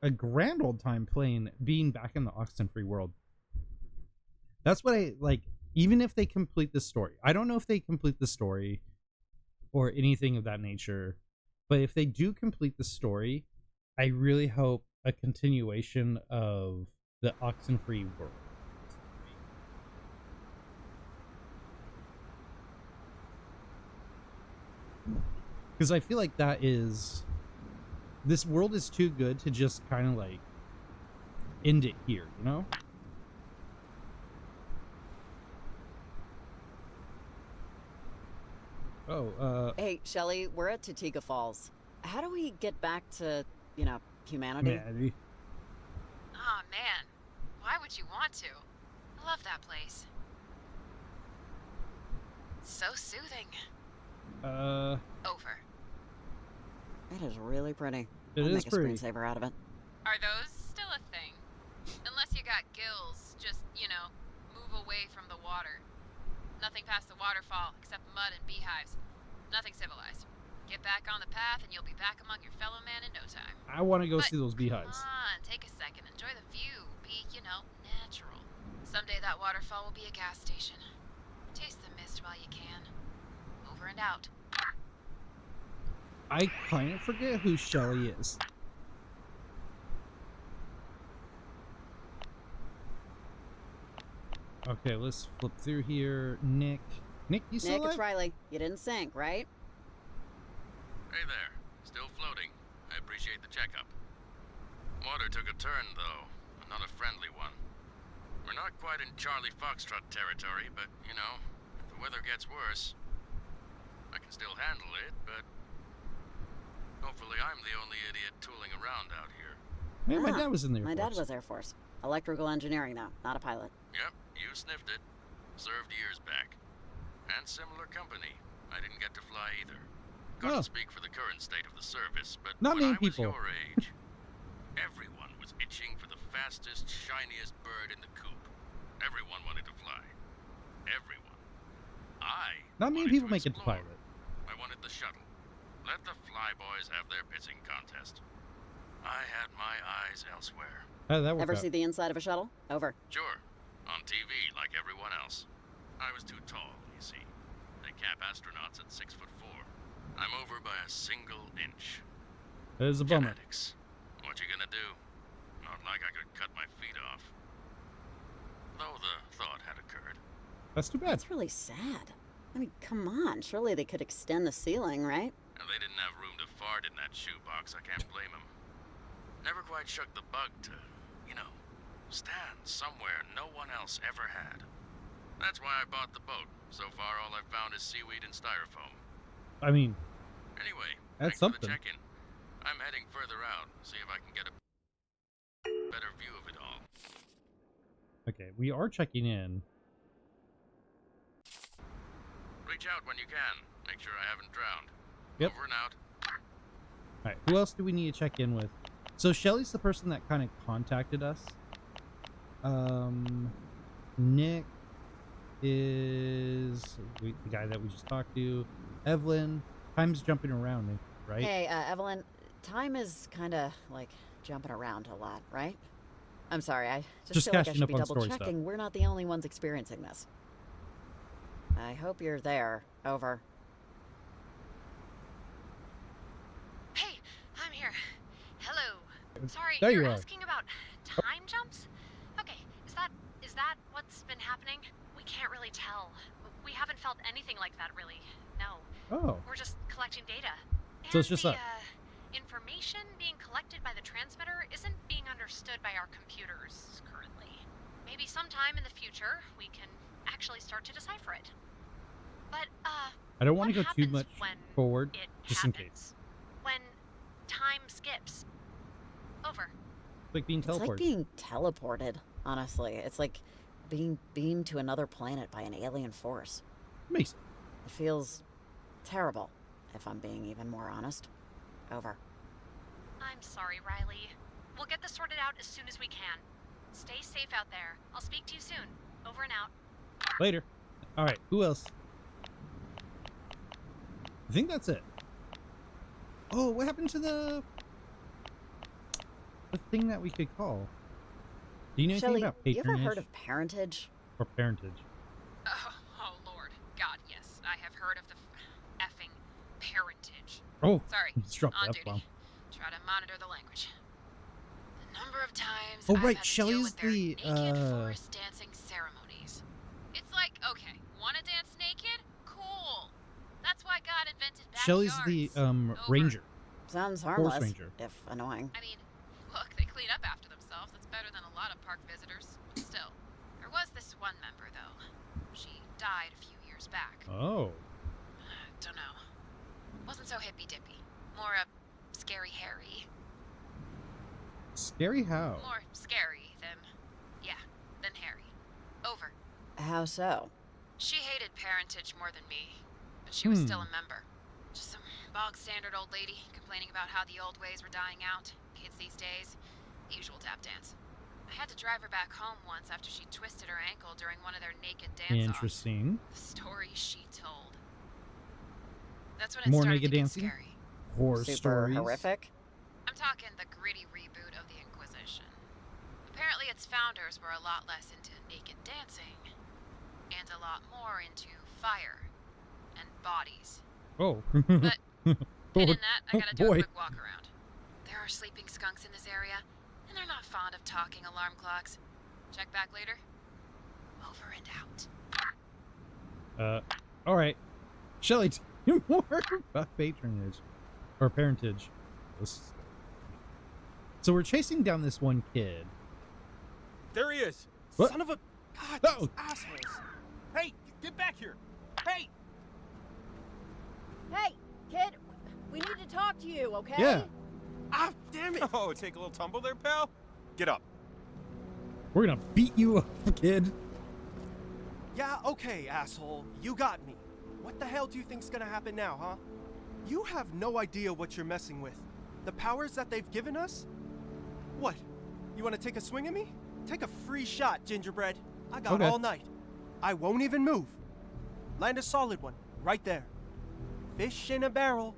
a grand old time being back in the Oxenfree world. That's what I like. Even if they complete the story, I don't know if they complete the story or anything of that nature, but if they do complete the story, I really hope a continuation of the Oxenfree world. Because I feel like this world is too good to just kind of like end it here, you know? Oh, Hey, Shelly, we're at Titiga Falls. How do we get back to, humanity? humanity. Aw, man. Why would you want to? I love that place. So soothing. Over. It is really pretty. It I'd is make a pretty. screensaver out of it. Are those still a thing? Unless you got gills, just, move away from the water. Nothing past the waterfall except mud and beehives. Nothing civilized. Get back on the path and you'll be back among your fellow man in no time. I want to go see those beehives. Come on, take a second. Enjoy the view. Be, natural. Someday that waterfall will be a gas station. Taste the mist while you can. Over and out. I kind of forget who Shelly is. Okay, let's flip through here. Nick, you still alive? It's Riley. You didn't sink, right? Hey there. Still floating. I appreciate the checkup. Water took a turn, though. Not a friendly one. We're not quite in Charlie Foxtrot territory, but, if the weather gets worse, I can still handle it, but hopefully I'm the only idiot tooling around out here. Man, my dad was in the Air Force. My dad was Air Force. Electrical engineering, though, not a pilot. Yep, you sniffed it. Served years back. And similar company. I didn't get to fly either. Couldn't speak for the current state of the service, but Not when many I was people. your age, everyone was itching for the fastest, shiniest bird in the coop. Everyone wanted to fly. Everyone. Not many people make it to pilot. I wanted the shuttle. Let the flyboys have their pitching contest. I had my eyes elsewhere. How did that work Ever out? see the inside of a shuttle? Over. Sure. On TV, like everyone else. I was too tall, you see. They cap astronauts at 6'4". I'm over by a single inch. That is a bummer. Genetics. What you gonna do? Not like I could cut my feet off. Though the thought had occurred. That's too bad. That's really sad. I mean, come on. Surely they could extend the ceiling, right? And they didn't have room to fart in that shoebox. I can't blame them. Never quite shook the bug to, stand somewhere no one else ever had. That's why I bought the boat. So far, all I've found is seaweed and styrofoam. I mean, Anyway, that's thanks for something. the check-in. I'm heading further out, see if I can get a better view of it all. Okay, we are checking in. Reach out when you can. Make sure I haven't drowned. Yep. Over and out. Alright, who else do we need to check in with? So Shelly's the person that kind of contacted us. Nick is the guy that we just talked to. Evelyn, time's jumping around, right? Hey, Evelyn, time is kind of like jumping around a lot, right? I'm sorry, I just feel like I catching should up be on double story checking. stuff. We're not the only ones experiencing this. I hope you're there. Over. Hey, I'm here. Hello. Sorry, There you're you are. asking about time jumps? Okay, is that what's been happening? We can't really tell. We haven't felt anything like that, really. No. Oh, We're just collecting data. So it's just the, a- information being collected by the transmitter isn't being understood by our computers currently. Maybe sometime in the future we can actually start to decipher it. But I don't want what to go too happens much when forward, it just in happens? case. When time skips. Over. It's like being It's like teleported. being teleported, honestly. It's like being beamed to another planet by an alien force. Makes It feels terrible, if I'm being even more honest. Over. I'm sorry, Riley. We'll get this sorted out as soon as we can. Stay safe out there. I'll speak to you soon. Over and out. later. All right, who else? I think that's it. Oh, what happened to the a thing that we could call. Do you know anything Shelly, about you ever patronage heard of parentage? or parentage? Oh, Lord. God, yes. I have heard of the effing parentage. Oh, Sorry. just dropped On the duty. F-bomb. Try to monitor the language. The number of times Oh, I've right, had to Shelly's deal with their the, naked forest dancing ceremonies. It's like, okay, wanna dance naked? Cool. That's why God invented backyards. Shelly's the Over. ranger. Sounds Forest harmless, ranger. if annoying. I mean, look, they clean up after themselves. That's better than a lot of park visitors. Still, there was this one member, though. She died a few years back. Oh. Don't know. Wasn't so hippy-dippy. More scary Harry. Scary how? More scary than Harry. Over. How so? She hated parentage more than me, but she was still a member. Just some bog-standard old lady complaining about how the old ways were dying out. Kids these days. Usual tap dance. I had to drive her back home once after she twisted her ankle during one of their naked dance-offs. Interesting. The story she told. That's when it More started naked to get dancing? scary. Horror Super stories. horrific? I'm talking the gritty reboot of the Inquisition. Apparently its founders were a lot less into naked dancing, and a lot more into fire and bodies. Oh. But hidden that, I gotta do a boy. quick walk around. There are sleeping skunks in this area, and they're not fond of talking alarm clocks. Check back later. Over and out. Alright. Shelly, tell me more about patronage. Or parentage. So we're chasing down this one kid. There he is. What? Son of a... God, Oh. these assholes. Hey, get back here. Hey! Hey, kid, we need to talk to you, okay? Yeah. Ah, damn it. Oh, take a little tumble there, pal? Get up. We're gonna beat you up, kid. Yeah, okay, asshole. You got me. What the hell do you think's gonna happen now, huh? You have no idea what you're messing with. The powers that they've given us? What? You wanna take a swing at me? Take a free shot, gingerbread. I got Okay. all night. I won't even move. Land a solid one, right there. Fish in a barrel.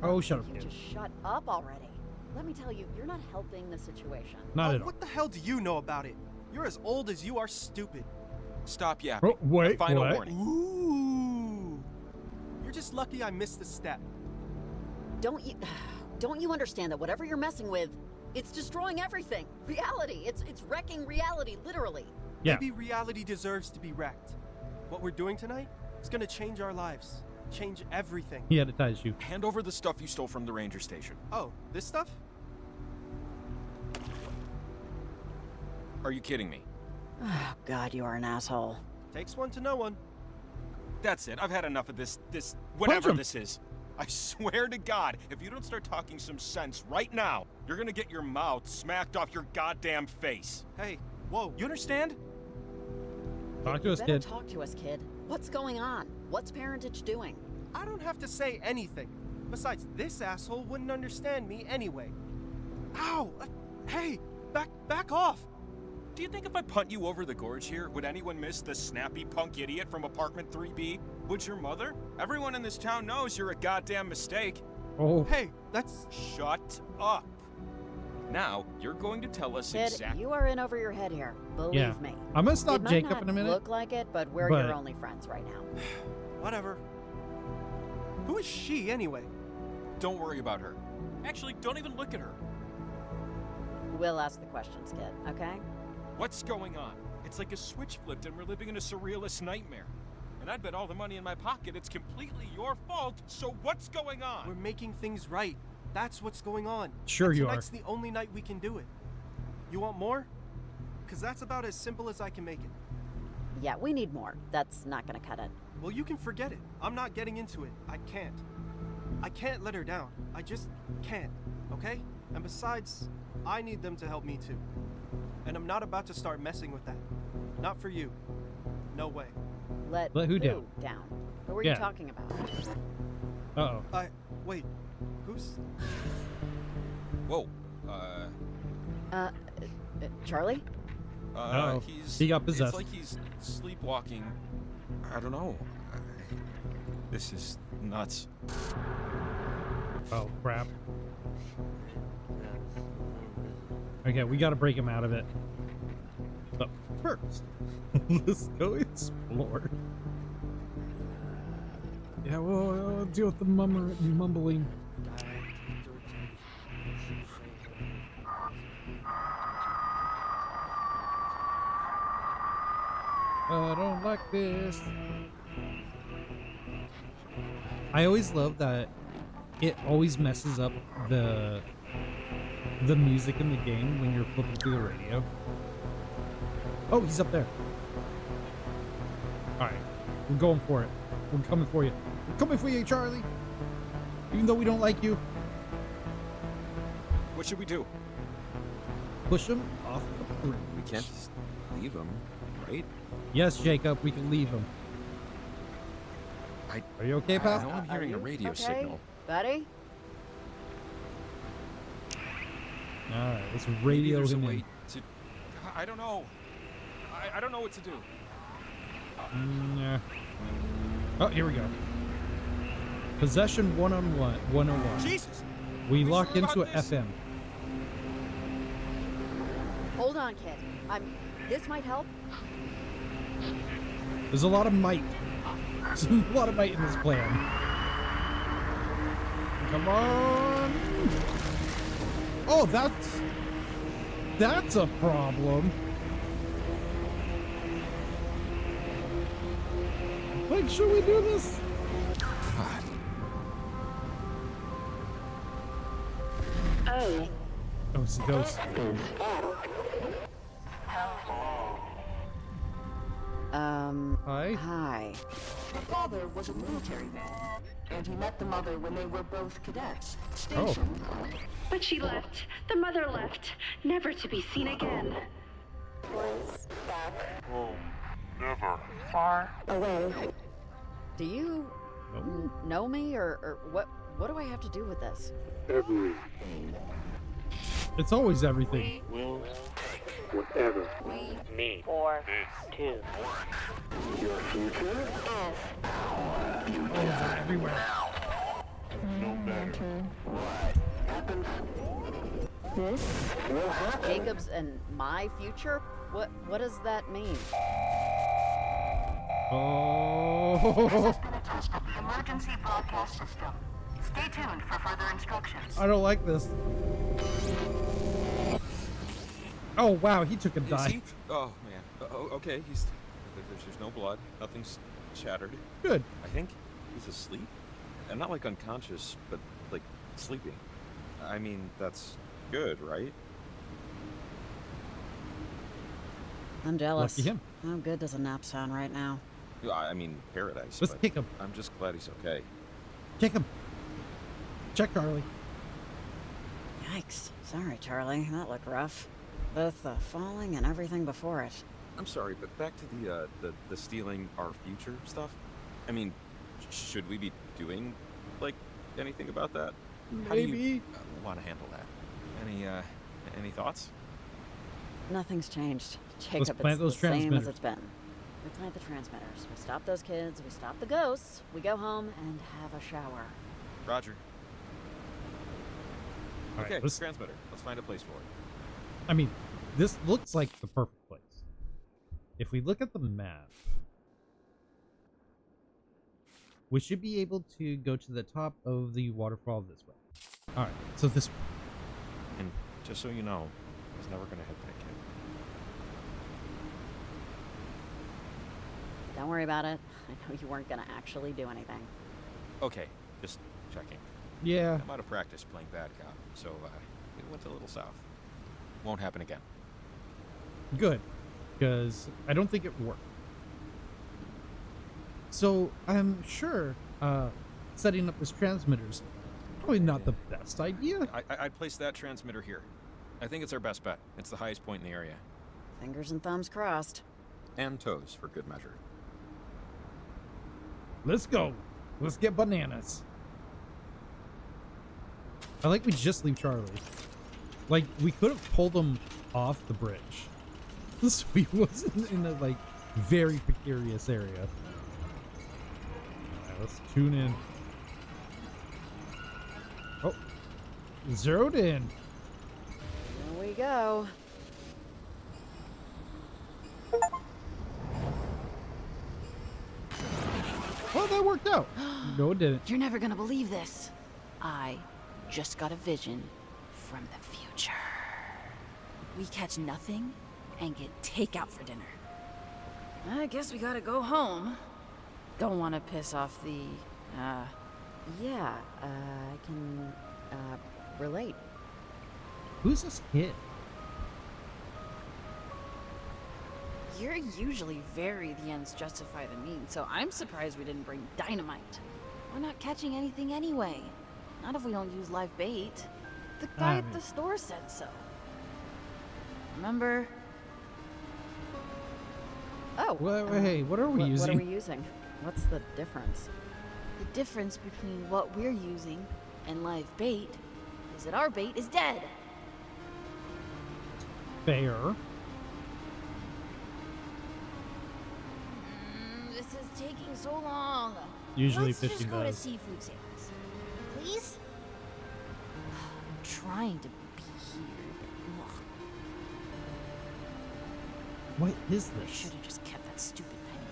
Oh, shut up, You kid. just shut up already. Let me tell you, you're not helping the situation. Not Oh, at all. what the hell do you know about it? You're as old as you are stupid. Stop yapping. Oh, wait, Final what? warning. Ooh. You're just lucky I missed the step. Don't you understand that whatever you're messing with, it's destroying everything. Reality. It's wrecking reality, literally. Yeah. Maybe reality deserves to be wrecked. What we're doing tonight is gonna change our lives. Change everything. He hypnotized you. Hand over the stuff you stole from the ranger station. Oh, this stuff? Are you kidding me? Oh, God, you are an asshole. Takes one to know one. That's it. I've had enough of this whatever him. this is. I swear to God, if you don't start talking some sense right now, you're gonna get your mouth smacked off your goddamn face. Hey, whoa. You understand? Talk to You us, better kid. talk to us, kid. What's going on? What's parentage doing? I don't have to say anything. Besides, this asshole wouldn't understand me anyway. Ow! Hey! Back off! Do you think if I punt you over the gorge here, would anyone miss the snappy punk idiot from apartment 3B? Would your mother? Everyone in this town knows you're a goddamn mistake. Oh, Hey, that's... Shut up. Now, you're going to tell us Kid, exactly. you are in over your head here. Believe Yeah. me. I'm gonna stop It might Jacob not in a minute. look like it, but we're but- your only friends right now. whatever. Who is she, anyway? Don't worry about her. Actually, don't even look at her. We'll ask the questions, kid, okay? What's going on? It's like a switch flipped and we're living in a surrealist nightmare. And I'd bet all the money in my pocket it's completely your fault, so what's going We're on? making things right. That's what's going on. Sure And you are. tonight's the only night we can do it. You want more? Because that's about as simple as I can make it. Yeah, we need more. That's not gonna cut it. Well, you can forget it. I'm not getting into it. I can't. I can't let her down. I just can't, okay? And besides, I need them to help me too. And I'm not about to start messing with that. Not for you. No way. Let who down? Who are Yeah. you talking about? Uh-oh. Wait. Who's... Whoa. Charlie? Uh-oh. He's... He got possessed. It's like he's sleepwalking. I don't know. This is nuts. Oh, crap. Okay, we got to break him out of it. But first, let's go explore. Yeah, we'll deal with the mumbling. I don't like this. I always love that it always messes up the music in the game when you're flipping through the radio. Oh, he's up there. Alright, we're going for it. We're coming for you. We're coming for you, Charlie. Even though we don't like you. What should we do? Push him off the bridge. We can't just leave him, right? Yes, Jacob, we can leave him. Are you okay, pal? I know I'm hearing a radio okay, signal. buddy? Alright, let's Maybe radio there's a him way in. to... I don't know. I don't know what to do. Yeah. Oh, here we go. Possession 101. Jesus! We Are lock sure into a about this? FM. Hold on, kid. This might help. There's a lot of might. There's a lot of might in this plan. Come on. Oh, that's a problem. Like, should we do this? God. Oh, Oh, it's a ghost. Hi. Hi. the father was a military man, and he met the mother when they were both cadets, Oh. stationed. But she left. The mother left, never to be seen again. Once back Far. away. Do you know me, or what do I have to do with this? It's always everything. Will take whatever we need. 4, This 2. your future? Oh, they're everywhere. No matter happens, This will happen. Jacob's and my future? What does that mean? Oh. been a test of the emergency broadcast system. Stay tuned for further instructions. I don't like this. Oh, wow, he took a Is dive. he? Oh, man. Okay, there's no blood. Nothing's shattered. Good. I think he's asleep. And not like unconscious, but like sleeping. I mean, that's good, right? I'm jealous. Lucky him. How good does a nap sound right now? I mean, paradise. Let's but kick him. I'm just glad he's okay. Kick him. Check Charlie. Yikes. Sorry, Charlie. That looked rough. Both the falling and everything before it. I'm sorry, but back to the stealing our future stuff. I mean, should we be doing like anything about that? How do you Maybe. want to handle that? Any thoughts? Nothing's changed. Jacob, plant it's those the same as transmitters. it's been. We plant the transmitters. We stop those kids. We stop the ghosts. We go home and have a shower. Roger. All right, Okay, let's- transmitter. Let's find a place for it. I mean, this looks like the perfect place. If we look at the map, we should be able to go to the top of the waterfall this way. All right, so this. And just so you know, I was never gonna hit that kid. Don't worry about it. I know you weren't going to actually do anything. Okay, just checking. Yeah. I'm out of practice playing bad cop, so it went a little south. Won't happen again. Good, because I don't think it worked. So I'm sure setting up this transmitter's probably not the best idea. I'd place that transmitter here. I think it's our best bet. It's the highest point in the area. Fingers and thumbs crossed. And toes, for good measure. Let's go. Let's get bananas. I like we just leave Charlie. Like, we could have pulled him off the bridge. So he wasn't in a, like, very precarious area. Alright, let's tune in. Oh. Zeroed in. Here we go. Oh, that worked out. No, it didn't. You're never gonna believe this. I just got a vision from the future. We catch nothing and get takeout for dinner. I guess we gotta go home. Don't want to piss off the, Yeah, I can, relate. Who's this kid? You're usually very the ends justify the means, so I'm surprised we didn't bring dynamite. We're not catching anything anyway. Not if we don't use live bait. The guy at the store said so. Remember? Oh. Hey, what are we using? What are we using? What's the difference? The difference between what we're using and live bait is that our bait is dead. Fair. This is taking so long. Usually Let's fishing just go to does. seafood sales. Please? I'm trying to be here, but ugh, What is I this? should have just kept that stupid penny.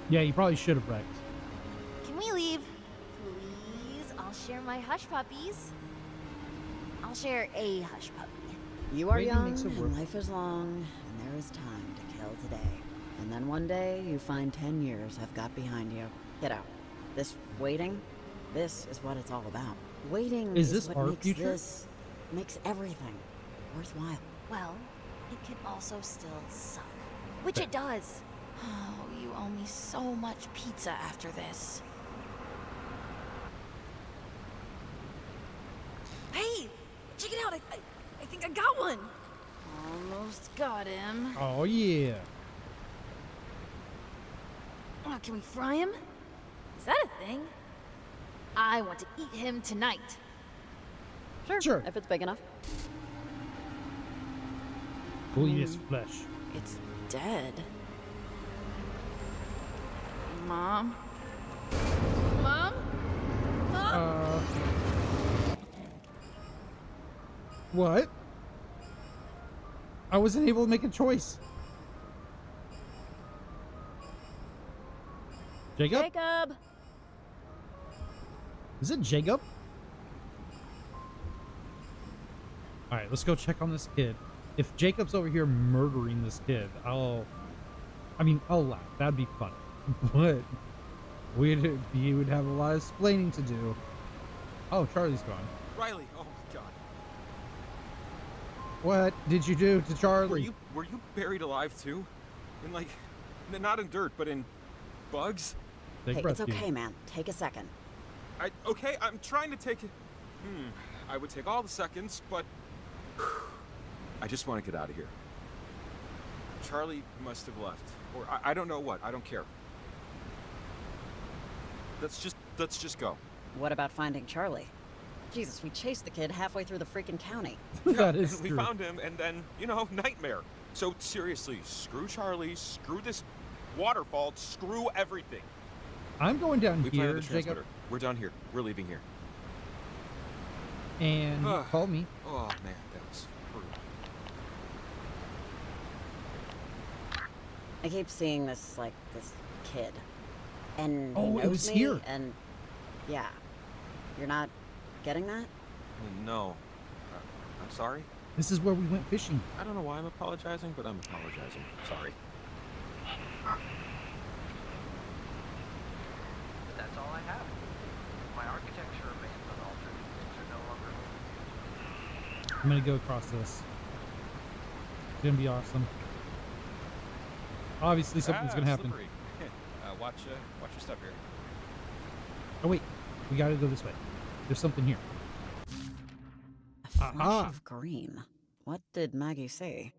Yeah, you probably should have wrecked. Can we leave? Please? I'll share my hush puppies. I'll share a hush puppy. You are Waiting young, makes it and worth life is long, and there is time to kill today. And then one day, you find 10 years have got behind you. Get out. This waiting, this is what it's all about. Waiting Is is this what our makes future? this, makes everything worthwhile. Well, it can also still suck. Which it does. Oh, you owe me so much pizza after this. Hey! Check it out! I think I got one! Almost got him. Oh, yeah. Oh, can we fry him? Is that a thing? I want to eat him tonight. Sure. If it's big enough. We'll eat his flesh. It's dead. Mom? Mom? Mom? What? I wasn't able to make a choice. Jacob? Jacob! Is it Jacob? Alright, let's go check on this kid. If Jacob's over here murdering this kid, I'll laugh. That'd be funny. But we would have a lot of explaining to do. Oh, Charlie's gone. Riley, oh my god. What did you do to Charlie? Were you buried alive too? In like, not in dirt, but in bugs? Take a Hey, breath, it's dude. okay, man. Take a second. Okay, I'm trying to take it. I would take all the seconds, but I just want to get out of here. Charlie must have left, or I don't know what. I don't care. Let's just go. What about finding Charlie? Jesus, we chased the kid halfway through the freaking county. That is We true. found him, and then nightmare. So seriously, screw Charlie, screw this waterfall, screw everything. I'm going down We here, planted the Jacob, transmitter. We're done here. We're leaving here. and call me. Oh man, that was brutal. I keep seeing this kid. And he Oh, it knows was me, here. And yeah. You're not getting that? No. I'm sorry. This is where we went fishing. I don't know why I'm apologizing, but I'm apologizing. Sorry. That's all I have. My architecture remains unaltered. Things are no longer moving. I'm gonna go across this. It's gonna be awesome. Obviously, something's gonna happen. Slippery. Watch your step here. Oh wait, we gotta go this way. There's something here. A flash Aha. of green. What did Maggie say?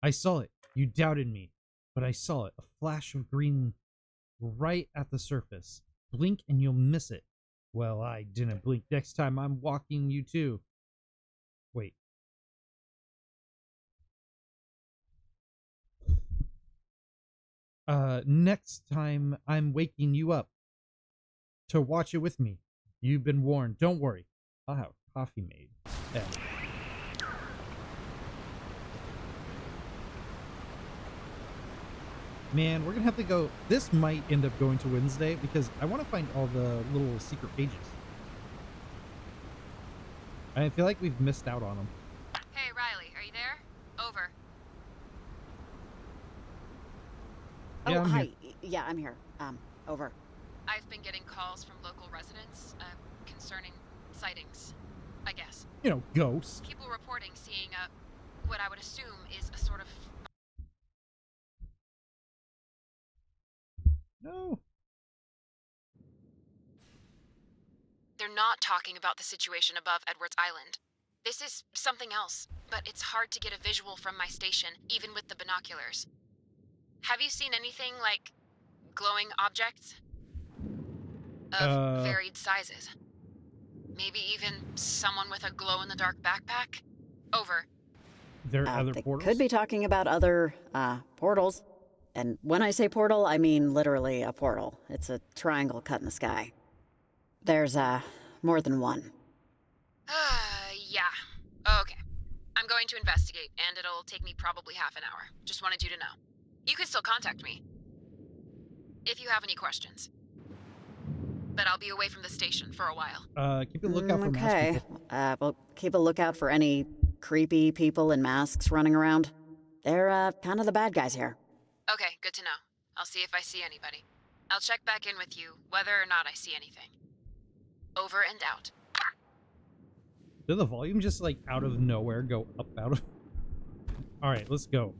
I saw it. You doubted me, but I saw it. A flash of green right at the surface. Blink and you'll miss it. Well, I didn't blink. Next time I'm walking you too. Wait. Next time I'm waking you up to watch it with me. You've been warned. Don't worry. I'll have coffee made. Yeah. Man, we're gonna have to go. This might end up going to Wednesday because I want to find all the little secret pages. I feel like we've missed out on them. Hey, Riley, are you there? Over. Yeah, Oh, I'm hi. here. Yeah, I'm here. Over. I've been getting calls from local residents, concerning sightings, I guess. You know, ghosts. People reporting seeing, what I would assume is a sort of... No. They're not talking about the situation above Edwards Island. This is something else, but it's hard to get a visual from my station, even with the binoculars. Have you seen anything like glowing objects? Of varied sizes. Maybe even someone with a glow-in-the-dark backpack? Over. There are other they portals? could be talking about other, portals. And when I say portal, I mean literally a portal. It's a triangle cut in the sky. There's, more than one. Yeah. Okay. I'm going to investigate, and it'll take me probably half an hour. Just wanted you to know. You can still contact me if you have any questions. But I'll be away from the station for a while. Keep a lookout for masked Okay. people. Well, keep a lookout for any creepy people in masks running around. They're, kind of the bad guys here. Okay, good to know. I'll see if I see anybody. I'll check back in with you, whether or not I see anything. Over and out. Did the volume just, like, out of nowhere go up out of... Alright, let's go.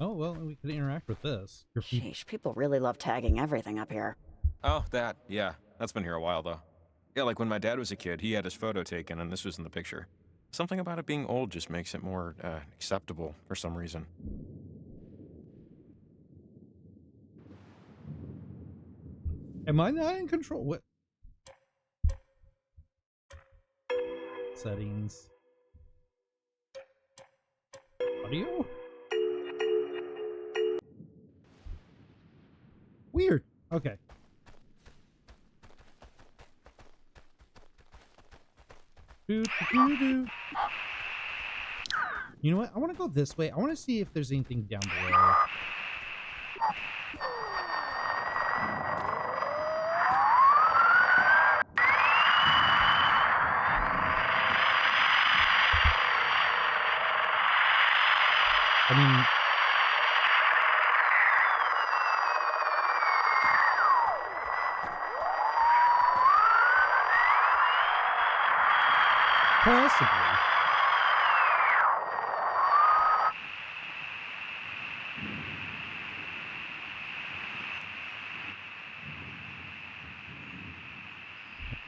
Oh, well, we could interact with this. Sheesh, people really love tagging everything up here. Oh, that. Yeah, that's been here a while, though. Yeah, like when my dad was a kid, he had his photo taken, and this was in the picture. Something about it being old just makes it more, acceptable for some reason. Am I not in control? What? Settings. Audio? Weird. Okay. You know what? I want to go this way. I want to see if there's anything down below. I mean... Possibly.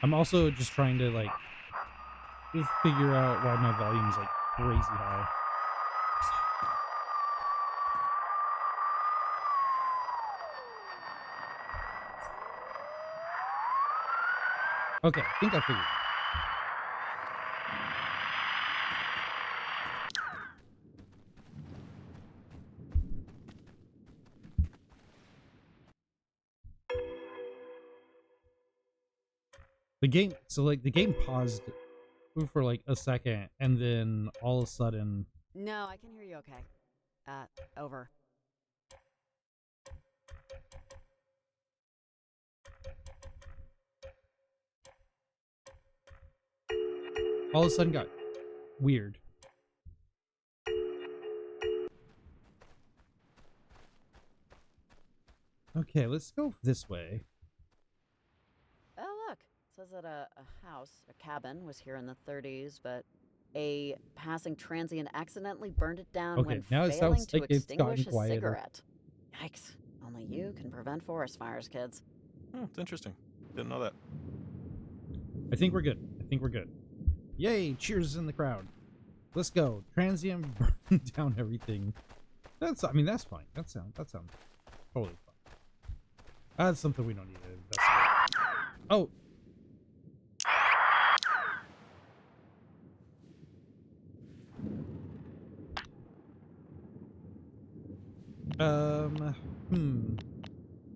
I'm also just trying to, like, figure out why my volume is, like, crazy high. Okay, I think I figured it. The game, so like the game paused for like a second, and then all of a sudden. No, I can hear you okay. Over. All of a sudden got weird. Okay, let's go this way. Oh, look. It says that a house, a cabin, was here in the 30s, but a passing transient accidentally burned it down Okay, when now it failing sounds to like it's extinguish gotten a quieter. cigarette. Yikes. Only you can prevent forest fires, kids. Oh, it's interesting. Didn't know that. I think we're good. I think we're good. Yay! Cheers in the crowd. Let's go. Transient burn down everything. That's. I mean, that's fine. That sounds totally fine. That's something we don't need to investigate. Oh.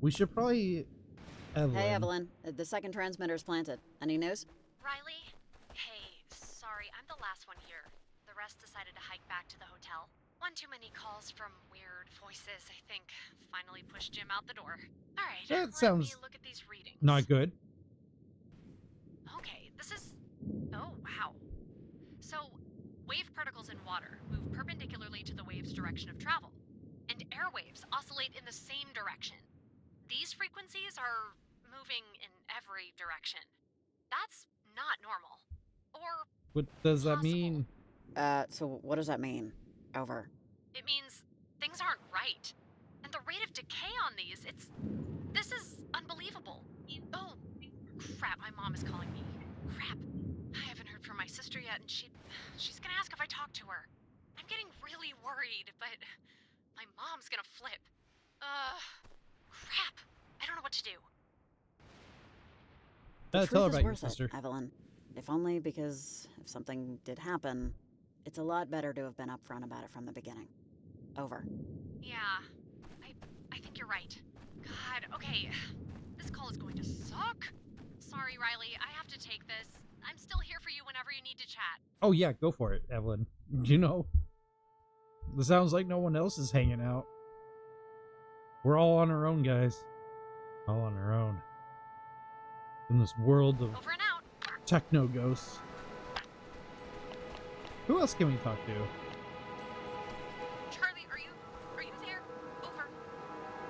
We should probably... Evelyn. Hey, Evelyn. The second transmitter's planted. Any news? Riley? Hey, sorry, I'm the last one here. The rest decided to hike back to the hotel. One too many calls from weird voices, I think. Finally pushed Jim out the door. Alright, That let sounds me look at these readings. not good. Okay, this is... Oh, wow. So, wave particles in water move perpendicularly to the wave's direction of travel, and airwaves oscillate in the same direction. These frequencies are moving in every direction. That's not normal. Or What does that mean? So what does that mean? Over. it means things aren't right. And the rate of decay on these, this is unbelievable. Oh, crap, my mom is calling me. Crap. I haven't heard from my sister yet, and she's gonna ask if I talk to her. I'm getting really worried, but my mom's gonna flip. Crap. I don't know what to do. The Tell her truth is about your worth sister. it, Evelyn. If only because if something did happen, it's a lot better to have been upfront about it from the beginning. Over. Yeah, I think you're right. God, okay. This call is going to suck. Sorry, Riley, I have to take this. I'm still here for you whenever you need to chat. Oh yeah, go for it, Evelyn. You know, it sounds like no one else is hanging out. We're all on our own, guys. All on our own. In this world of Over and out. techno ghosts. Who else can we talk to? Charlie, are you there? Over.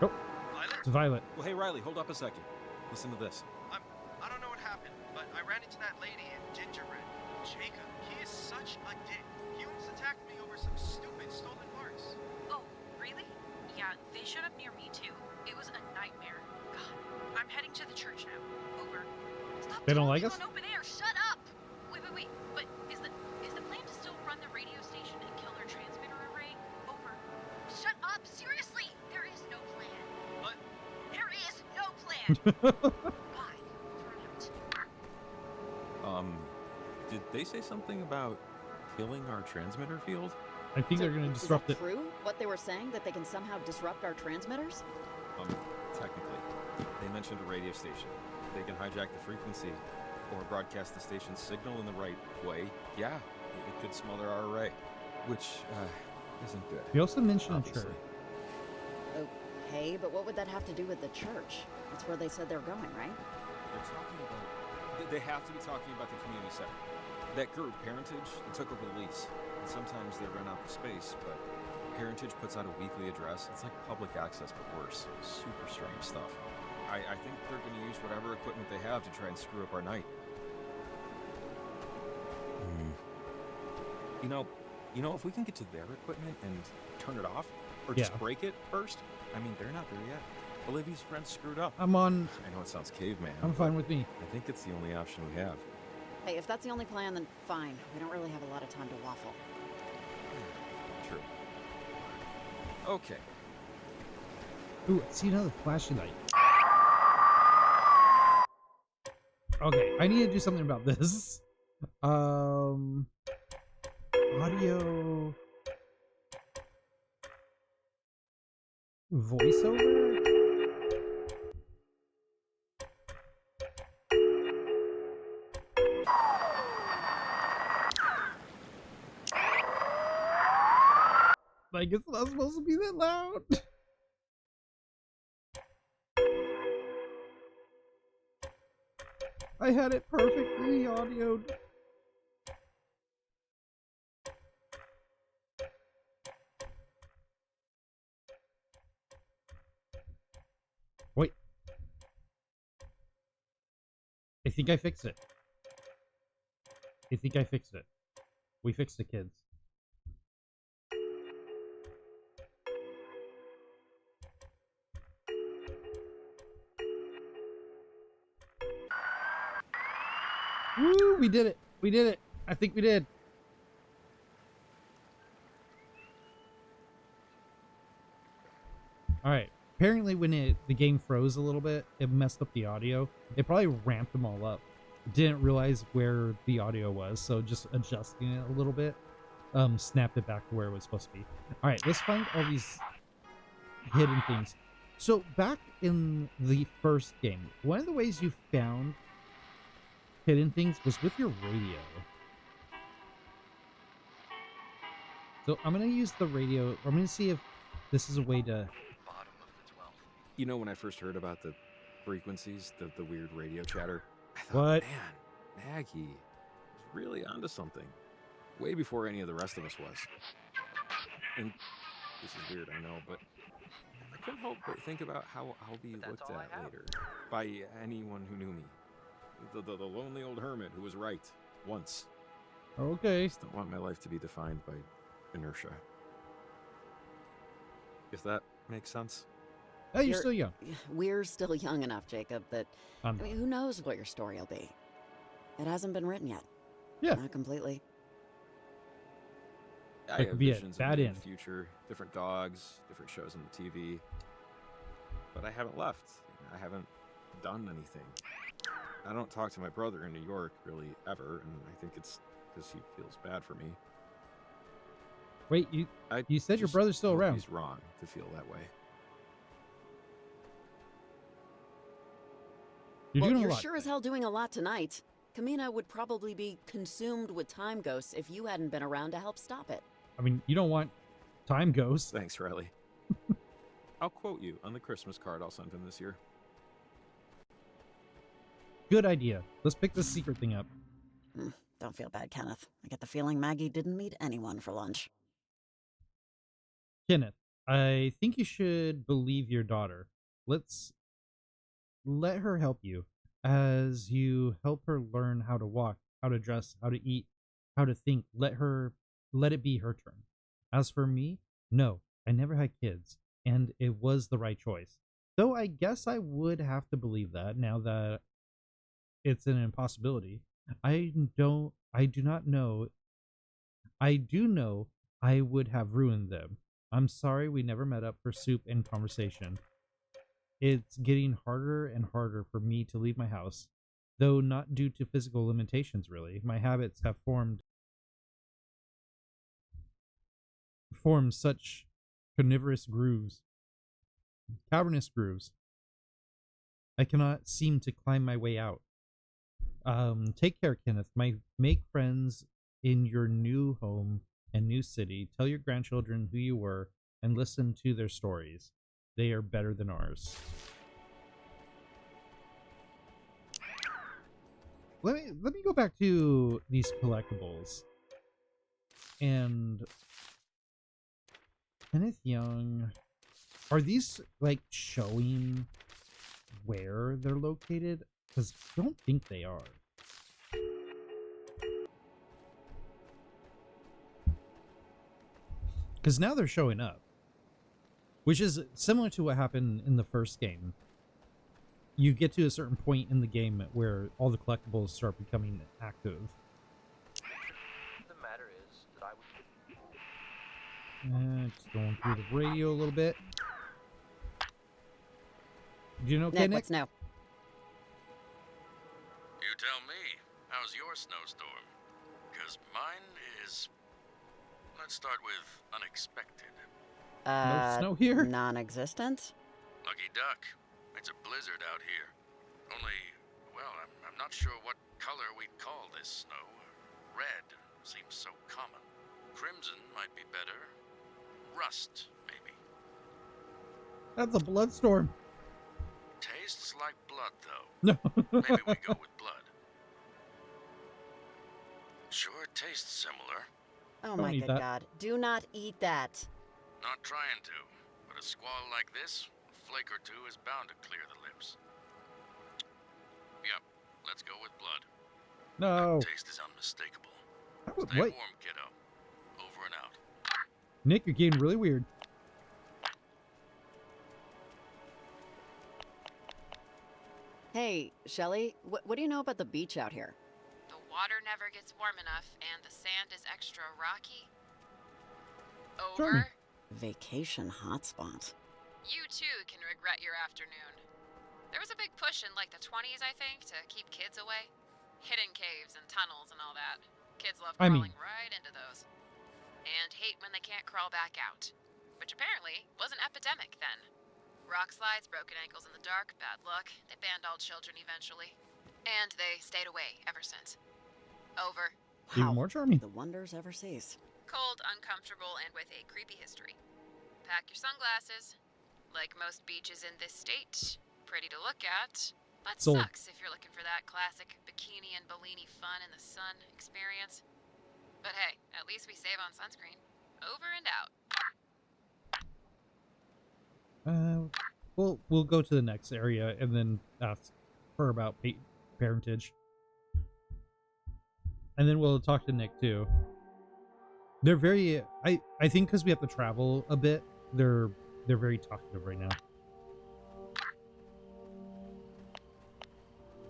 Oh, it's Violet. Well, hey, Riley, hold up a second. Listen to this. I don't know what happened, but I ran into that lady in gingerbread. Jacob, he is such a dick. He almost attacked me over some stupid stolen parts. Oh, really? Yeah, they showed up near me too. It was a nightmare. God, I'm heading to the church now. Over. Stop They don't like talking us? on open air. Shut up. Wait. But is the plan to still run the radio station and kill their transmitter array? Over. Shut up. Seriously, there is no plan. What? There is no plan. Bye. Over and out. Did they say something about killing our transmitter field? I think they're going to disrupt Is it. that true? What they were saying? That they can somehow disrupt our transmitters? Technically. They mentioned a radio station. They can hijack the frequency or broadcast the station's signal in the right way. Yeah, it could smother our array, which isn't good. They also mentioned a obviously. church. Okay, but what would that have to do with the church? That's where they said they're going, right? They're talking about... They have to be talking about the community center. That group, Parentage, it took over the lease. And sometimes they run out of space, but Parentage puts out a weekly address. It's like public access, but worse. Super strange stuff. I think they're going to use whatever equipment they have to try and screw up our night. You know, if we can get to their equipment and turn it off, or just break it first, I mean, they're not there yet. Olivia's friend screwed up. I'm on. I know it sounds caveman. I'm fine with me. I think it's the only option we have. Hey, if that's the only plan, then fine. We don't really have a lot of time to waffle. True. Okay. Ooh, I see another flashing light. Okay, I need to do something about this. Audio. Voiceover? Like, it's not supposed to be that loud. I had it perfectly audioed. Wait. I think I fixed it. I think I fixed it. We fixed it, kids. Woo, we did it. We did it. I think we did. Alright. Apparently when the game froze a little bit, it messed up the audio. It probably ramped them all up. Didn't realize where the audio was, so just adjusting it a little bit, snapped it back to where it was supposed to be. Alright, let's find all these hidden things. So back in the first game, one of the ways you found hidden things was with your radio. So I'm going to use the radio. I'm going to see if this is a way to... You know, when I first heard about the frequencies, the weird radio chatter, I thought, What? man, Maggie was really onto something. Way before any of the rest of us was. And this is weird, I know, but I couldn't help but think about how I'll be looked at later by anyone who knew me. The lonely old hermit who was right once. Okay. I just don't want my life to be defined by inertia. If that makes sense. Oh, you're still young. We're still young enough, Jacob, that I mean, who knows what your story will be. It hasn't been written yet. Yeah. Not completely. I have visions of me in the future, different dogs, different shows on the TV. But I haven't left. I haven't done anything. I don't talk to my brother in New York really ever, and I think it's because he feels bad for me. Wait, you said your brother's still around. He's wrong to feel that way. You're sure as hell doing a lot tonight. Kamina would probably be consumed with time ghosts if you hadn't been around to help stop it. I mean, you don't want time ghosts. Thanks, Riley. I'll quote you on the Christmas card I'll send him this year. Good idea. Let's pick this secret thing up. Don't feel bad, Kenneth. I get the feeling Maggie didn't meet anyone for lunch. Kenneth, I think you should believe your daughter. Let her help you as you help her learn how to walk, how to dress, how to eat, how to think. Let it be her turn. As for me, no, I never had kids, and it was the right choice. Though I guess I would have to believe that now that it's an impossibility. I do not know. I do know I would have ruined them. I'm sorry we never met up for soup and conversation. It's getting harder and harder for me to leave my house, though not due to physical limitations, really. My habits have formed such cavernous grooves. I cannot seem to climb my way out. Take care, Kenneth. Make friends in your new home and new city. Tell your grandchildren who you were and listen to their stories. They are better than ours. Let me go back to these collectibles. And Kenneth Young, are these like showing where they're located? Because I don't think they are. Because now they're showing up. Which is similar to what happened in the first game. You get to a certain point in the game where all the collectibles start becoming active. The matter is that I would... Just going through the radio a little bit. Do you know, Nick, Nick? what's new? You tell me, how's your snowstorm? Because mine is... Let's start with unexpected. No snow here? Non-existent? Lucky duck. It's a blizzard out here. Only, well, I'm not sure what color we'd call this snow. Red seems so common. Crimson might be better. Rust, maybe. That's a blood storm. Tastes like blood, though. No. Maybe we go with blood. Sure tastes similar. Oh my good God. Do not eat that. Not trying to, but a squall like this, a flake or two is bound to clear the lips. Yep, let's go with blood. No. That taste is unmistakable. Stay What? warm, kiddo. Over and out. Nick, you're getting really weird. Hey, Shelly, what do you know about the beach out here? The water never gets warm enough, and the sand is extra rocky. Over. Vacation hotspot. You too can regret your afternoon. There was a big push in like the 20s, I think, to keep kids away. Hidden caves and tunnels and all that. Kids love crawling right into those. And hate when they can't crawl back out. which apparently was an epidemic then. Rock slides, broken ankles in the dark, bad luck. They banned all children eventually. And they stayed away ever since. Over. Even more charming. The wonders ever cease. Cold, uncomfortable, and with a creepy history. Pack your sunglasses. Like most beaches in this state, pretty to look at, but Sold. sucks if you're looking for that classic bikini and Bellini fun in the sun experience. But hey, at least we save on sunscreen. Over and out. We'll go to the next area and then ask her about parentage, and then we'll talk to Nick too. They're very, I think, because we have to travel a bit. They're very talkative right now.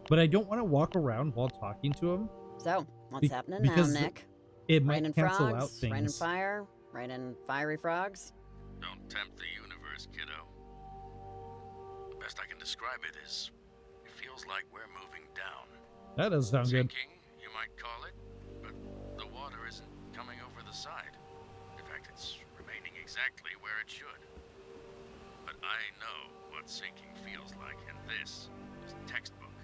But I don't want to walk around while talking to them. So, what's happening now, because Nick? It might Raining cancel frogs, out things. raining fire, raining fiery frogs. Don't tempt the universe, kiddo. The best I can describe it is, it feels like we're moving down. That does sound good. Sinking, you might call it, but the water isn't coming over the side. In fact, it's remaining exactly where it should. But I know what sinking feels like, and this is textbook.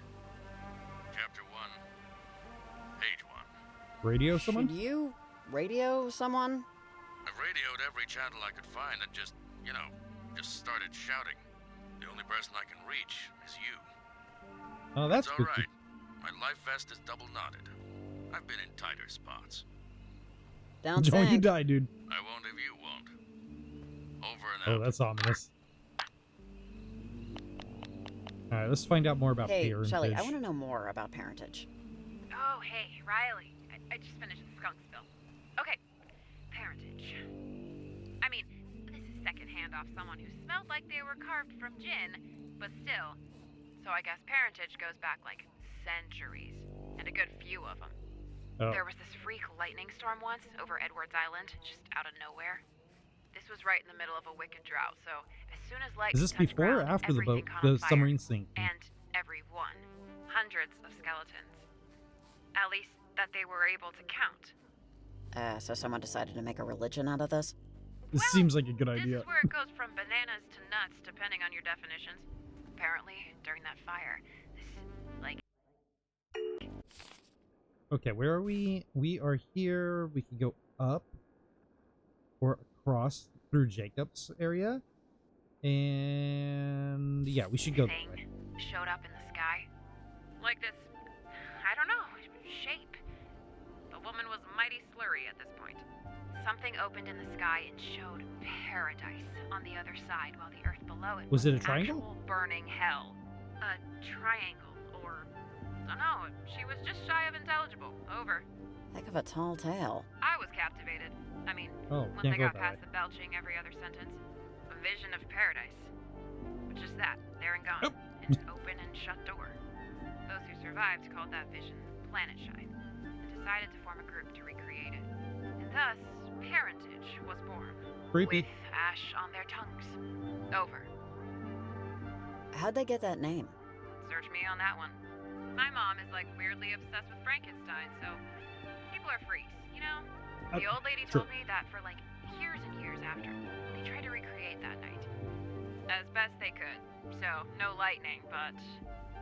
Chapter 1, page 1. Radio someone? Should you radio someone? I've radioed every channel I could find and just started shouting. The only person I can reach is you. Oh, that's all spooky. right. My life vest is double knotted. I've been in tighter spots. Don't Don't you think. die, dude. I won't if you won't. Over and Oh, out. that's ominous. All right, let's find out more about Hey, parentage. Shelly, I want to know more about parentage. Oh, hey, Riley. I just finished the skunk spill. Okay, parentage. I mean, this is secondhand off someone who smelled like they were carved from gin, but still. So I guess parentage goes back like centuries, and a good few of them. Oh. There was this freak lightning storm once over Edwards Island, just out of nowhere. This was right in the middle of a wicked drought, so as soon as lightning Is this touched before or ground, after the everything boat, caught on the fire. submarine sink? And everyone. Hundreds of skeletons. At least that they were able to count. So someone decided to make a religion out of this? This seems like a good This idea. is where it goes from bananas to nuts, depending on your definitions. Apparently, during that fire, this, like... Okay, where are we? We are here. We can go up or across through Jacob's area. And yeah, we should go that way. showed up in the sky. Like this, I don't know, shape. The woman was mighty slurry at this point. Something opened in the sky and showed paradise on the other side, while the earth below it Was it a triangle? actual burning hell. A triangle, or... I don't know, she was just shy of intelligible. Over. Heck of a tall tale. I was captivated. I mean, Oh, once can't I go got that past way. the belching every other sentence. A vision of paradise. But just that, there and gone. An open and shut door. Those who survived called that vision Planet Shine, and decided to form a group to recreate it. And thus, parentage was born. Creepy. With ash on their tongues. Over. How'd they get that name? Search me on that one. My mom is like weirdly obsessed with Frankenstein, so people are freaks, you know? The old lady true. told me that for like years and years after, they tried to recreate that night. As best they could. So, no lightning, but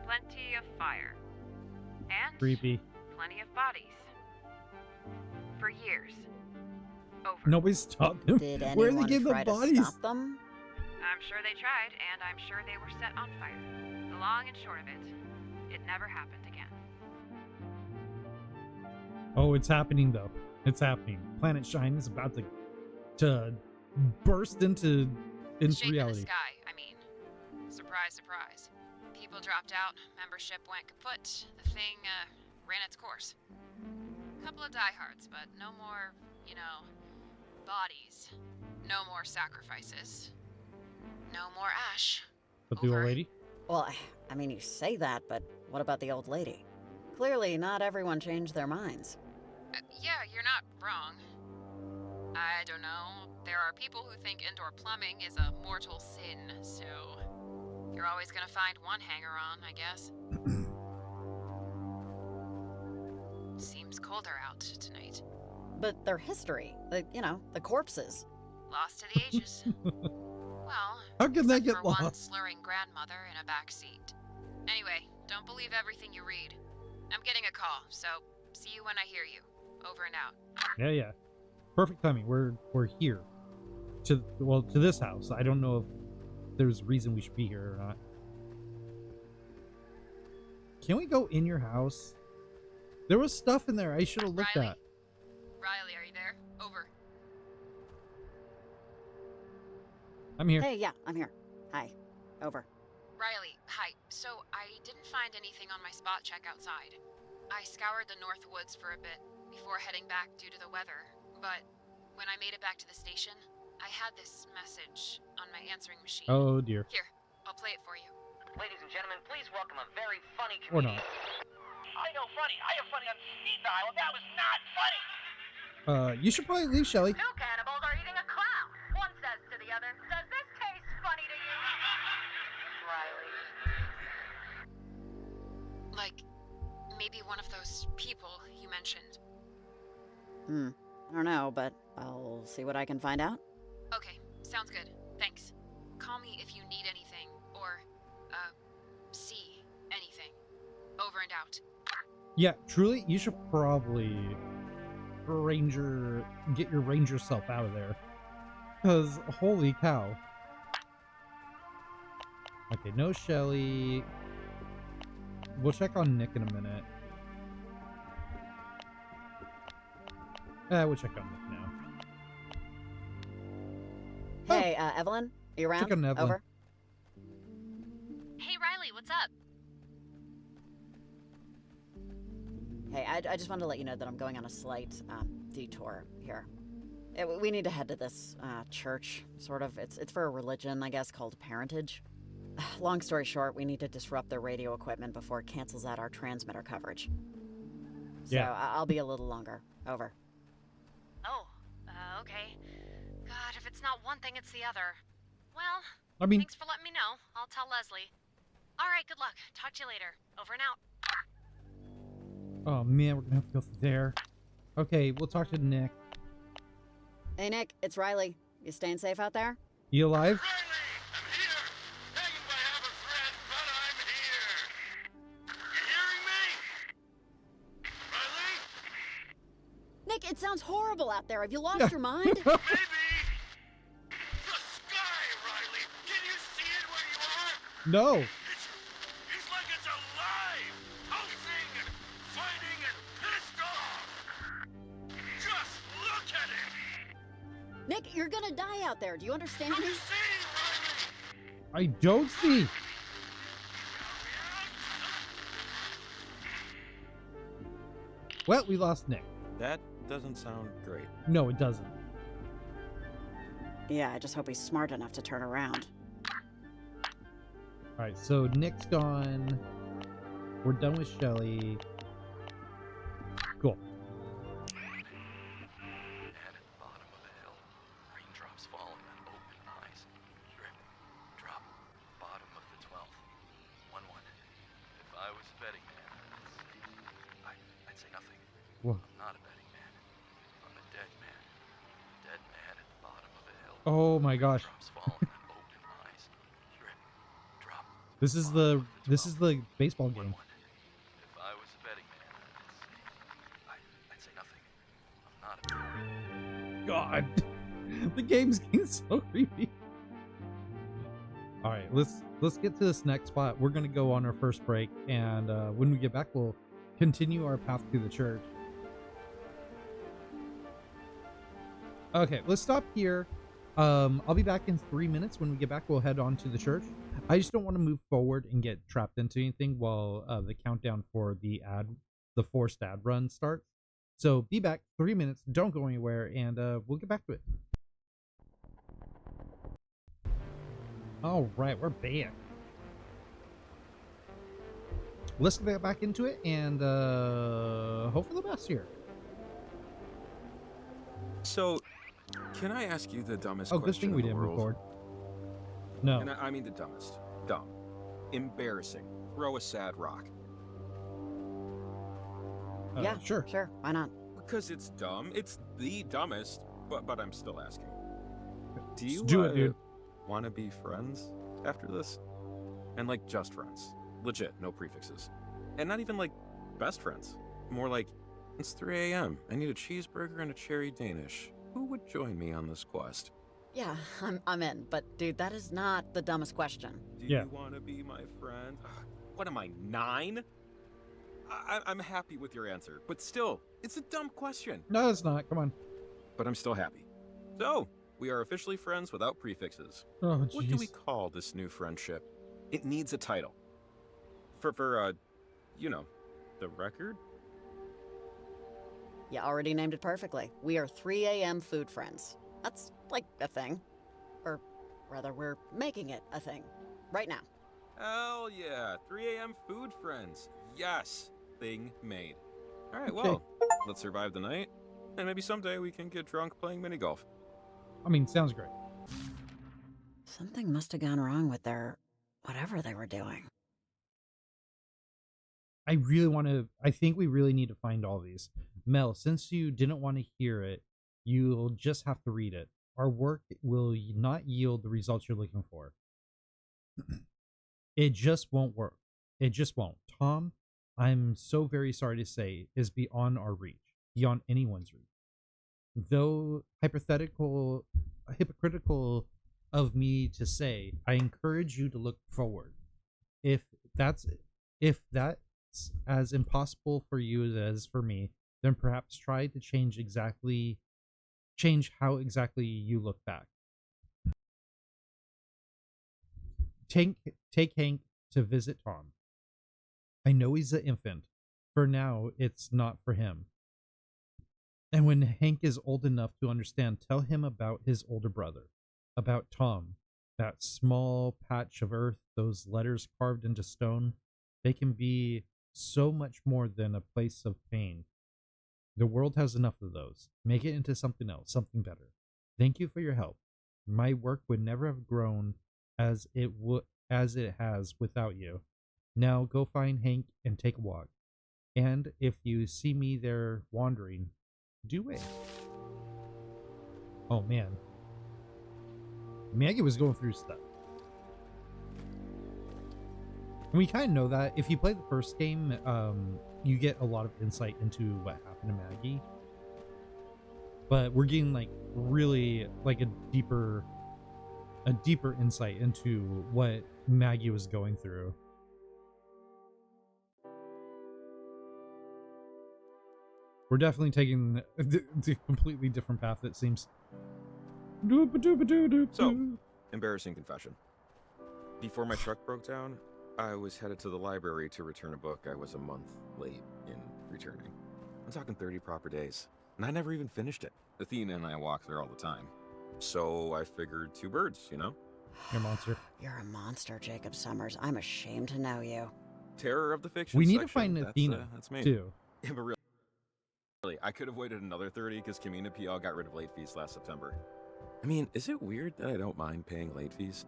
plenty of fire. And Creepy. plenty of bodies. For years. Over. Nobody stopped them. Did Where anyone they get the try to bodies? stop them? I'm sure they tried, and I'm sure they were set on fire. The long and short of it never happened again. Oh, it's happening though. It's happening. Planet Shine is about to burst into Shape in reality. the sky, I mean. Surprise, surprise. People dropped out, membership went kaput, the thing ran its course. Couple of diehards, but no more, you know, bodies. No more sacrifices. No more ash. But the old lady? Well, I mean, you say that, but what about the old lady? Clearly, not everyone changed their minds. Yeah, you're not wrong. I don't know. There are people who think indoor plumbing is a mortal sin, so you're always gonna find one hanger-on, I guess. Seems colder out tonight. But their history, the corpses. Lost to the ages. Well, How can they except get for one lost? slurring grandmother in a back seat. Anyway, don't believe everything you read. I'm getting a call, so see you when I hear you. Over and out. Yeah. Perfect timing. We're here. To this house. I don't know if there's a reason we should be here or not. Can we go in your house? There was stuff in there I should have looked at. Riley, are you there? Over. I'm here. Hey, yeah, I'm here. Hi. Over. Riley, hi. So, I didn't find anything on my spot check outside. I scoured the North Woods for a bit before heading back due to the weather, but when I made it back to the station, I had this message on my answering machine. Oh, dear. Here, I'll play it for you. Ladies and gentlemen, please welcome a very funny Or comedian. not. I know funny. I am funny on speed dial, and that was not funny. You should probably leave, Shelly. Two cannibals are eating a clown. One says to the other, "Does this taste funny to you?" Riley. Like, maybe one of those people you mentioned. I don't know, but I'll see what I can find out. Okay, sounds good. Thanks. Call me if you need anything, or, see anything. Over and out. Yeah, truly, you should probably get your ranger self out of there. Because, holy cow. Okay, no Shelly. We'll check on Nick in a minute. We'll check on Nick now. Hey, Evelyn? Are you around? Check on Evelyn. Over. Hey, Riley, what's up? Hey, I just wanted to let you know that I'm going on a slight detour here. We need to head to this church, sort of. It's for a religion, I guess, called Parentage. Long story short, we need to disrupt their radio equipment before it cancels out our transmitter coverage. So Yeah. I'll be a little longer. Over. Oh, okay. God, if it's not one thing, it's the other. Well, I mean, thanks for letting me know. I'll tell Leslie. All right, good luck. Talk to you later. Over and out. oh man, we're gonna have to go through there. Okay, we'll talk to Nick. Hey, Nick, it's Riley. You staying safe out there? You alive? Nick, it sounds horrible out there. Have you lost your mind? No. It's like it's alive, pulsing and fighting and pissed off. Just look at it. Nick, you're gonna die out there. Do you understand me? I don't see. Well, we lost Nick. That doesn't sound great. No, it doesn't. Yeah, I just hope he's smart enough to turn around. Alright, so Nick's gone. We're done with Shelly. Cool. And at the bottom of the hill, raindrops falling on open eyes. Drip, drop, bottom of the 12th. 1-1. If I was a betting man, I'd say nothing. Whoa. I'm not a betting man. I'm a dead man. Dead man at the bottom of the hill. Oh my gosh. Raindrops falling on open eyes. Drip, drop. This is the baseball game. If I was a betting man, I'd say nothing. I'm not a betting man. God. The game's getting so creepy. Alright, let's get to this next spot. We're gonna go on our first break, and when we get back we'll continue our path through the church. Okay, let's stop here. I'll be back in 3 minutes. When we get back, we'll head on to the church. I just don't want to move forward and get trapped into anything while the countdown for the forced ad run starts. So be back 3 minutes. Don't go anywhere, and we'll get back to it. All right, we're back. Let's get back into it and hope for the best here. So, can I ask you the dumbest Oh, question good thing in we the didn't world? record. No. And I mean the dumbest. Dumb. Embarrassing. Throw a sad rock. Yeah, sure. Why not? Because it's dumb. It's the dumbest, but I'm still asking. Do you do it, dude. want to be friends after this? And like just friends. Legit, no prefixes. And not even like best friends. More like, it's 3 a.m. I need a cheeseburger and a cherry Danish. Who would join me on this quest? Yeah, I'm in. But dude, that is not the dumbest question. Do you want to be my friend? What am I, 9? I'm happy with your answer, but still, it's a dumb question. No, it's not. Come on. But I'm still happy. So, we are officially friends without prefixes. Oh, What do we jeez. call this new friendship? It needs a title. For you know, the record? You already named it perfectly. We are 3 a.m. food friends. That's like a thing. Or rather, we're making it a thing. Right now. Hell yeah, 3 a.m. food friends. Yes, thing made. All right, Okay. well, let's survive the night, and maybe someday we can get drunk playing mini golf. I mean, sounds great. Something must have gone wrong with their whatever they were doing. I think we really need to find all these. Mel, since you didn't want to hear it, you'll just have to read it. Our work will not yield the results you're looking for. It just won't work. It just won't. Tom, I'm so very sorry to say, is beyond our reach, beyond anyone's reach. Though hypocritical of me to say, I encourage you to look forward. If that's as impossible for you as it is for me, then perhaps try to change how exactly you look back. Take Hank to visit Tom. I know he's an infant. For now, it's not for him. And when Hank is old enough to understand, tell him about his older brother, about Tom, that small patch of earth, those letters carved into stone. They can be so much more than a place of pain. The world has enough of those. Make it into something else, something better. Thank you for your help. My work would never have grown as it has without you. Now go find Hank and take a walk. And if you see me there wandering, do it. Oh man. Maggie was going through stuff. And we kind of know that. If you play the first game, you get a lot of insight into what happened to Maggie. But we're getting like really like a deeper insight into what Maggie was going through. We're definitely taking the completely different path, it seems. So, embarrassing confession. Before my truck broke down, I was headed to the library to return a book I was a month late in returning. I'm talking 30 proper days, and I never even finished it. Athena and I walk there all the time. So I figured 2 birds, you know? You're a monster. You're a monster, Jacob Summers. I'm ashamed to know you. Terror of the fiction We need section. to find Athena, that's me. too. Yeah, but really, I could have waited another 30 because Kamina PL got rid of late fees last September. I mean, is it weird that I don't mind paying late fees?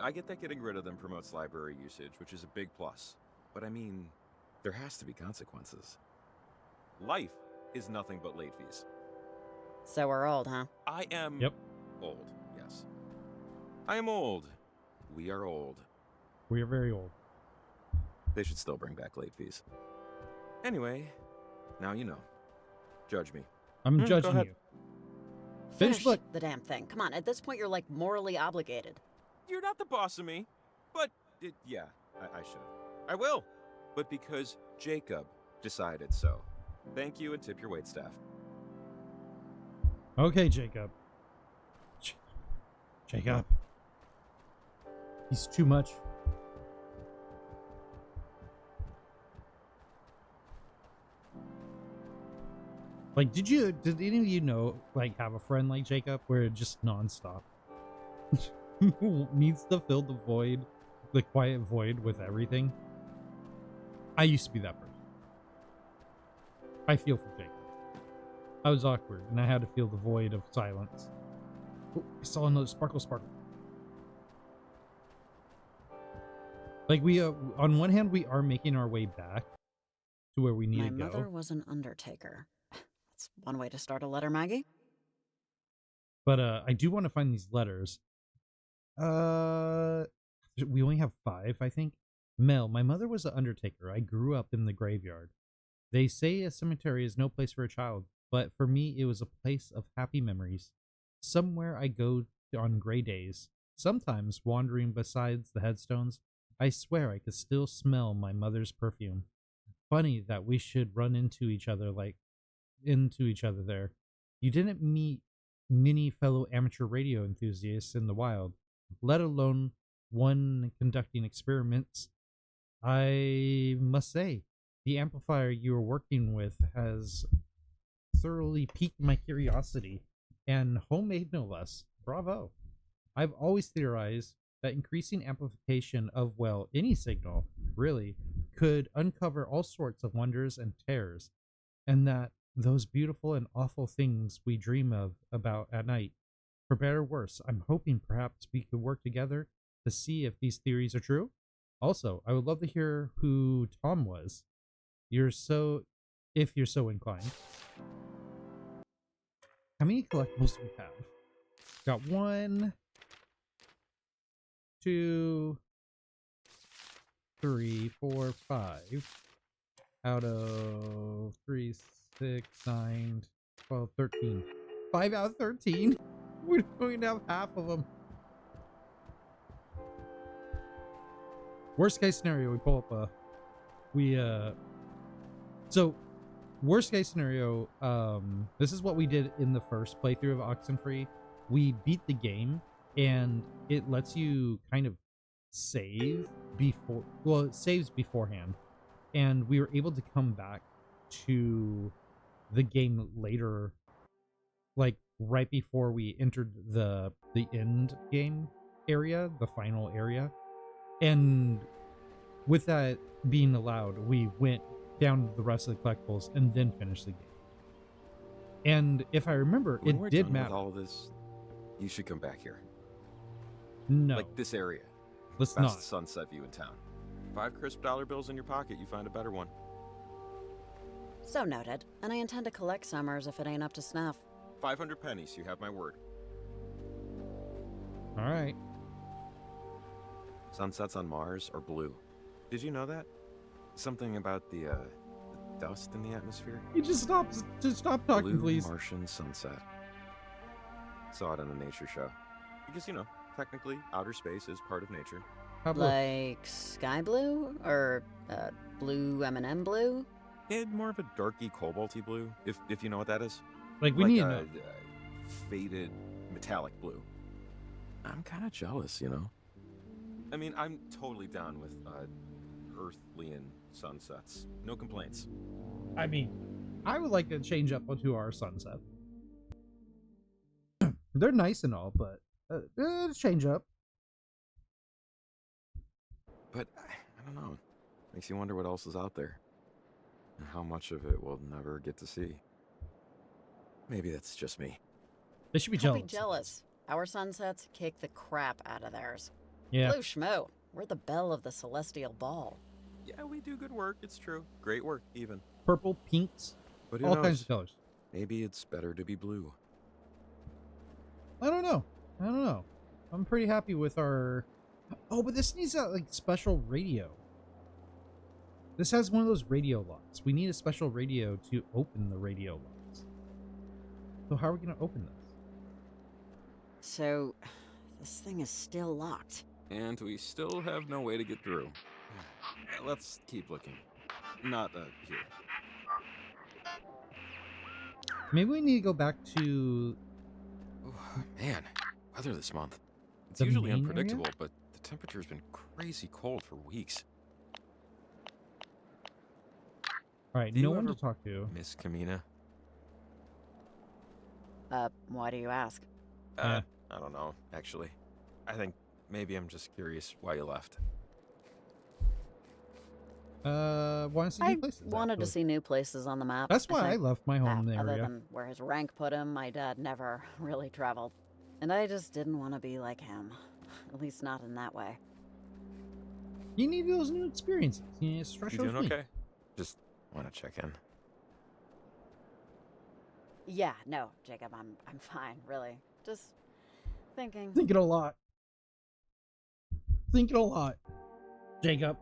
I get that getting rid of them promotes library usage, which is a big plus. But I mean, there has to be consequences. Life is nothing but late fees. So we're old, huh? I am old, yes. I am old. We are old. We are very old. They should still bring back late fees. Anyway, now you know. Judge me. I'm judging go ahead. you. Finish book. the damn thing. Come on, at this point you're like morally obligated. You're not the boss of me. But, yeah, I should. I will. But because Jacob decided so. Thank you and tip your waitstaff. Okay, Jacob. Jacob. He's too much. Like, did any of you know, like, have a friend like Jacob where it just nonstop needs to fill the void, the quiet void with everything? I used to be that person. I feel for Jacob. I was awkward and I had to feel the void of silence. Oh, I saw another sparkle. Like, we, on one hand, we are making our way back to where we need to go. My mother was an undertaker. That's one way to start a letter, Maggie. But I do want to find these letters. We only have 5, I think. Mel, my mother was an undertaker. I grew up in the graveyard. They say a cemetery is no place for a child, but for me, it was a place of happy memories. Somewhere I go on gray days, sometimes wandering besides the headstones. I swear I could still smell my mother's perfume. Funny that we should run into each other there. You didn't meet many fellow amateur radio enthusiasts in the wild, let alone one conducting experiments. I must say, the amplifier you are working with has thoroughly piqued my curiosity, and homemade no less. Bravo. I've always theorized that increasing amplification of, well, any signal, really, could uncover all sorts of wonders and terrors, and that those beautiful and awful things we dream about at night. For better or worse, I'm hoping perhaps we could work together to see if these theories are true. Also, I would love to hear who Tom was. If you're so inclined. How many collectibles do we have? Got 1, 2, 3, 4, 5. Out of 3, 6, 9, 12, 13. 5 out of 13? We're going to have half of them. Worst case scenario, we pull up so worst case scenario, this is what we did in the first playthrough of Oxenfree. We beat the game and it lets you kind of save before, well, it saves beforehand, and we were able to come back to the game later, like right before we entered the end game area, the final area. And with that being allowed, we went down the rest of the collectibles and then finished the game. And if I remember, When it we're did done matter. with all of this, you should come back here. No. Like this area. Let's Best not. sunset view in town. 5 crisp dollar bills in your pocket, you find a better one. So noted, and I intend to collect summers if it ain't up to snuff. 500 pennies, you have my word. All right. Sunsets on Mars are blue. Did you know that? Something about the dust in the atmosphere? You just stop talking, blue please. Martian sunset. Saw it on a nature show. Because, you know, technically, outer space is part of nature. How blue? Like sky blue? Or blue M&M blue? Yeah, more of a darky, cobalty blue, if you know what that is. Like, we need to know. Faded, metallic blue. I'm kind of jealous, you know? I mean, I'm totally down with Earthlian sunsets. No complaints. I mean, I would like to change up to our sunset. They're nice and all, but change up. But I don't know. Makes you wonder what else is out there. And how much of it we'll never get to see. Maybe that's just me. They should be Don't jealous. be jealous. Our sunsets kick the crap out of theirs. Yeah. Blue schmo. We're the belle of the celestial ball. Yeah, we do good work, it's true. Great work, even. Purple, pinks, But who all knows? kinds of colors. Maybe it's better to be blue. I don't know. I'm pretty happy with our... Oh, but this needs a like special radio. This has one of those radio locks. We need a special radio to open the radio locks. So how are we going to open this? So, this thing is still locked. And we still have no way to get through. Let's keep looking. Not here. Maybe we need to go back to... Oh, man, weather this month. It's The usually main unpredictable, area? but the temperature's been crazy cold for weeks. All right, Do no you one to ever talk to. Miss Kamina? Why do you ask? Yeah. I don't know, actually. I think maybe I'm just curious why you left. Want to see I new places. wanted to actually. see new places on the map. That's why I think. left my home Other area. than where his rank put him, my dad never really traveled. And I just didn't want to be like him. At least not in that way. You need those new experiences. You need to stretch You those doing wings. okay? Just want to check in. Yeah, no, Jacob, I'm fine, really. Just thinking. Thinking a lot. Thinking a lot. Jacob.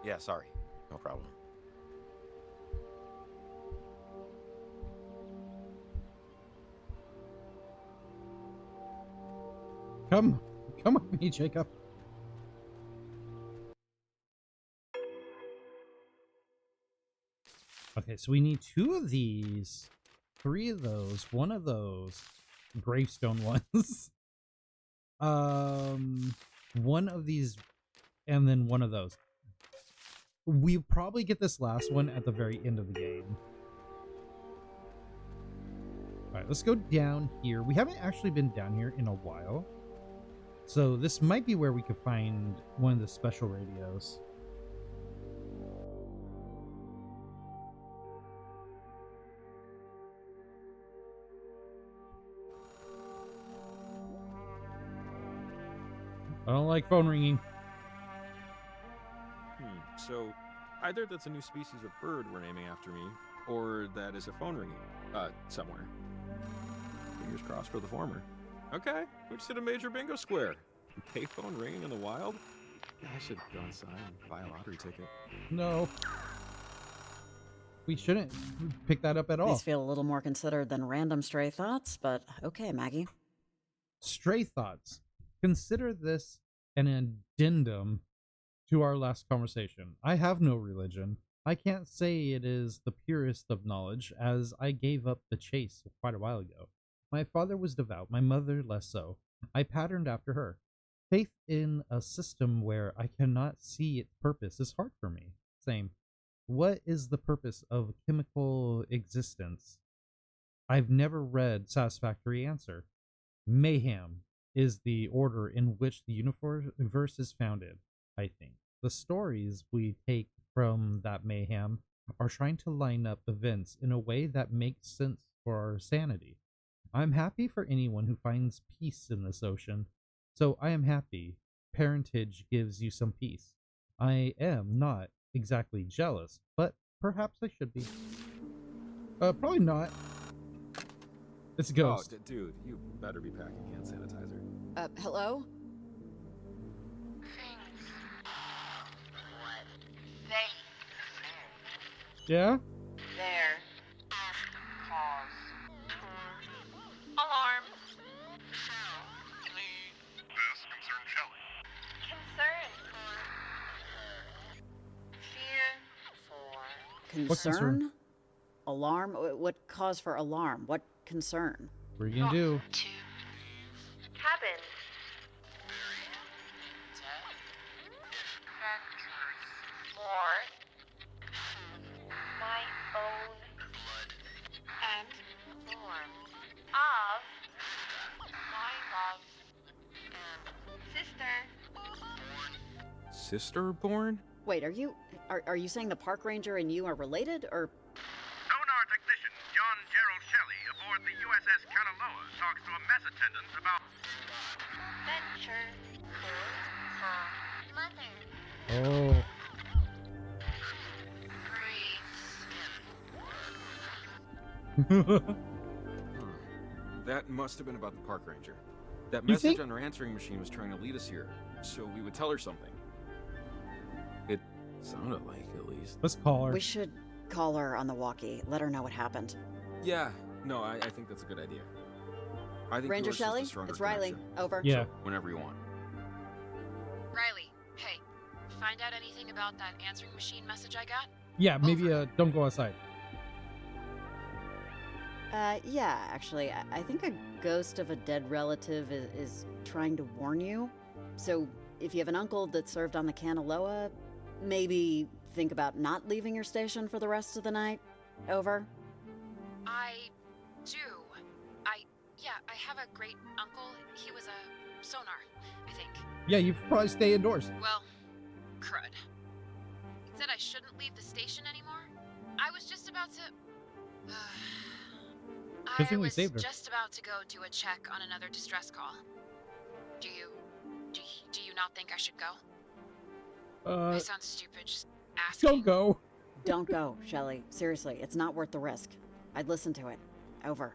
Yeah, sorry. No problem. Come with me, Jacob. Okay, so we need 2 of these, 3 of those, 1 of those gravestone ones. 1 of these, and then 1 of those. We probably get this last one at the very end of the game. Alright, let's go down here. We haven't actually been down here in a while. So this might be where we could find one of the special radios. I don't like phone ringing. So, either that's a new species of bird we're naming after me, or that is a phone ringing, somewhere. Fingers crossed for the former. Okay, we just hit a major bingo square. Payphone ringing in the wild? I should go inside and buy a lottery ticket. No. We shouldn't pick that up at all. These feel a little more considered than random stray thoughts, but okay, Maggie. Stray thoughts. Consider this an addendum to our last conversation. I have no religion. I can't say it is the purest of knowledge, as I gave up the chase quite a while ago. My father was devout, my mother less so. I patterned after her. Faith in a system where I cannot see its purpose is hard for me. Same. What is the purpose of chemical existence? I've never read satisfactory answer. Mayhem is the order in which the universe is founded, I think. The stories we take from that mayhem are trying to line up events in a way that makes sense for our sanity. I'm happy for anyone who finds peace in this ocean. So I am happy. Parentage gives you some peace. I am not exactly jealous, but perhaps I should be. Probably not. It's a ghost. Oh, dude, you better be packing hand sanitizer. Hello? Yeah? There. Cause. Alarm. This concerns Shelley. Concern. Fear. For. What concern? Alarm? What cause for alarm? What concern? What are you gonna do? Cabin. More. My own blood and form of my love sister. Sister born? Wait, are you saying the park ranger and you are related, or? Sonar technician John Gerald Shelley aboard the USS Kanaloa talks to a mess attendant about Venture for her mother. Oh. That must have been about the park ranger. That You message think? on her answering machine was trying to lead us here, so we would tell her something. It sounded like, at least. Let's call her. We should call her on the walkie. Let her know what happened. Yeah, no, I think that's a good idea. I think Ranger yours is the Shelley, stronger it's Riley. connection. Over. Yeah. So, whenever you want. Riley, hey, find out anything about that answering machine message I got? Yeah, maybe don't go outside. Yeah, actually, I think a ghost of a dead relative is trying to warn you. So, if you have an uncle that served on the Kanaloa, maybe think about not leaving your station for the rest of the night. Over. I do. I have a great uncle. He was a sonar, I think. Yeah, you probably stay indoors. Well, crud. He said I shouldn't leave the station anymore. I was just about to... Good thing we saved her. just about to go do a check on another distress call. Do you not think I should go? I sound stupid, just asking. Don't go. Don't go, Shelley. Seriously, it's not worth the risk. I'd listen to it. Over.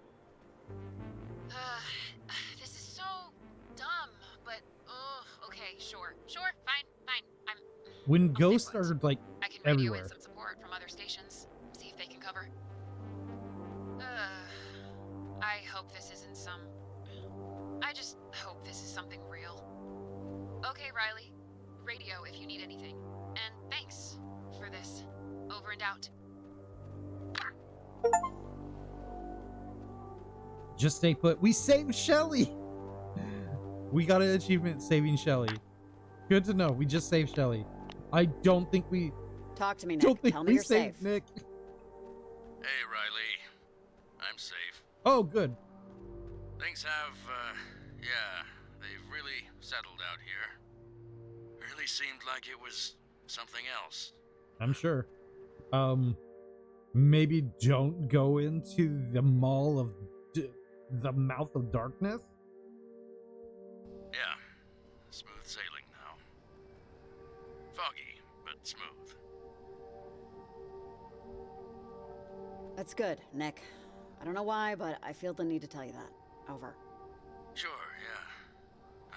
sure. Sure, fine, fine. When ghosts are like I can radio everywhere. in some support from other stations. See if they can cover. I hope this isn't some... I just hope this is something real. Okay, Riley. Radio if you need anything. And thanks for this. Over and out. Just stay put. We saved Shelly. We got an achievement saving Shelly. Good to know. We just saved Shelly. I don't think we... Talk to me, Nick. Don't think Tell me we you're safe. saved Nick. Hey, Riley. I'm safe. Oh, good. Things have, yeah, they've really settled out here. Really seemed like it was something else. I'm sure. Maybe don't go into the Mall of... the Mouth of Darkness? Yeah. Smooth sailing now. Foggy, but smooth. That's good, Nick. I don't know why, but I feel the need to tell you that. Over. Sure, yeah. I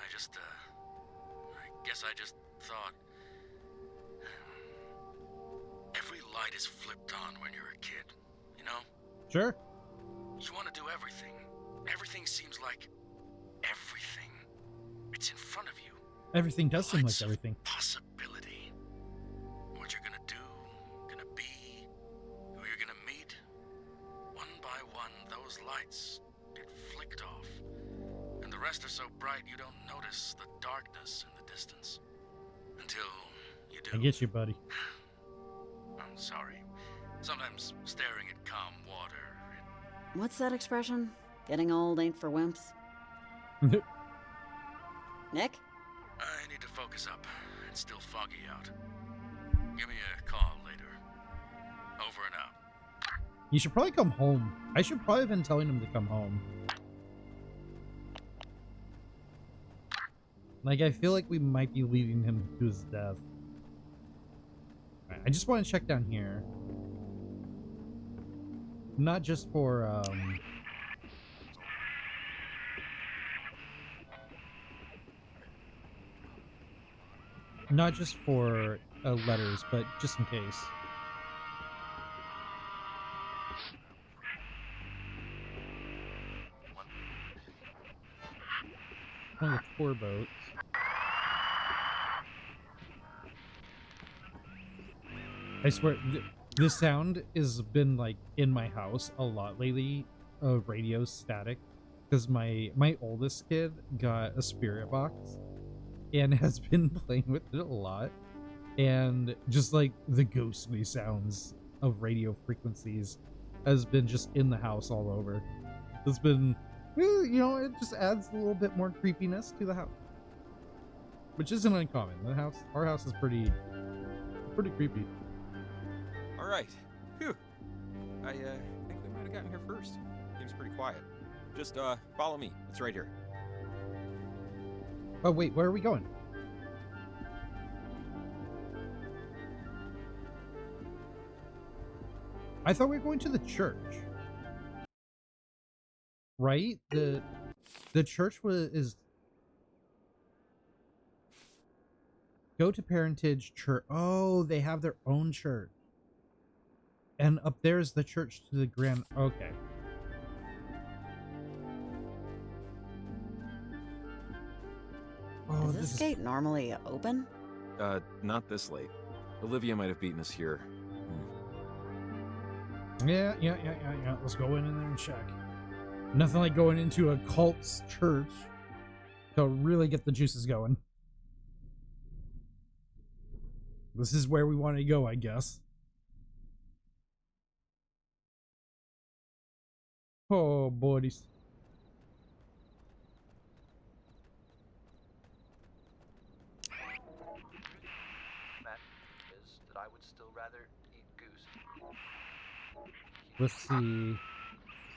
guess I just thought... Every light is flipped on when you're a kid, you know? Sure. You want to do everything. Everything seems like... everything. It's in front of you. Everything does seem like everything. Possibility. What you're gonna do, gonna be, who you're gonna meet. One by one, those lights get flicked off. And the rest are so bright you don't notice the darkness in the distance. Until you do. I get you, buddy. I'm sorry. Sometimes staring at calm water... What's that expression? Getting old ain't for wimps? Nick? I need to focus up. It's still foggy out. Give me a call later. Over and out. You should probably come home. I should probably have been telling him to come home. Like, I feel like we might be leading him to his death. Right, I just want to check down here. Not just for, not just for letters, but just in case. One of the tour boats. I swear, this sound has been like in my house a lot lately. Radio static, because my oldest kid got a spirit box and has been playing with it a lot, and just like the ghostly sounds of radio frequencies has been just in the house all over. It's been, you know, it just adds a little bit more creepiness to the house, which isn't uncommon. Our house is pretty creepy. All right. Phew. I think we might have gotten here first. Seems pretty quiet. Just follow me. It's right here. Oh wait, where are we going? I thought we were going to the church. Right? The church is go to Parentage Church. Oh, they have their own church. And up there is the church to the grand... Okay. Oh, is this gate normally open? Not this late. Olivia might have beaten us here. Yeah. Let's go in there and check. Nothing like going into a cult's church to really get the juices going. This is where we want to go, I guess. Oh, buddies. Matt is that I would still rather eat goose. Let's see.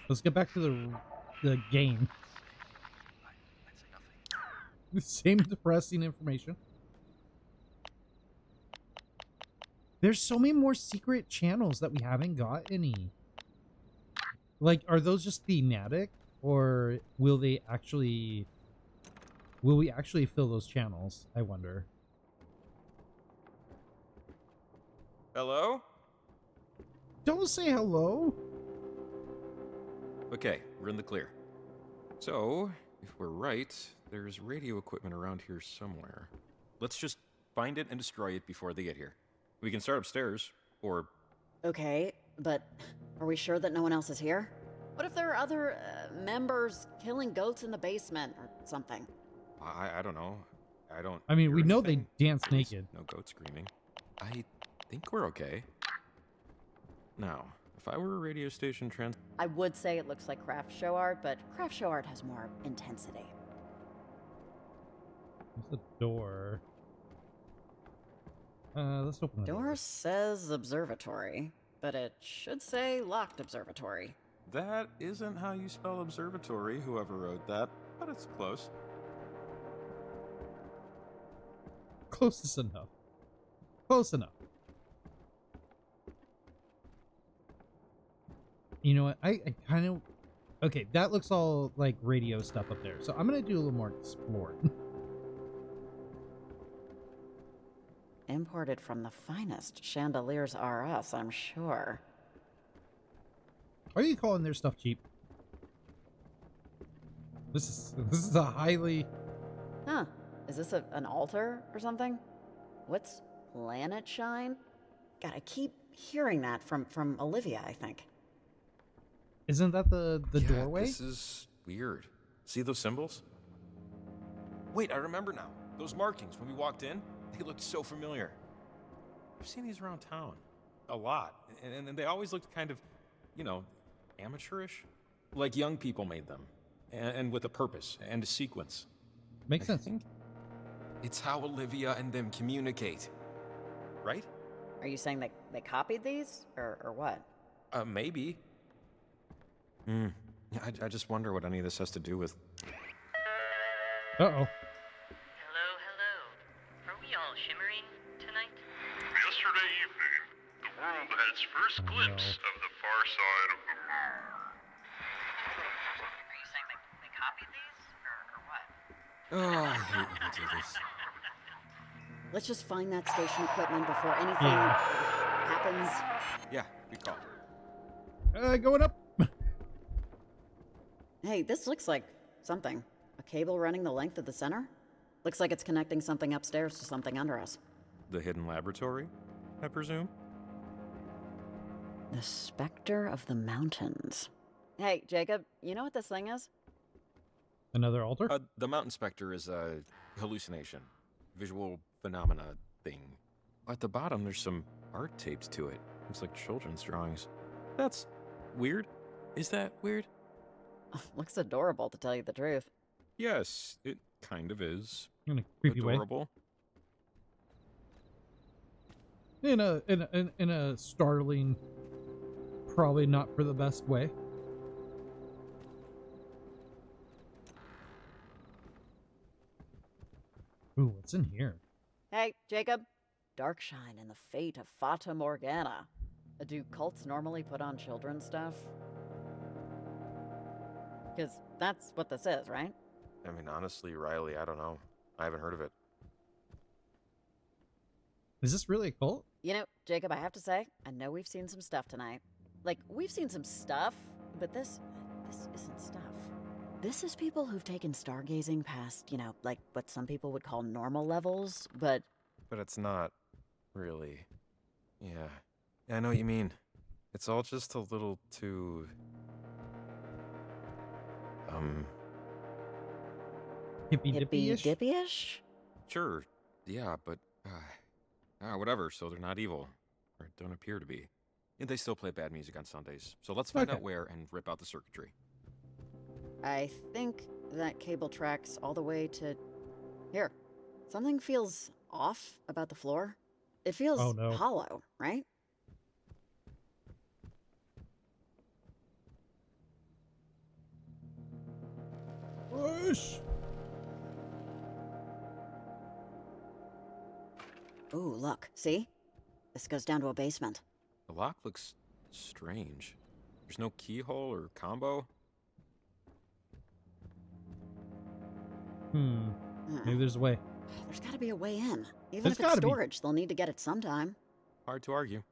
Let's get back to the game. I'd say nothing. The same depressing information. There's so many more secret channels that we haven't got any. Like, are those just thematic, or will Will we actually fill those channels? I wonder. Hello? Don't say hello. Okay, we're in the clear. So, if we're right, there's radio equipment around here somewhere. Let's just find it and destroy it before they get here. We can start upstairs, or... Okay, but are we sure that no one else is here? What if there are other members killing goats in the basement or something? I don't know. I mean, we know anything. they dance There's naked. no goat screaming. I think we're okay. Now, if I were a radio station I would say it looks like craft show art, but craft show art has more intensity. There's a door. Let's open the door. Door says observatory, but it should say locked observatory. That isn't how you spell observatory, whoever wrote that, but it's close. Closest enough. Close enough. You know what? I kind of... Okay, that looks all like radio stuff up there. So I'm going to do a little more exploring. Imported from the finest chandeliers are us, I'm sure. Are you calling their stuff cheap? This is a highly... Huh. Is this an altar or something? What's planet shine? God, I keep hearing that from Olivia, I think. Isn't that the Yeah, doorway? This is weird. See those symbols? Wait, I remember now. Those markings when we walked in, they looked so familiar. I've seen these around town. A lot. And they always looked kind of, you know, amateurish. Like young people made them. And with a purpose and a sequence. Makes sense. It's how Olivia and them communicate. Right? Are you saying they copied these? Or what? Maybe. I just wonder what any of this has to do with... Uh-oh. Hello, hello. Are we all shimmering tonight? Yesterday evening, the world had its first glimpse of the far side of the moon. Are you saying they copied these? Or what? Oh, I hate when I do this. Let's just find that station equipment before anything happens. Yeah, good call. Going up. Hey, this looks like something. A cable running the length of the center? Looks like it's connecting something upstairs to something under us. The hidden laboratory, I presume? The Spectre of the Mountains. Hey, Jacob, you know what this thing is? Another altar? The Mountain Spectre is a hallucination. Visual phenomena thing. At the bottom, there's some art taped to it. Looks like children's drawings. That's weird. Is that weird? Looks adorable, to tell you the truth. Yes, it kind of is. In a creepy Adorable. way. In a startling, probably not for the best way. Ooh, what's in here? Hey, Jacob. Darkshine and the fate of Fata Morgana. Do cults normally put on children's stuff? Because that's what this is, right? I mean, honestly, Riley, I don't know. I haven't heard of it. Is this really a cult? You know, Jacob, I have to say, I know we've seen some stuff tonight. Like, we've seen some stuff, but this isn't stuff. This is people who've taken stargazing past, you know, like what some people would call normal levels, but... But it's not, really. Yeah. I know what you mean. It's all just a little too... Hippy-dippy-ish? Hippy-dippy-ish? Sure, yeah, but... whatever, so they're not evil. Or don't appear to be. And they still play bad music on Sundays. So let's find out where and rip out the circuitry. I think that cable tracks all the way to... Here. Something feels off about the floor. It feels hollow, right? Push! Ooh, look. See? This goes down to a basement. The lock looks strange. There's no keyhole or combo. Maybe there's a way. There's got to be a way in. Even There's if it's gotta be. storage, they'll need to get it sometime. Hard to argue.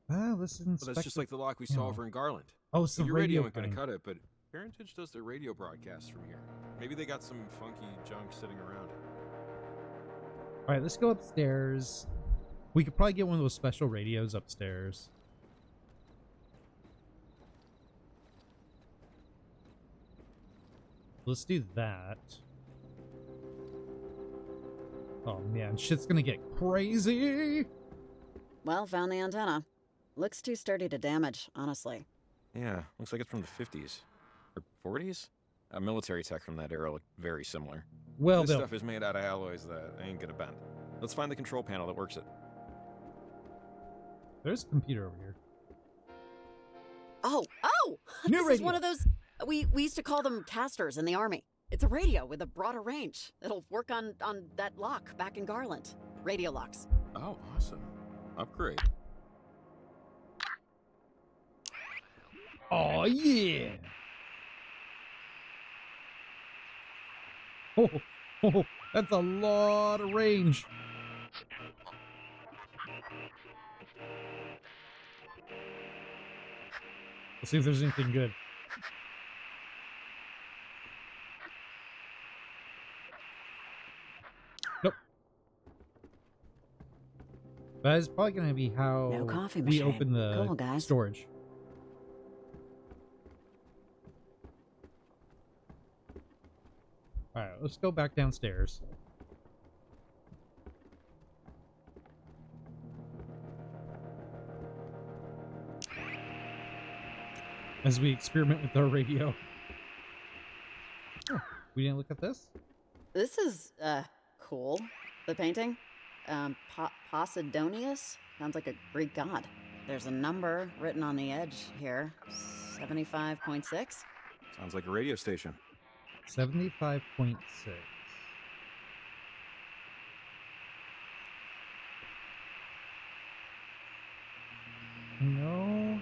Let's Well, inspect. that's just like the lock we saw over in Garland. Oh, it's So the your radio radio ain't gonna thing. cut it, but Parentage does their radio broadcasts from here. Maybe they got some funky junk sitting around. All right, let's go upstairs. We could probably get one of those special radios upstairs. Let's do that. Oh man, shit's gonna get crazy. Well, found the antenna. Looks too sturdy to damage, honestly. Yeah, looks like it's from the 50s. Or 40s? Military tech from that era look very similar. Well, this Bill. stuff is made out of alloys that ain't gonna bend. Let's find the control panel that works it. There's a computer over here. Oh! New This radio. is one of those... We used to call them casters in the army. It's a radio with a broader range. It'll work on that lock back in Garland. Radio locks. Oh, awesome. Upgrade. Oh yeah. Oh, that's a lot of range. Let's see if there's anything good. Nope. That is probably going to be how No coffee we machine. open the Cool, guys. storage. All right, let's go back downstairs. As we experiment with our radio. Oh, we didn't look at this? This is, cool. The painting? Posidonius? Sounds like a Greek god. There's a number written on the edge here. 75.6? Sounds like a radio station. 75.6. No.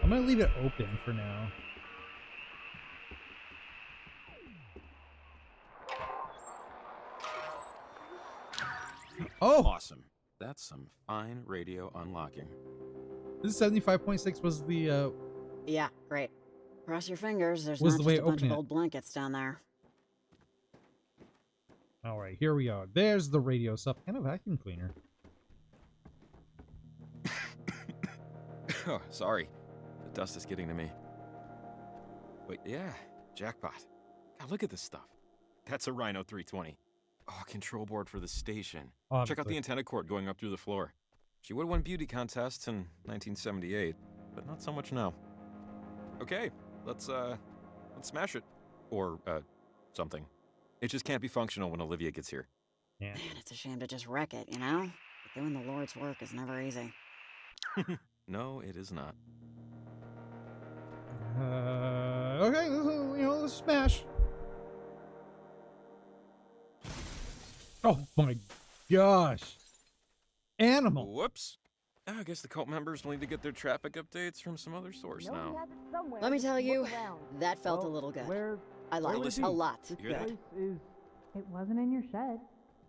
I'm gonna leave it open for now. Oh! Awesome. That's some fine radio unlocking. This 75.6 was the, Yeah, great. Cross your fingers, there's Was not the way just a bunch of opening it. old blankets down there. Alright, here we are. There's the radio stuff and a vacuum cleaner. Oh, sorry. The dust is getting to me. But yeah, jackpot. God, look at this stuff. That's a Rhino 320. Oh, control board for the station. Check out Obviously. the antenna cord going up through the floor. She would have won beauty contests in 1978, but not so much now. Okay, let's smash it. Or, something. It just can't be functional when Olivia gets here. Yeah. Man, it's a shame to just wreck it, you know? But doing the Lord's work is never easy. No, it is not. Okay, let's smash. Oh my gosh. Animal. Whoops. I guess the cult members will need to get their traffic updates from some other source now. Let me tell you, that felt a little good. I liked it a lot. You hear that? It wasn't in your shed.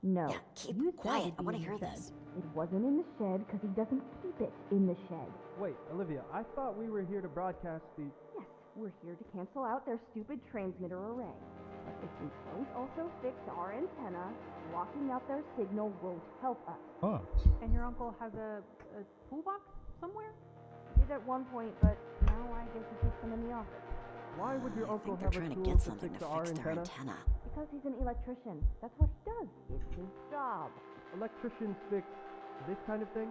No. Yeah, keep You said quiet. it'd I be want to in hear the shed. this. It wasn't in the shed because he doesn't keep it in the shed. Wait, Olivia, I thought we were here to broadcast the... Yes, we're here to cancel out their stupid transmitter array. But if we don't also fix our antenna, blocking out their signal won't help us. Oh. And your uncle has a toolbox somewhere? He did at one point, but now I guess he keeps them in the office. Why would your I uncle think they're have a trying to tool get to something fix to our fix their antenna? antenna. Because he's an electrician. That's what he does. It's his job. Electricians fix this kind of thing?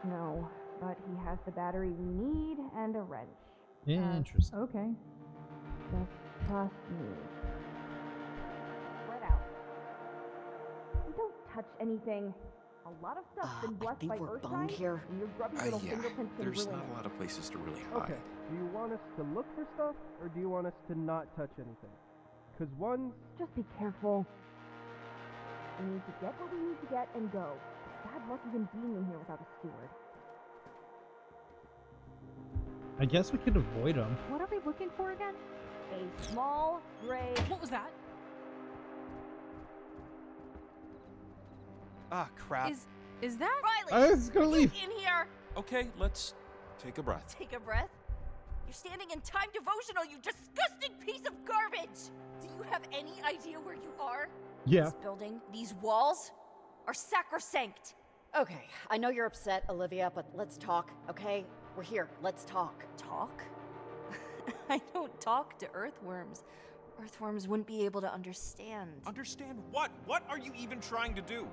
No, but he has the battery we need and a wrench. Interesting. Okay. Just trust me. Spread out. We don't touch anything. A lot of stuff's been I blessed think by we're Earth boned signs, here. and your grubby little Yeah, fingerprints can there's ruin not it. a lot of places to really hide. Okay, do you want us to look for stuff, or do you want us to not touch anything? Because one's... Just be careful. We need to get what we need to get and go. It's bad luck even being in here without a steward. I guess we could avoid them. What are we looking for again? A small gray. What was that? Ah, crap. Is that Riley? I was gonna leave. In here. Okay, let's take a breath. Take a breath. You're standing in time devotional, you disgusting piece of garbage! Do you have any idea where you are? Yeah. This building, these walls, are sacrosanct. Okay, I know you're upset, Olivia, but let's talk, okay? We're here. Let's talk. Talk? I don't talk to earthworms. Earthworms wouldn't be able to understand. Understand what? What are you even trying to do?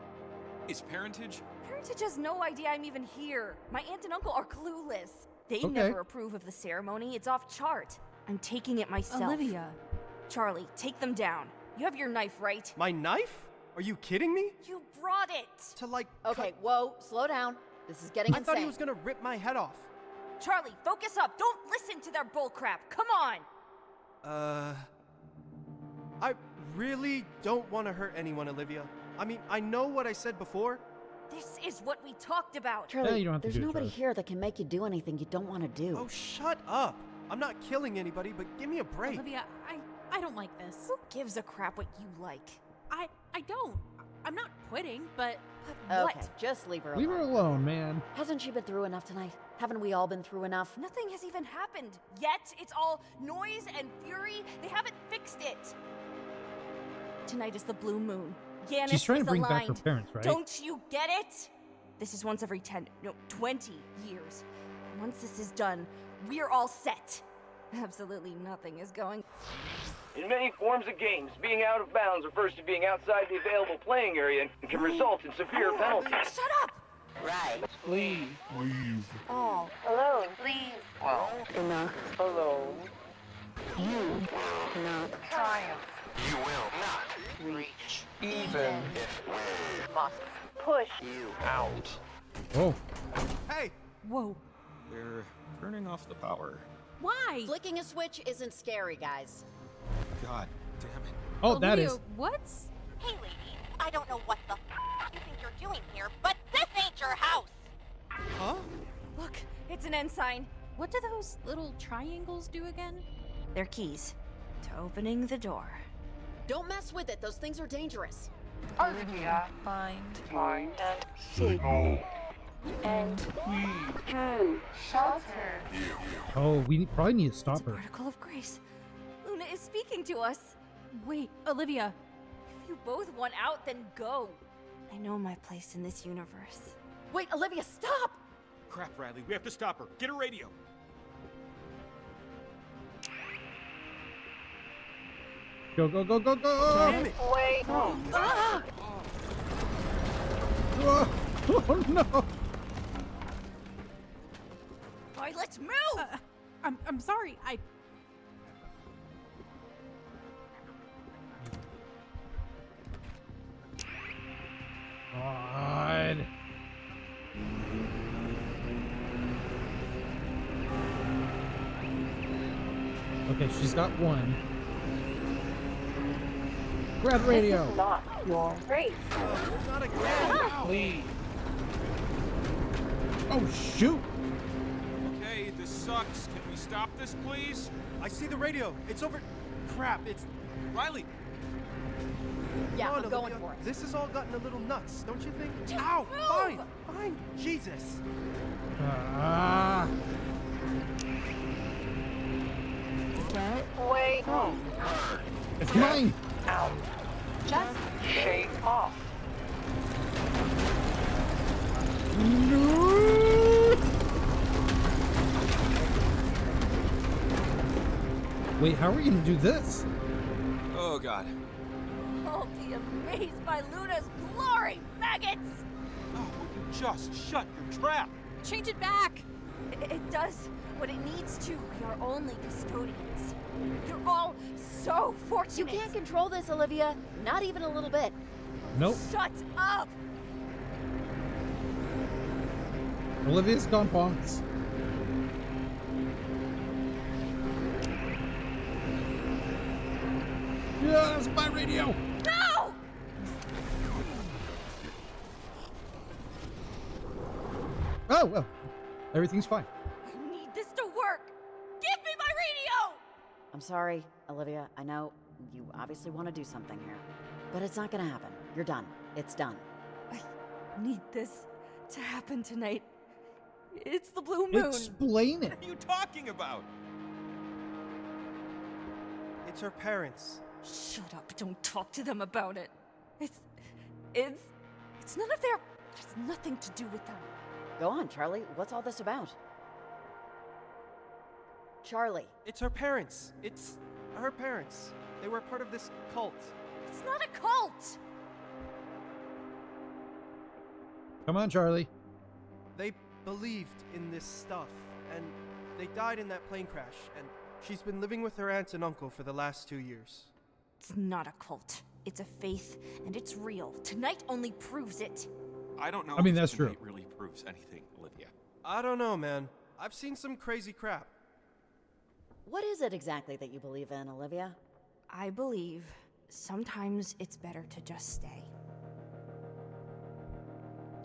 Is parentage? Parentage has no idea I'm even here. My aunt and uncle are clueless. They Okay. never approve of the ceremony. It's off chart. I'm taking it myself. Olivia? Charlie, take them down. You have your knife, right? My knife? Are you kidding me? You brought it! To like. Okay, whoa, slow down. This is getting I insane. thought he was gonna rip my head off. Charlie, focus up. Don't listen to their bullcrap. Come on! I really don't want to hurt anyone, Olivia. I mean, I know what I said before. This is what we talked about. Charlie, you don't have to there's do it, nobody Charlie. here that can make you do anything you don't want to do. Oh, shut up. I'm not killing anybody, but give me a break. Olivia, I don't like this. Who gives a crap what you like? I don't. I'm not quitting, but But Okay, what? just leave her Leave her alone. alone, man. Hasn't she been through enough tonight? Haven't we all been through enough? Nothing has even happened yet. It's all noise and fury. They haven't fixed it. Tonight is the blue moon. Yanis She's trying is to bring back her aligned. parents, right? Don't you get it? This is once every 20 years. Once this is done, we're all set. Absolutely nothing is going. In many forms of games, being out of bounds refers to being outside the available playing area and can result in severe penalties. Shut up! Right. Please. Oh, Alone. Leave. Well, Enough. alone. You will not triumph. You will not Reach. Even Must push you out. Oh, Hey! whoa. They're turning off the power. Why? Flicking a switch isn't scary, guys. God damn it. oh, that Olivia, is. what? Hey, lady, I don't know what the you think you're doing here, but this ain't your house! Huh? look, it's an ensign. What do those little triangles do again? They're keys to opening the door. Don't mess with it. Those things are dangerous. Olivia. Find. And seek. And can shelter. Oh, we probably need to stop It's a her. particle of grace. Luna is speaking to us. Wait, Olivia. If you both want out, then go. I know my place in this universe. Wait, Olivia, stop! Crap, Riley. We have to stop her. Get a radio. Go, go, go, go, go! Damn it! Way home. Ah! Oh, oh no! All right, let's move! I'm sorry. God. Okay, she's got one. Grab the radio. This is not your race. Not again! Please. Oh shoot! Okay, this sucks. Can we stop this, please? I see the radio. It's over. Crap, it's. Riley! Yeah, Come on, I'm going Olivia. for it. This has all gotten a little nuts, don't you think? Just Ow! move! Fine! Fine! Jesus! Ah! Get way home. It's mine! Out. Just Shake off. No! Wait, how are we gonna do this? Oh, God. I'll be amazed by Luna's glory, maggots! Oh, will you just shut your trap? Change it back. It does what it needs to. We are only custodians. You're all so You fortunate. can't control this, Olivia. Not even a little bit. Nope. Shut up! Olivia's gone bonks. Yes, my radio! No! Oh, well. Everything's fine. I need this to work. I'm sorry, Olivia. I know you obviously want to do something here. But it's not gonna happen. You're done. It's done. I need this to happen tonight. It's the blue moon. Explain it. What are you talking about? It's her parents. Shut up. Don't talk to them about it. It's none of their... It's nothing to do with them. Go on, Charlie. What's all this about? Charlie. It's her parents. It's her parents. They were part of this cult. It's not a cult! Come on, Charlie. They believed in this stuff, and they died in that plane crash, and she's been living with her aunt and uncle for the last 2 years. It's not a cult. It's a faith, and it's real. Tonight only proves it. I don't know. I mean, if that's tonight true. really proves anything, Olivia. I don't know, man. I've seen some crazy crap. What is it exactly that you believe in, Olivia? I believe sometimes it's better to just stay.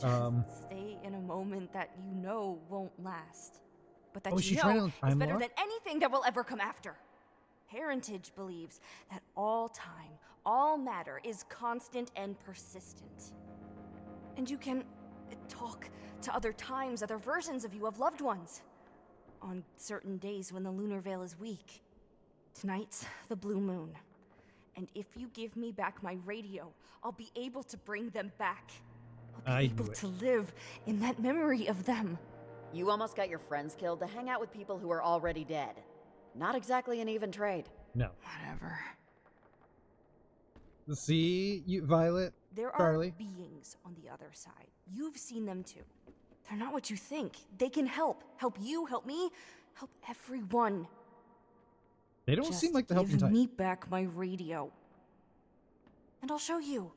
Just stay in a moment that you know won't last. But that she you trying know to time is better lock? than anything that will ever come after. Heritage believes that all time, all matter is constant and persistent. And you can talk to other times, other versions of you, of loved ones. On certain days when the lunar veil is weak. Tonight's the blue moon. And if you give me back my radio, I'll be able to bring them back. I'll be able to live in that memory of them. You almost got your friends killed to hang out with people who are already dead. Not exactly an even trade. No. Whatever. See, you, Violet, There Charlie. are beings on the other side. You've seen them too. They're not what you think. They can help. Help you, help me, help everyone. They don't seem like the helping Give type. me back my radio. And I'll show you.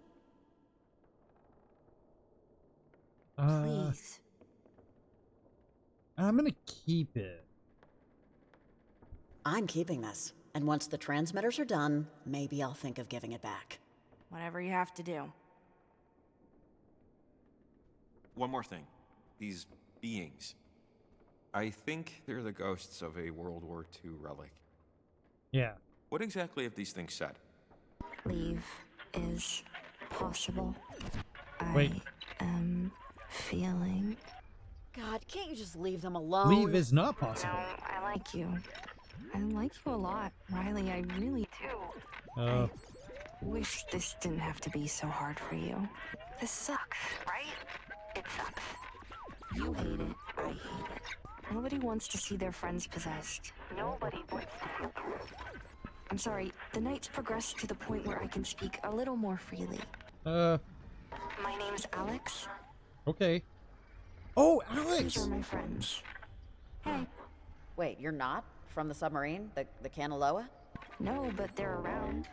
Please. I'm gonna keep it. I'm keeping this. And once the transmitters are done, maybe I'll think of giving it back. Whatever you have to do. One more thing. These beings. I think they're the ghosts of a World War II relic. Yeah. What exactly have these things said? Leave is possible. Wait. I am feeling... God, can't you just leave them alone? Leave is not possible. No, I like you. I like you a lot, Riley. I really do. Oh. Wish this didn't have to be so hard for you. This sucks, right? It sucks. You hate it. I hate it. Nobody wants to see their friends possessed. Nobody wants to feel cursed. I'm sorry. The night's progressed to the point where I can speak a little more freely. My name's Alex. Okay. Oh, Alex! These are my friends. Hey. Wait, you're not? From the submarine? The Kanaloa? No, but they're around.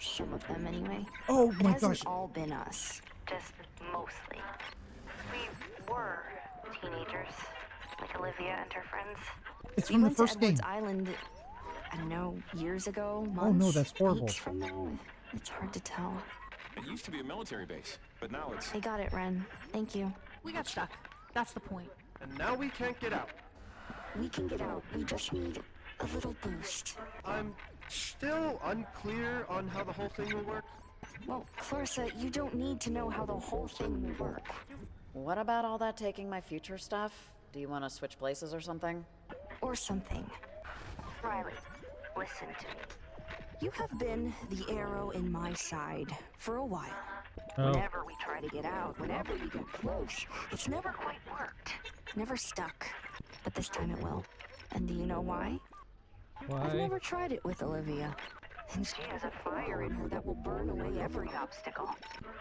Some of them, anyway. Oh my It hasn't gosh. all been us. Just mostly. We were teenagers, like Olivia and her friends. It's We from the went first to game. Edwards Island, I don't know, years ago, months, Oh no, that's horrible. weeks from now. It's hard to tell. It used to be a military base, but now it's... I got it, Ren. Thank you. We got stuck. That's the point. And now we can't get out. We can get out. We just need a little boost. I'm still unclear on how the whole thing will work. Well, Clarissa, you don't need to know how the whole thing will work. What about all that taking my future stuff? Do you want to switch places or something? Or something. Riley, listen to me. You have been the arrow in my side for a while. Oh. Whenever we try to get out, whenever we get close, it's never quite worked. Never stuck. But this time it will. And do you know why? Why? I've never tried it with Olivia. And she has a fire in her that will burn away every obstacle.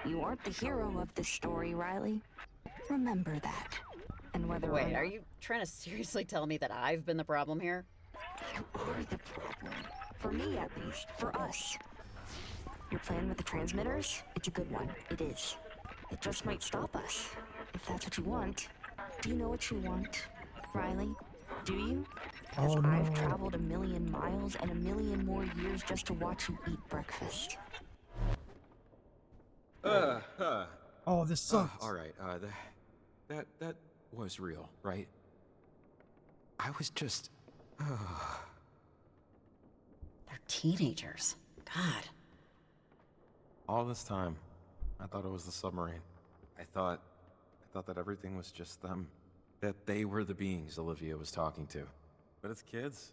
You aren't the hero of this story, Riley. Remember that. And whether Wait, are you trying to seriously tell me that I've been the problem here? You are the problem. For me, at least. For us. Your plan with the transmitters? It's a good one. It is. It just might stop us. If that's what you want. Do you know what you want, Riley? Do you? Because Oh, no. I've traveled 1,000,000 miles and 1,000,000 more years just to watch you eat breakfast. Oh, this sucks. all right, that was real, right? I was just... They're teenagers. God. All this time, I thought it was the submarine. I thought that everything was just them. That they were the beings Olivia was talking to. But it's kids.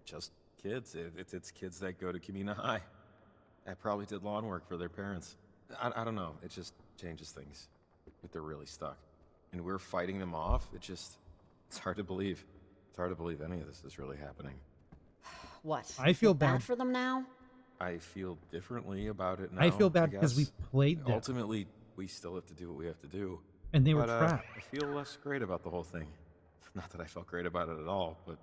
It's just kids. It's kids that go to Kamina High. I probably did lawn work for their parents. I don't know. It just changes things. But they're really stuck. And we're fighting them off. It's hard to believe. It's hard to believe any of this is really happening. What? I feel bad for them now? I feel differently about it now. I feel bad because we played them. Ultimately, we still have to do what we have to do. And they were trapped. I feel less great about the whole thing. Not that I felt great about it at all, but...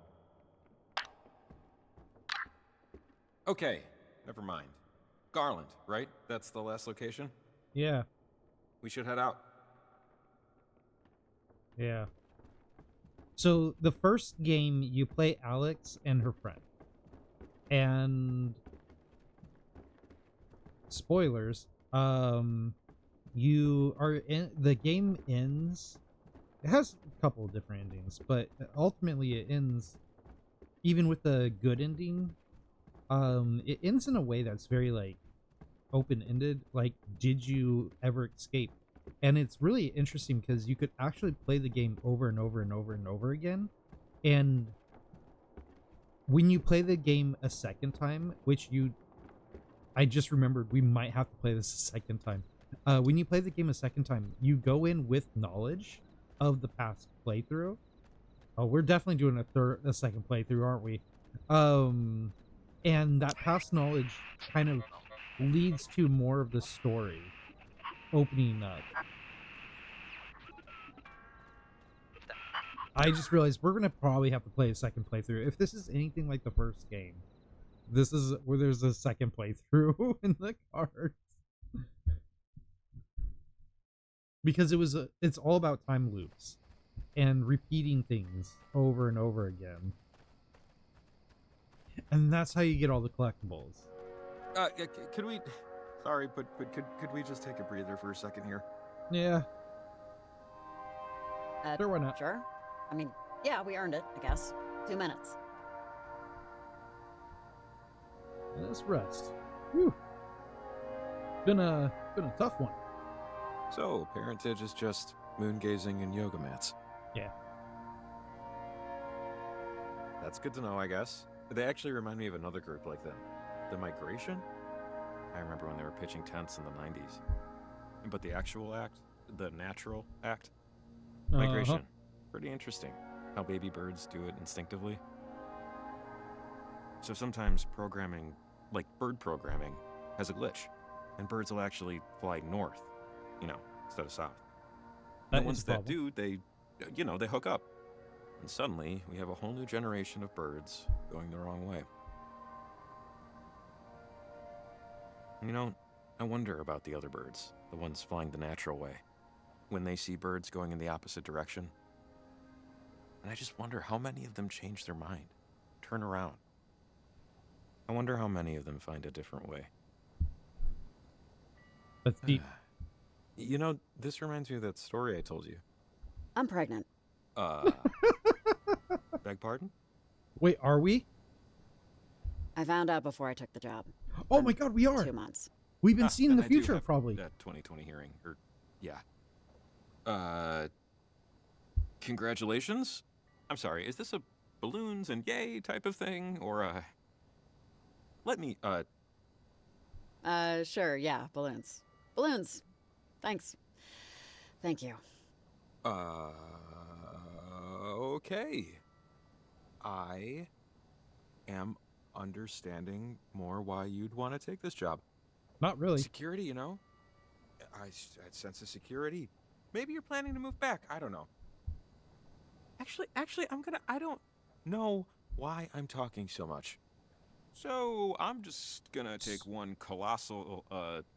Okay, never mind. Garland, right? That's the last location? Yeah. We should head out. Yeah. So the first game, you play Alex and her friend. And... spoilers, you are in... the game ends... it has a couple of different endings, but ultimately it ends... even with the good ending, it ends in a way that's very, like, open-ended. Like, did you ever escape? And it's really interesting because you could actually play the game over and over and over and over again. And when you play the game a second time, which I just remembered we might have to play this a second time. When you play the game a second time, you go in with knowledge of the past playthrough. Oh, we're definitely doing a second playthrough, aren't we? And that past knowledge kind of leads to more of the story opening up. I just realized we're gonna probably have to play a second playthrough. If this is anything like the first game, this is where there's a second playthrough in the cards. Because it's all about time loops and repeating things over and over again. And that's how you get all the collectibles. Could we... Sorry, but could we just take a breather for a second here? Yeah. Sure, why not? Sure. I mean, yeah, we earned it, I guess. 2 minutes. Let's rest. Whew. Been a tough one. So, parentage is just moon gazing and yoga mats. Yeah. That's good to know, I guess. They actually remind me of another group like them. The Migration? I remember when they were pitching tents in the 90s. But the actual act, the natural act, migration. Pretty interesting. How baby birds do it instinctively. So sometimes programming, like bird programming, has a glitch. And birds will actually fly north, instead of south. And the ones that do, they hook up. And suddenly, we have a whole new generation of birds going the wrong way. I wonder about the other birds, the ones flying the natural way, when they see birds going in the opposite direction. And I just wonder how many of them change their mind, turn around. I wonder how many of them find a different way. That's deep. This reminds me of that story I told you. I'm pregnant. Beg pardon? Wait, are we? I found out before I took the job. Oh my god, we are! 2 months. We've been seeing the future, probably. That 2020 hearing, yeah. Congratulations? I'm sorry, is this a balloons and yay type of thing, or, let me, Sure, yeah, balloons. Balloons. Thanks. Thank you. Okay. I am understanding more why you'd want to take this job. Not really. Security, I sense a security. Maybe you're planning to move back. I don't know. Actually, I don't know why I'm talking so much. So I'm just gonna take one colossal,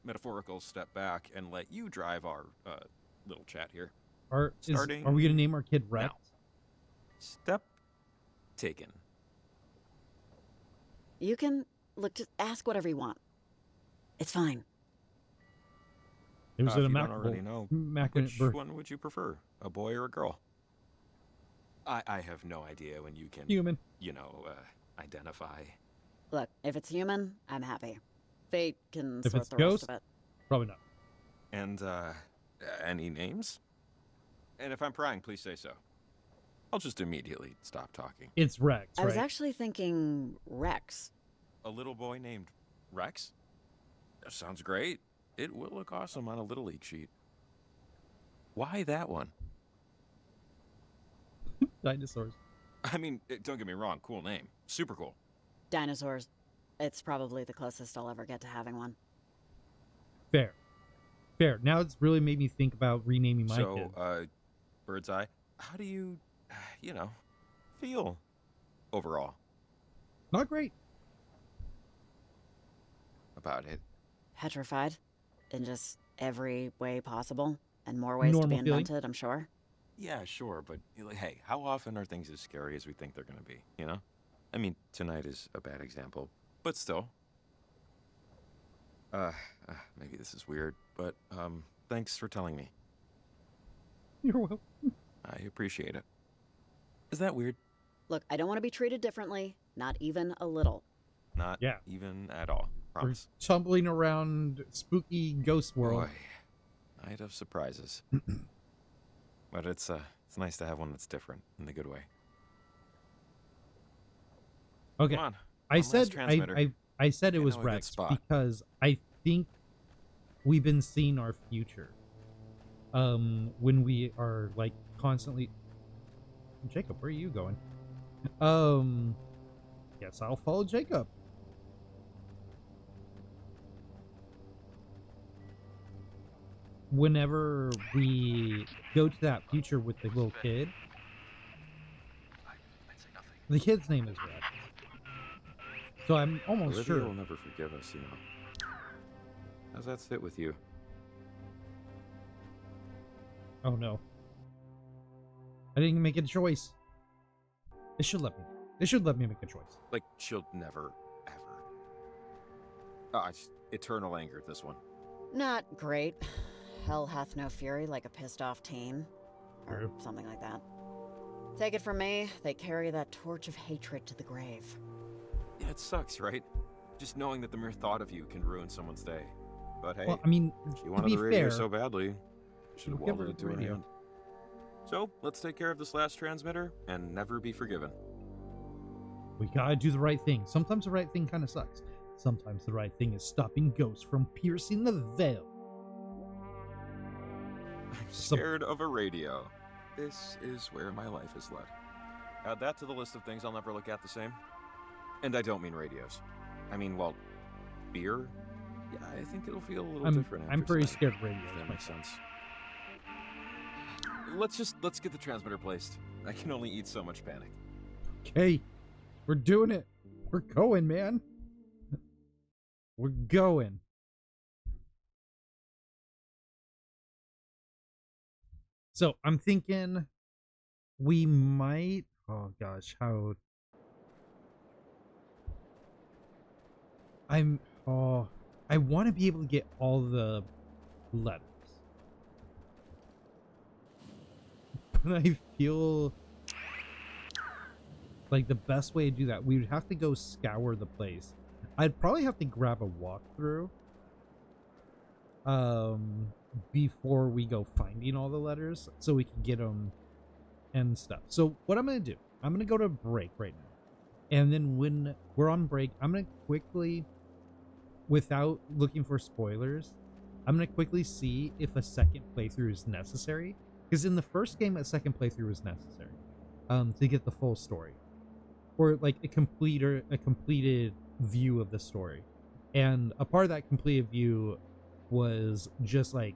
metaphorical step back and let you drive our, little chat here. Are we gonna name our kid Rex? Now. Step taken. You can just ask whatever you want. It's fine. It was if an you don't already know, which birth. one would you prefer, a boy or a girl? I have no idea when you can Human. Identify. Look, if it's human, I'm happy. Fate can If sort it's the ghost, rest of it. probably not. And, any names? And if I'm prying, please say so. I'll just immediately stop talking. It's Rex, I right? was actually thinking Rex. A little boy named Rex? That sounds great. It will look awesome on a Little League sheet. Why that one? Dinosaurs. I mean, don't get me wrong, cool name. Super cool. Dinosaurs. It's probably the closest I'll ever get to having one. Fair. Fair. Now it's really made me think about renaming my kid. So, Bird's Eye, how do you, feel overall Not great. about it? Petrified. In just every way possible. And more ways to Normal be feeling. invented, I'm sure. Yeah, sure, but hey, how often are things as scary as we think they're gonna be, you know? I mean, tonight is a bad example, but still. Maybe this is weird, but, thanks for telling me. You're welcome. I appreciate it. Is that weird? Look, I don't want to be treated differently. Not even a little. Not even at all. Promise. We're tumbling around spooky ghost world. Boy, night of surprises. But it's nice to have one that's different in the good way. Okay. Come on. I one said last transmitter. I said it I was know a good Rex spot. because I think we've been seeing our future. When we are like constantly Jacob, where are you going? Guess I'll follow Jacob. Whenever we go to that future with the little kid, the kid's name is Rex. So I'm almost Olivia sure. will never forgive us, you know. How's that sit with you? Oh no. I didn't make a choice. They should let me. They should let me make a choice. Like, she'll never, ever. It's eternal anger, this one. Not great. Hell hath no fury like a pissed off teen. Or True. something like that. Take it from me, they carry that torch of hatred to the grave. Yeah, it sucks, right? Just knowing that the mere thought of you can ruin someone's day. But hey, Well, I mean, she to wanted be the radio fair, so badly, should have give welded her it to her radio. hand. So, let's take care of this last transmitter and never be forgiven. we gotta do the right thing. Sometimes the right thing kind of sucks. Sometimes the right thing is stopping ghosts from piercing the veil. I'm scared of a radio. This is where my life is led. Add that to the list of things I'll never look at the same. And I don't mean radios. I mean, well, beer? Yeah, I think it'll feel a little different after I'm pretty tonight, scared of radio. if that makes sense. Let's get the transmitter placed. I can only eat so much panic. Okay, we're doing it. We're going, man. We're going. So I'm thinking we might. Oh gosh, how? I want to be able to get all the letters, but I feel like the best way to do that, we would have to go scour the place. I'd probably have to grab a walkthrough before we go finding all the letters so we can get them and stuff. So what I'm gonna do, I'm gonna go to break right now, and then when we're on break, I'm gonna quickly, without looking for spoilers, I'm gonna quickly see if a second playthrough is necessary, because in the first game a second playthrough was necessary to get the full story, or like a completed view of the story. And a part of that completed view was just like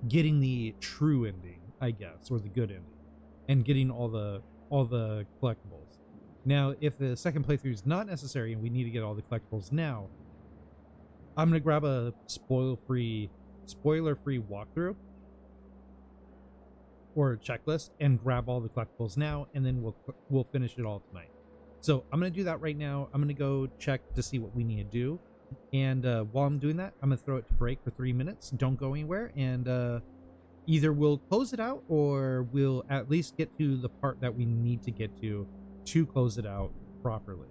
getting the true ending, I guess, or the good ending, and getting all the collectibles. Now, if the second playthrough is not necessary and we need to get all the collectibles now, I'm gonna grab a spoiler-free walkthrough or checklist and grab all the collectibles now, and then we'll finish it all tonight. So I'm gonna do that right now. I'm gonna go check to see what we need to do, and while I'm doing that, I'm gonna throw it to break for 3 minutes. Don't go anywhere, and either we'll close it out or we'll at least get to the part that we need to get to close it out, properly.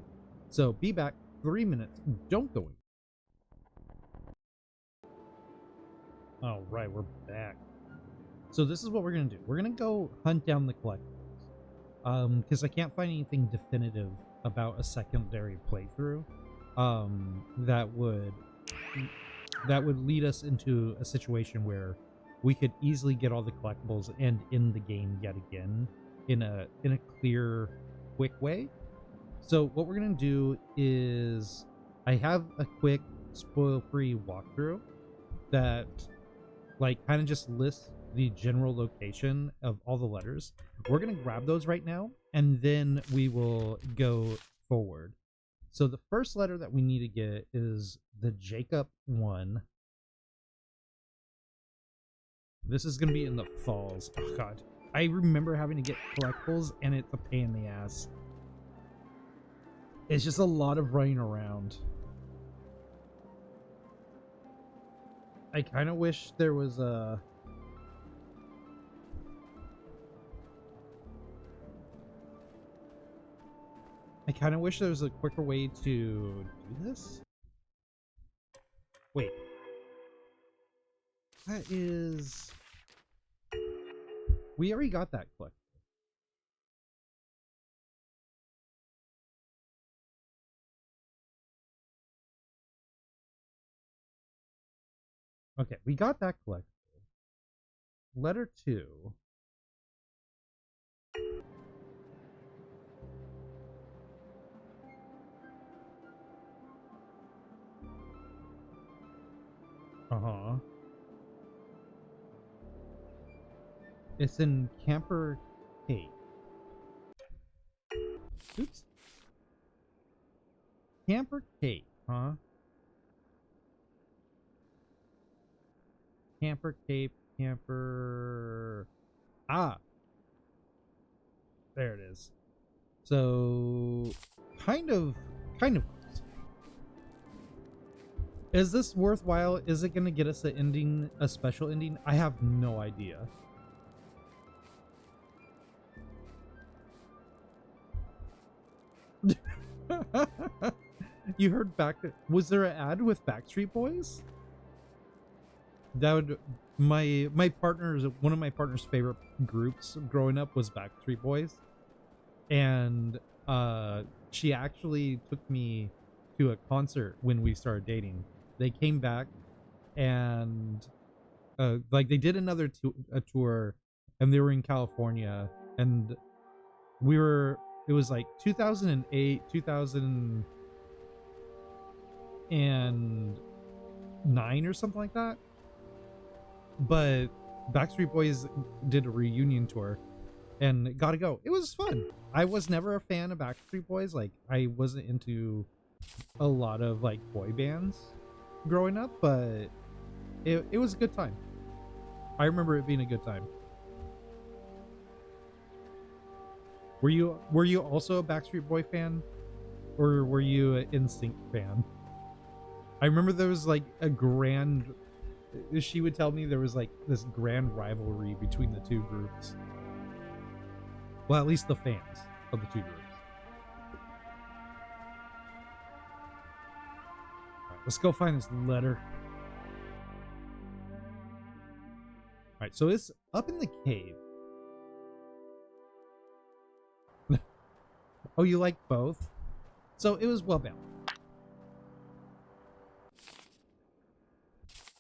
So be back 3 minutes. Don't go in. All right, we're back. So this is what we're gonna do. We're gonna go hunt down the collectibles, because I can't find anything definitive about a secondary playthrough, that would lead us into a situation where we could easily get all the collectibles and in the game yet again in a clear, quick way. So what we're gonna do is I have a quick spoil-free walkthrough that like kind of just lists the general location of all the letters. We're gonna grab those right now and then we will go forward. So the first letter that we need to get is the Jacob one. This is gonna be in the falls. Oh god, I remember having to get collectibles and it's a pain in the ass. It's just a lot of running around. I kind of wish there was a... I kind of wish there was a quicker way to do this. Wait. That is... We already got that clip. Okay, we got that collectible. Letter 2. Uh-huh. It's in Camper Cave. Oops. Camper Cave, huh? Camper Cape, Camper... Ah! There it is. So... Kind of... Is this worthwhile? Is it gonna get us an ending, a special ending? I have no idea. You heard back... Was there an ad with Backstreet Boys? That would... My partner's... One of my partner's favorite groups growing up was Backstreet Boys. And she actually took me to a concert when we started dating. They came back and like they did another a tour and they were in California and we were... It was like 2008, 2009 or something like that. But Backstreet Boys did a reunion tour and gotta go. It was fun. I was never a fan of Backstreet Boys. Like, I wasn't into a lot of like boy bands growing up, but it was a good time. I remember it being a good time. Were you also a Backstreet Boy fan? Or were you an NSYNC fan? I remember there was like a grand... She would tell me there was like this grand rivalry between the two groups. Well, at least the fans of the two groups. Alright, let's go find this letter. Alright, so it's up in the cave. Oh, you like both? So it was well balanced.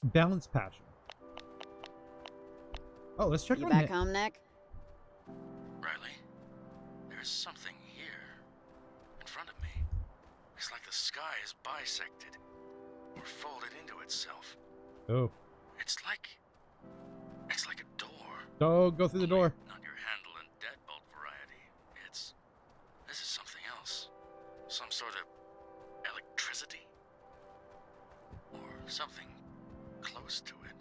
Balanced passion. Oh, let's check you on back Nick. home, Nick? Riley, there's something here in front of me. It's like the sky is bisected or folded into itself. Oh. It's like a door. Oh, go through the door. Not your handle and deadbolt variety. This is something else. Some sort of electricity? Or something close to it.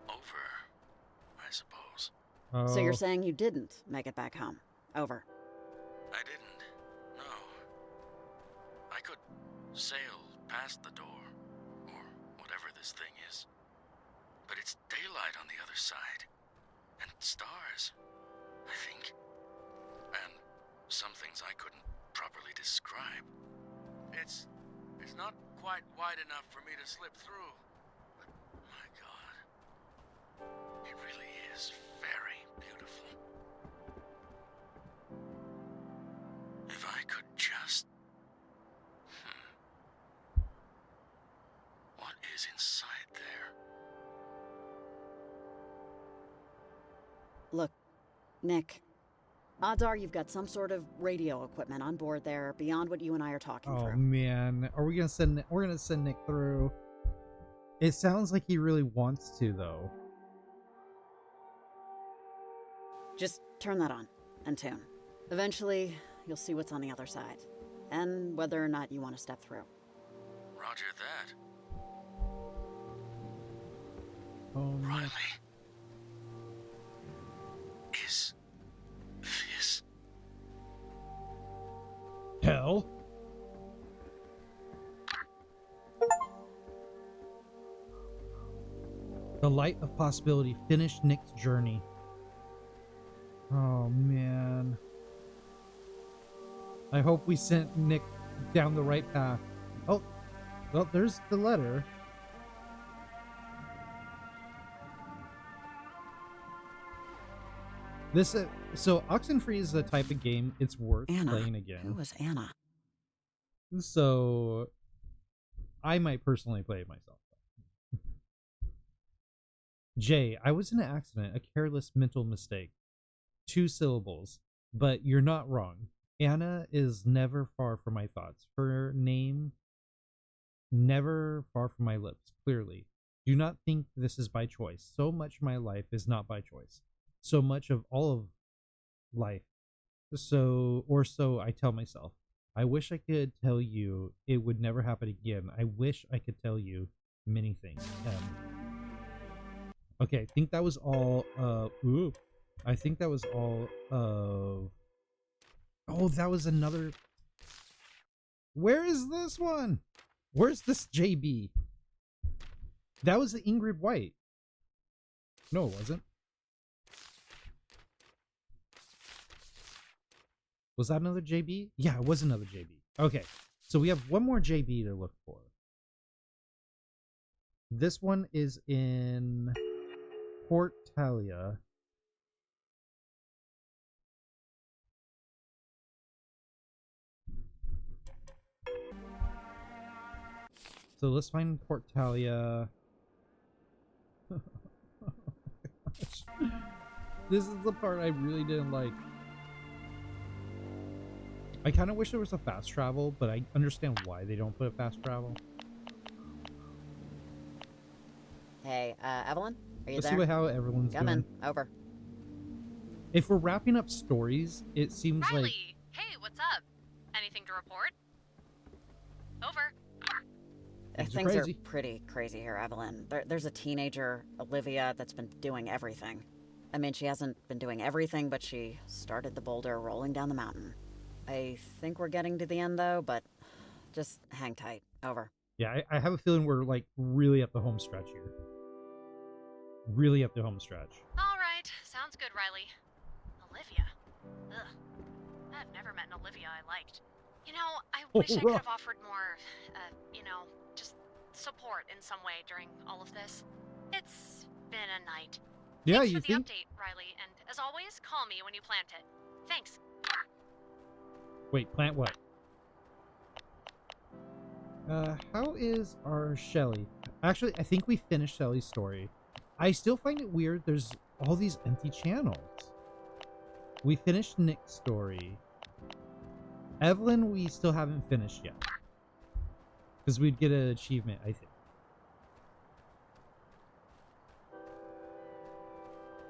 Over, I suppose. Oh. So you're saying you didn't make it back home? Over. I didn't. No. I could sail past the door, or whatever this thing is. But it's daylight on the other side. And stars, I think. And some things I couldn't properly describe. It's not quite wide enough for me to slip through. But my God, it really is very beautiful. If I could just... What is inside there? Look, Nick, odds are you've got some sort of radio equipment on board there beyond what you and I are talking Oh through. man, are we gonna send? We're gonna send Nick through. It sounds like he really wants to, though. Just turn that on and tune. Eventually, you'll see what's on the other side, and whether or not you want to step through. Roger that. Oh, Riley. Is this hell? The light of possibility finished Nick's journey. Oh man. I hope we sent Nick down the right path. Oh, well, there's the letter. This so Oxenfree is the type of game it's worth playing again. Who was Anna? So I might personally play it myself. Jay, I was in an accident, a careless mental mistake. 2 syllables, but you're not wrong. Anna is never far from my thoughts. Her name never far from my lips, clearly. Do not think this is by choice. So much of my life is not by choice. So much of all of life. So I tell myself. I wish I could tell you it would never happen again. I wish I could tell you many things. Okay, I think that was all I think that was all of oh, that was another. Where is this one? Where's this JB? That was the Ingrid White. No, it wasn't. Was that another JB? Yeah, it was another JB. Okay, so we have one more JB to look for. This one is in Port Talia. So let's find Port Talia. Oh my gosh. This is the part I really didn't like. I kind of wish there was a fast travel, but I understand why they don't put a fast travel. Hey, Evelyn? Are you Let's there? see how everyone's Come doing. in. Over. If we're wrapping up stories, it seems Riley, like... hey, what's up? Anything to report? Over. Things are pretty crazy here, Evelyn. There's a teenager, Olivia, that's been doing everything. I mean, she hasn't been doing everything, but she started the boulder rolling down the mountain. I think we're getting to the end, though, but just hang tight. Over. Yeah, I have a feeling we're, like, really at the home stretch here. Really at the home stretch. All right, sounds good, Riley. Olivia. Ugh. I've never met an Olivia I liked. You know, I wish I could have offered more, you know, just support in some way during all of this. It's been a night. Yeah, Thanks you for the think? update, Riley, and as always, call me when you plant it. Thanks. Wait, plant what? How is our Shelly? Actually, I think we finished Shelly's story. I still find it weird there's all these empty channels. We finished Nick's story. Evelyn, we still haven't finished yet. Because we'd get an achievement, I think.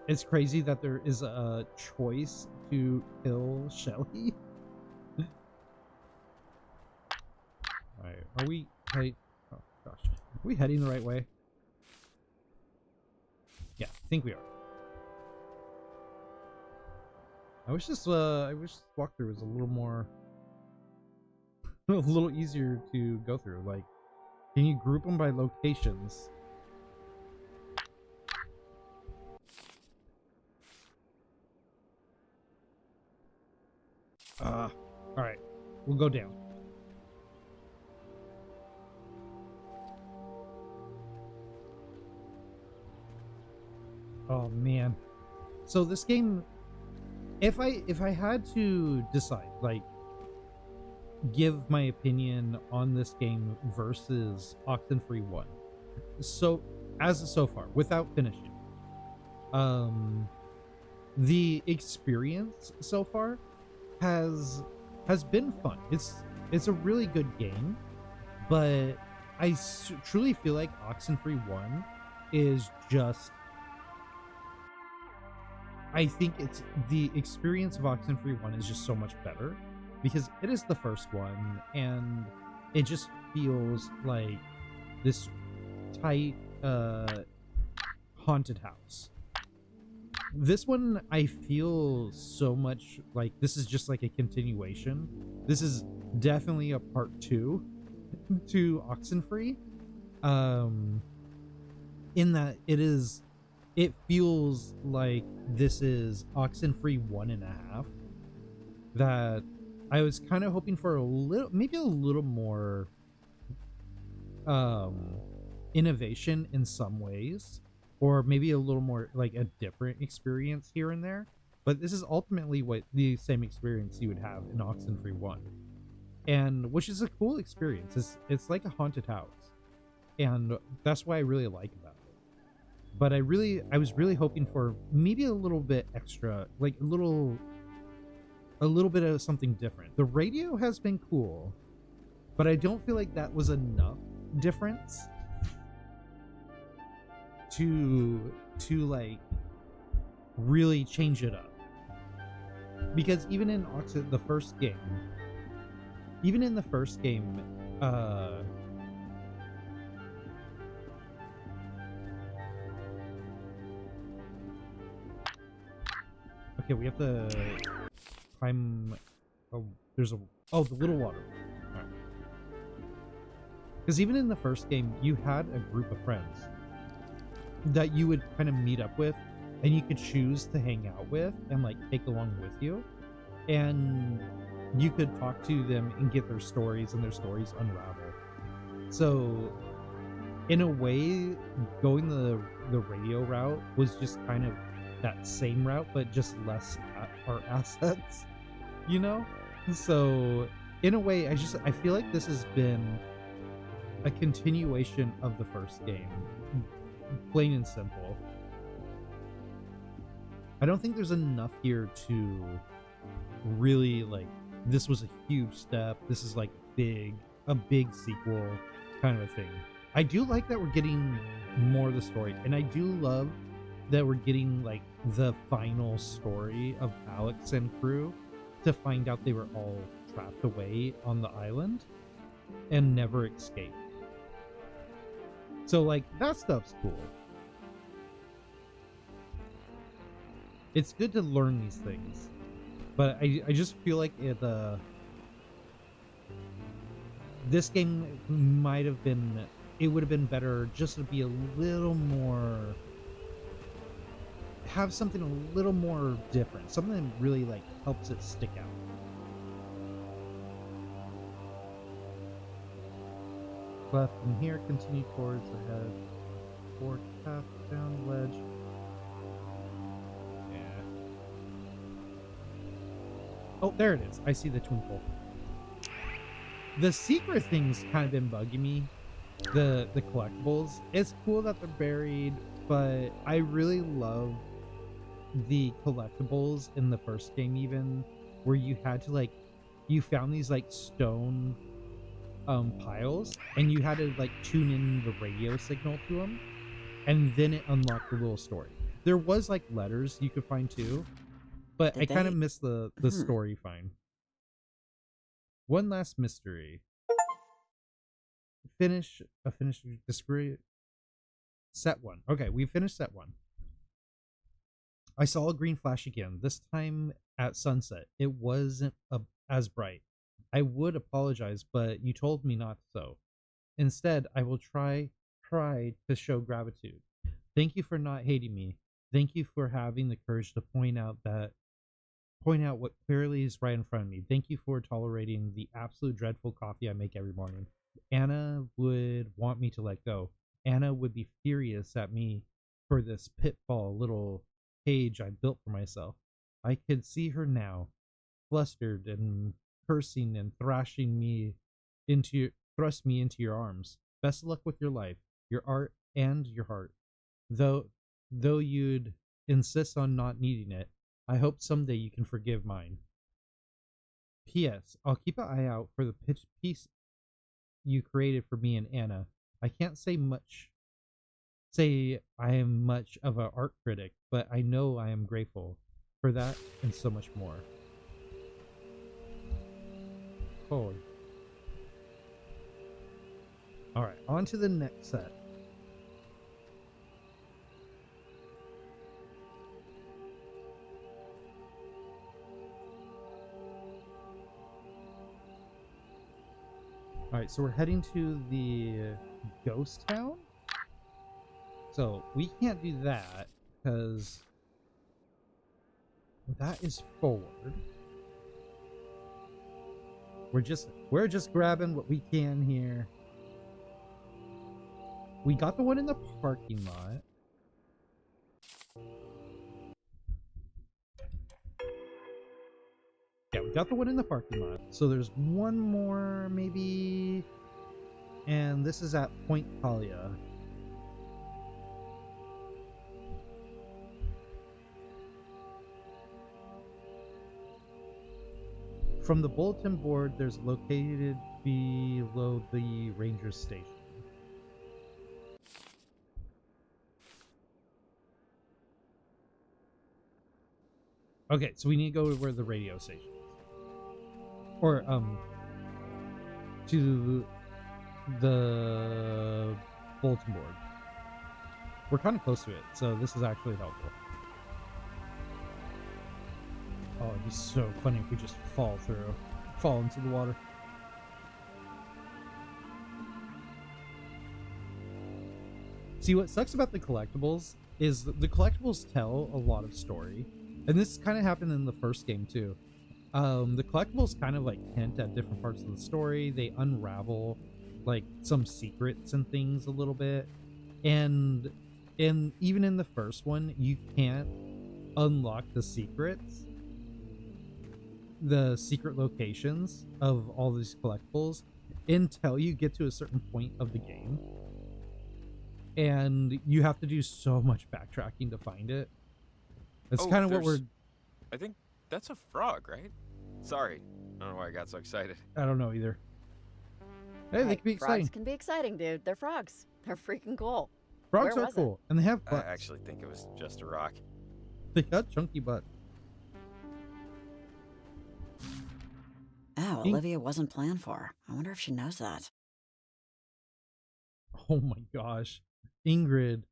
It's crazy that there is a choice to kill Shelly. Alright, are we... Hey, oh gosh. Are we heading the right way? Yeah, I think we are. I wish this walkthrough was a little more... a little easier to go through. Like, can you group them by locations? Alright. We'll go down. Oh man. So this game, if I had to decide, like, give my opinion on this game versus Oxenfree 1. So so far, without finishing, the experience so far has been fun. It's a really good game, but I truly feel like Oxenfree 1 is just, I think it's the experience of Oxenfree 1 is just so much better because it is the first one and it just feels like this tight haunted house. This one, I feel so much like this is just like a continuation. This is definitely a part 2 to Oxenfree. In that it feels like this is Oxenfree 1.5. That I was kind of hoping for maybe a little more innovation in some ways, or maybe a little more like a different experience here and there. But this is ultimately what the same experience you would have in Oxenfree 1, and which is a cool experience. It's like a haunted house, and that's why I really like about it. But I was really hoping for maybe a little bit extra, like a little bit of something different. The radio has been cool, but I don't feel like that was enough difference to like really change it up. Because even in the first game, okay, we have to climb. Oh, there's the little water. All right. Because even in the first game, you had a group of friends that you would kind of meet up with, and you could choose to hang out with and like take along with you, and you could talk to them and get their stories, and their stories unravel. So in a way, going the radio route was just kind of that same route, but just less art assets, you know? So in a way, I feel like this has been a continuation of the first game, plain and simple. I don't think there's enough here to really like, this was a huge step, this is like a big sequel kind of a thing. I do like that we're getting more of the story, and I do love that we're getting like the final story of Alex and crew, to find out they were all trapped away on the island and never escaped. So like, that stuff's cool. It's good to learn these things, but I just feel like this game it would have been better just to be a little more, have something a little more different, something that really like helps it stick out. Left from here, continue towards the head, forward path down the ledge. Yeah. Oh, there it is. I see the twinkle. The secret thing's kind of been bugging me. The collectibles. It's cool that they're buried, but I really love the collectibles in the first game, even where you had to like, you found these like stone piles, and you had to like tune in the radio signal to them, and then it unlocked the little story. There was like letters you could find too, but I kind of missed the story find. One last mystery. Finish discovery. Set 1. Okay, we finished set 1. I saw a green flash again, this time at sunset. It wasn't as bright. I would apologize, but you told me not so. Instead, I will try to show gratitude. Thank you for not hating me. Thank you for having the courage to point point out what clearly is right in front of me. Thank you for tolerating the absolute dreadful coffee I make every morning. Anna would want me to let go. Anna would be furious at me for this pitfall little cage I built for myself. I could see her now, flustered and cursing and thrust me into your arms. Best of luck with your life, your art, and your heart. Though you'd insist on not needing it, I hope someday you can forgive mine. P.S. I'll keep an eye out for the piece you created for me and Anna. I can't say I am much of an art critic, but I know I am grateful for that and so much more. Holy. Alright, on to the next set. Alright, so we're heading to the ghost town. So we can't do that because that is forward. We're just grabbing what we can here. We got the one in the parking lot. Yeah, we got the one in the parking lot. So there's one more, maybe. And this is at Point Talia. From the bulletin board, there's located below the ranger station. Okay, so we need to go to where the radio station is. Or, to the bulletin board. We're kind of close to it, so this is actually helpful. Oh, it'd be so funny if we just fall into the water. See, what sucks about the collectibles is the collectibles tell a lot of story. And this kind of happened in the first game too. The collectibles kind of like hint at different parts of the story. They unravel like some secrets and things a little bit. And even in the first one, you can't unlock the secrets, the secret locations of all these collectibles until you get to a certain point of the game. And you have to do so much backtracking to find it. That's kind of what we're... I think that's a frog, right? Sorry. I don't know why I got so excited. I don't know either. Hey, they can be exciting. Frogs can be exciting, dude. They're frogs. They're freaking cool. Frogs are cool, and they have butts. I actually think it was just a rock. They got chunky butts. Oh, Olivia wasn't planned for. I wonder if she knows that. Oh my gosh. Ingrid,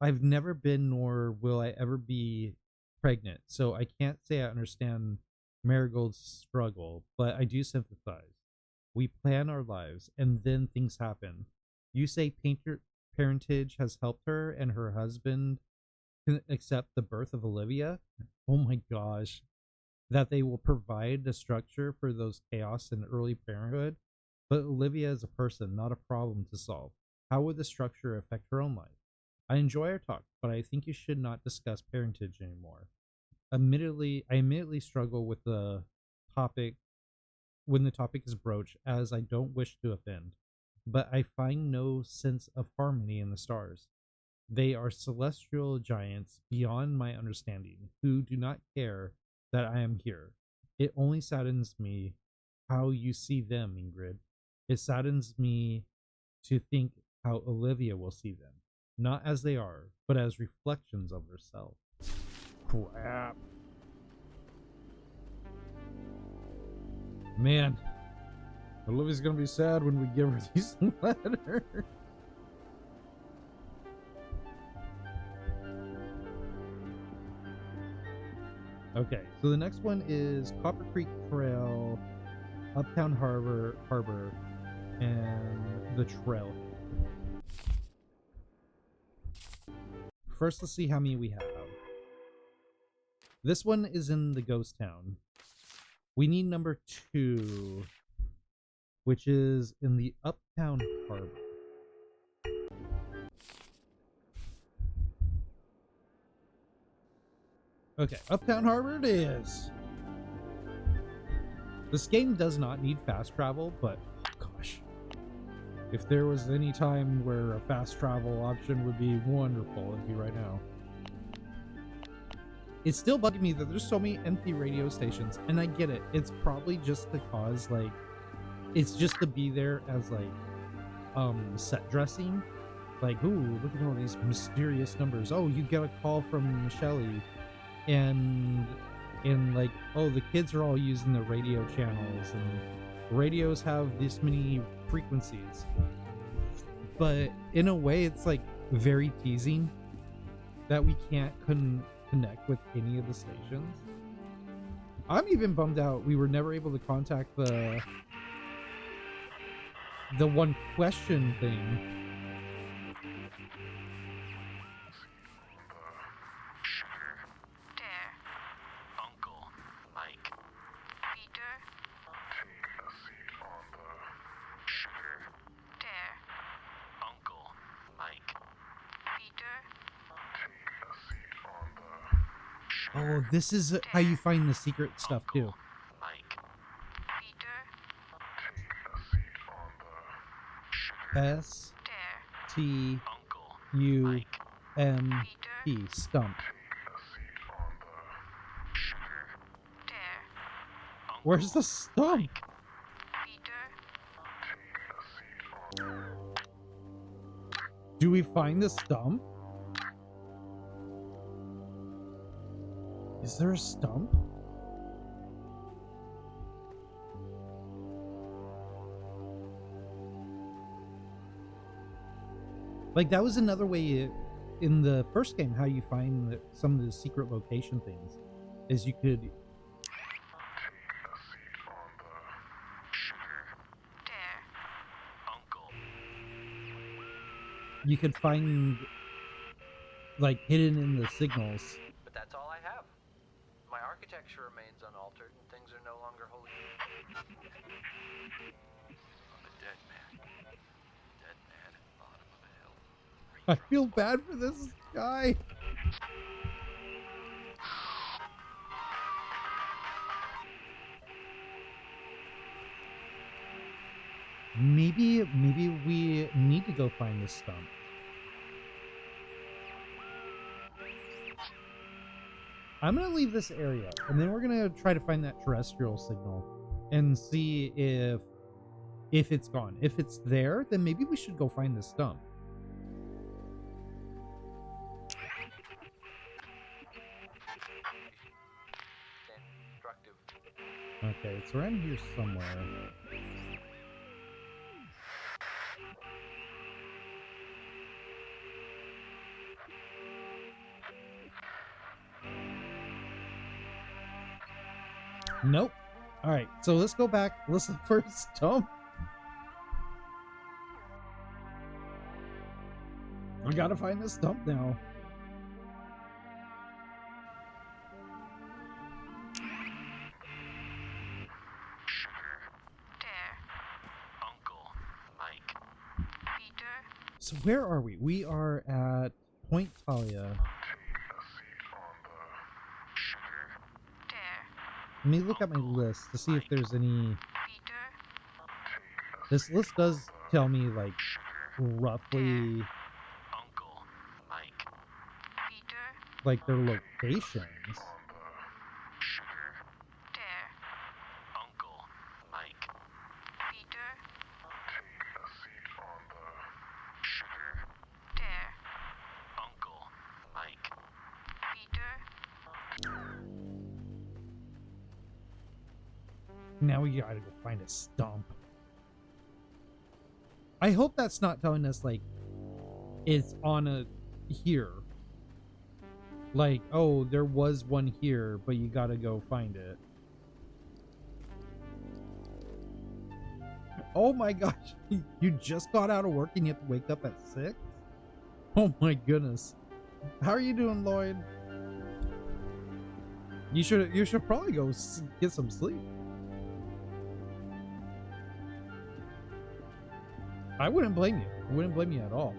I've never been nor will I ever be pregnant, so I can't say I understand Marigold's struggle, but I do sympathize. We plan our lives, and then things happen. You say parentage has helped her and her husband accept the birth of Olivia? Oh my gosh. That they will provide the structure for those chaos in early parenthood, but Olivia is a person, not a problem to solve. How would the structure affect her own life? I enjoy our talk, but I think you should not discuss parentage anymore. I immediately struggle with the topic when the topic is broached, as I don't wish to offend, but I find no sense of harmony in the stars. They are celestial giants beyond my understanding, who do not care that I am here. It only saddens me how you see them, Ingrid. It saddens me to think how Olivia will see them, not as they are, but as reflections of herself. Crap. Man, Olivia's gonna be sad when we give her these letters. Okay, so the next one is Copper Creek Trail, Uptown Harbor, and the Trail. First, let's see how many we have. This one is in the ghost town. We need number 2, which is in the Uptown Harbor. Okay, Uptown Harbor it is. This game does not need fast travel, but oh gosh, if there was any time where a fast travel option would be wonderful, it'd be right now. It's still bugging me that there's so many empty radio stations, and I get it. It's probably just because, like, it's just to be there as, like, set dressing. Like, ooh, look at all these mysterious numbers. Oh, you get a call from Shelly, and like, oh, the kids are all using the radio channels, and radios have this many frequencies. But in a way, it's, like, very teasing that we can't connect with any of the stations. I'm even bummed out we were never able to contact the one question thing. Uncle Mike. Peter. Take a seat on the sugar. Dare. Uncle Mike. Peter. Take a seat on the Oh, this is how you find the secret stuff too. Mike. Peter. S-T-U-M-P, stump. Where's the stump? Do we find the stump? Is there a stump? Like, that was another way in the first game how you find some of the secret location things, is you could find, like, hidden in the signals. But that's all I have. My architecture remains unaltered, and things are no longer wholly. I'm a dead man. Dead man at the bottom of a hill. I feel bad for this guy. Maybe we need to go find this stump. I'm gonna leave this area, and then we're gonna try to find that terrestrial signal and see if it's gone. If it's there, then maybe we should go find the stump. Okay, it's around here somewhere. Nope. All right, so let's go back. Let's look for a stump. We gotta find the stump now. Uncle Mike. Peter. So where are we? We are at Point Talia. Let me look at my list to see if there's any. This list does tell me, like, roughly, like, their locations. Now we gotta go find a stump. I hope that's not telling us, like, it's on a here. Like, oh, there was one here, but you gotta go find it. Oh my gosh, you just got out of work and you have to wake up at 6? Oh my goodness. How are you doing, Lloyd? You should probably go get some sleep. I wouldn't blame you. I wouldn't blame you at all.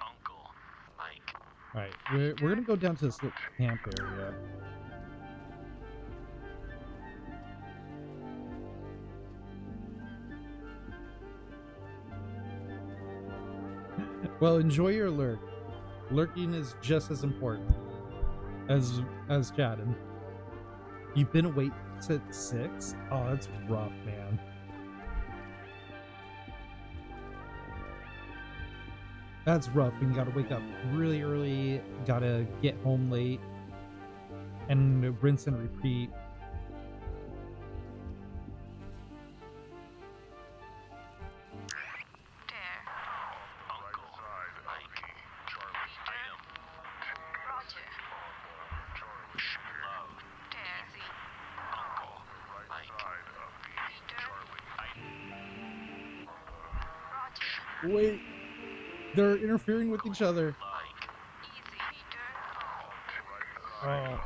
Uncle Mike. All right, we're gonna go down to this little camp area. Well, enjoy your lurk. Lurking is just as important as chatting. You've been awake since 6? Oh, that's rough, man. That's rough when you gotta wake up really early, gotta get home late, and rinse and repeat. Wait, they're interfering with each other. Oh. I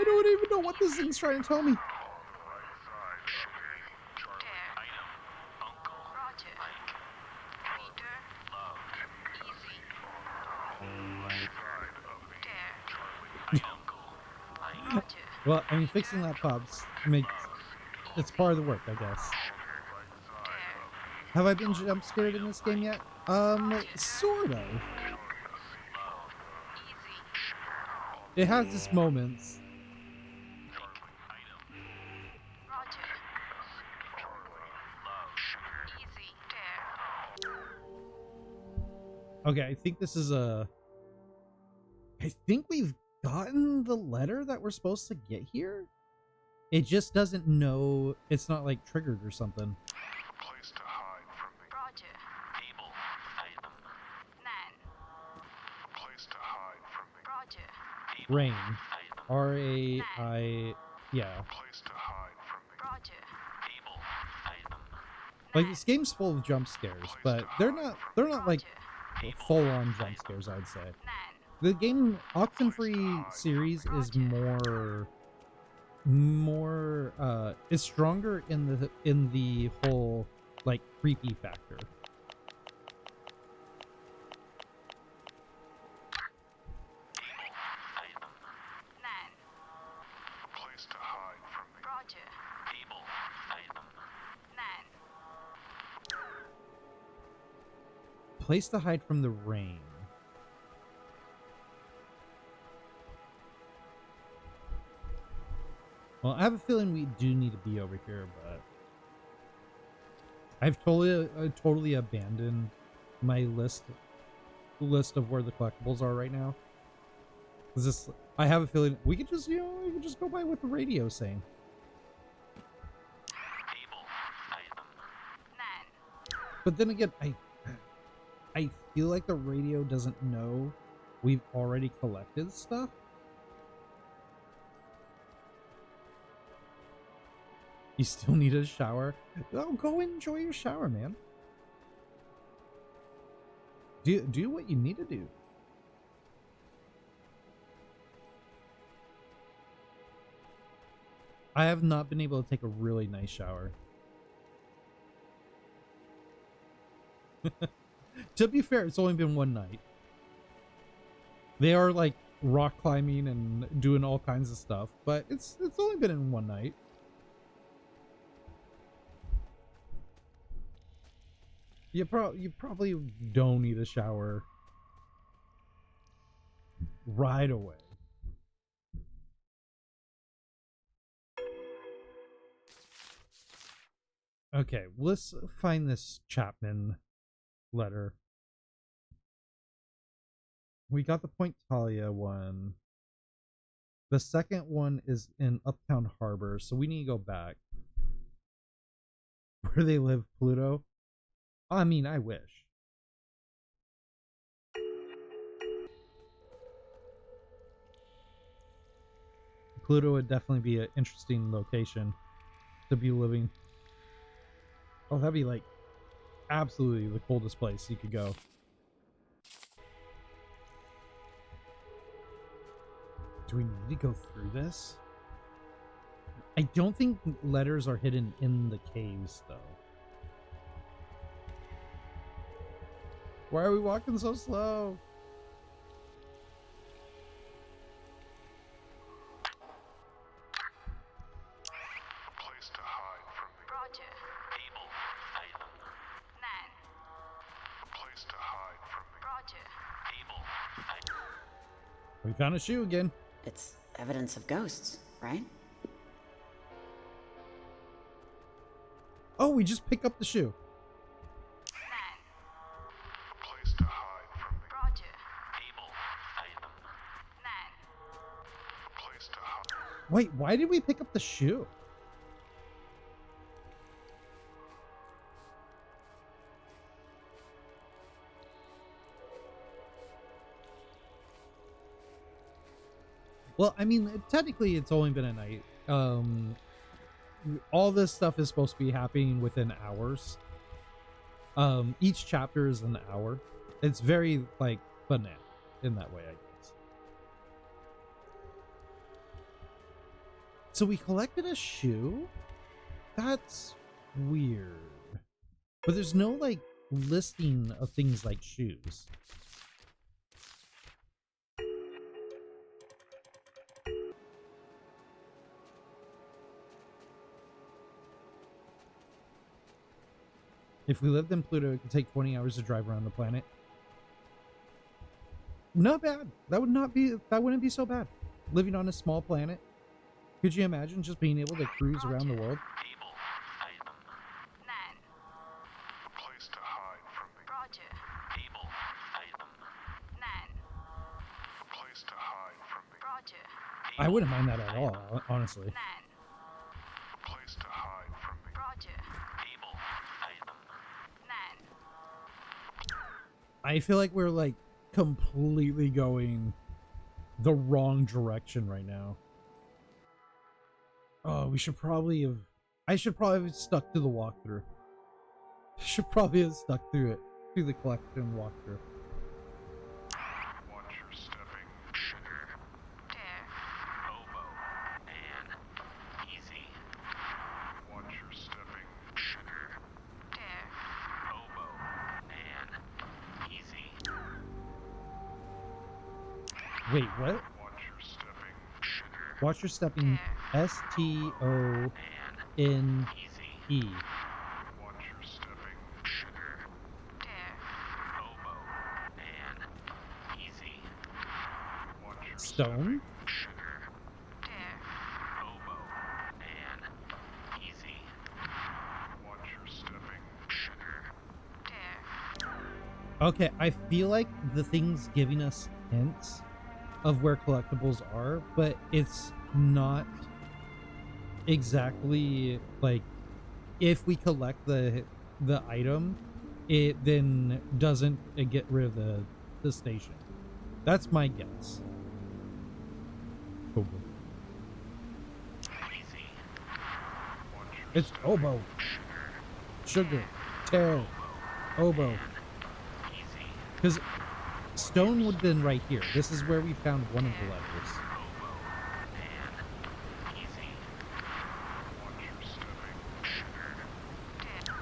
don't even know what this thing's trying to tell me. Well, I mean, fixing laptops it's part of the work, I guess. Have I been jump scared in this game yet? Sort of. It has its moments. Okay, I think this is I think we've gotten the letter that we're supposed to get here. It just doesn't know. It's not like triggered or something. Place to hide from me. Roger. Able item. Nan. Place to hide from me. Roger. Rain. R-A-I. Yeah. Place to hide from me. Roger. Able item. Like, this game's full of jump scares, but they're not like full-on jump scares, I'd say. The game Oxenfree series is more is stronger in the whole like creepy factor. Place to hide from me. Roger. Able item. Nan. Place to hide from the rain. Well, I have a feeling we do need to be over here, but I've totally abandoned my list of where the collectibles are right now. I have a feeling we could just, we could just go by what the radio's saying. Able item. Nan. But then again, I feel like the radio doesn't know we've already collected stuff. You still need a shower? Oh, go enjoy your shower, man. Do what you need to do. I have not been able to take a really nice shower. To be fair, it's only been one night. They are like rock climbing and doing all kinds of stuff, but it's only been in one night. You probably don't need a shower right away. Okay, let's find this Chapman letter. We got the Point Talia one. The second one is in Uptown Harbor, so we need to go back. Where they live, Pluto? I mean, I wish. Pluto would definitely be an interesting location to be living. Oh, that'd be like absolutely the coldest place you could go. Do we need to go through this? I don't think letters are hidden in the caves, though. Why are we walking so slow? Place to hide from the Roger. evil item. Man. Place to hide from the Roger. evil item. We found a shoe again. It's evidence of ghosts, right? Oh, we just pick up the shoe. Place to hide from the Roger. evil item. Man. Place to hide. Wait, why did we pick up the shoe? Well, I mean, technically it's only been a night. All this stuff is supposed to be happening within hours. Each chapter is an hour. It's very, like, banana in that way, I guess. So we collected a shoe? That's weird. But there's no, like, listing of things like shoes. If we lived in Pluto, it could take 20 hours to drive around the planet. Not bad. That wouldn't be so bad. Living on a small planet. Could you imagine just being able to cruise around the world? Evil item. Man. Place to hide from the Roger. evil item. Man. Place to hide from the Roger. I wouldn't mind that at all, honestly. Man. place to hide from the Roger. evil item. Man. I feel like we're like completely going the wrong direction right now. Oh, we should probably have... I should probably have stuck to the walkthrough. I should probably have stuck through it. Through the collection walkthrough. Watch your stepping. Sugar. Dare. Oboe. And easy. Watch your stepping. Sugar. Dare. Oboe. And easy. Wait, what? Watch your stepping. Sugar. Watch your stepping. S-T-O-N-E. Watch your stepping. Sugar. Dare. Oboe. And easy. Watch your Stone? sugar. Dare. Oboe. And easy. Watch your stepping. Sugar. Dare. Okay, I feel like the thing's giving us hints of where collectibles are, but it's not exactly like if we collect the item, it then doesn't get rid of the station. That's my guess. Oboe. Easy. It's oboe. Sugar. Tear. Oboe. Easy. Because stone would have been right here. This is where we found one of the letters. Oboe. And easy. Watch your stepping. Sugar.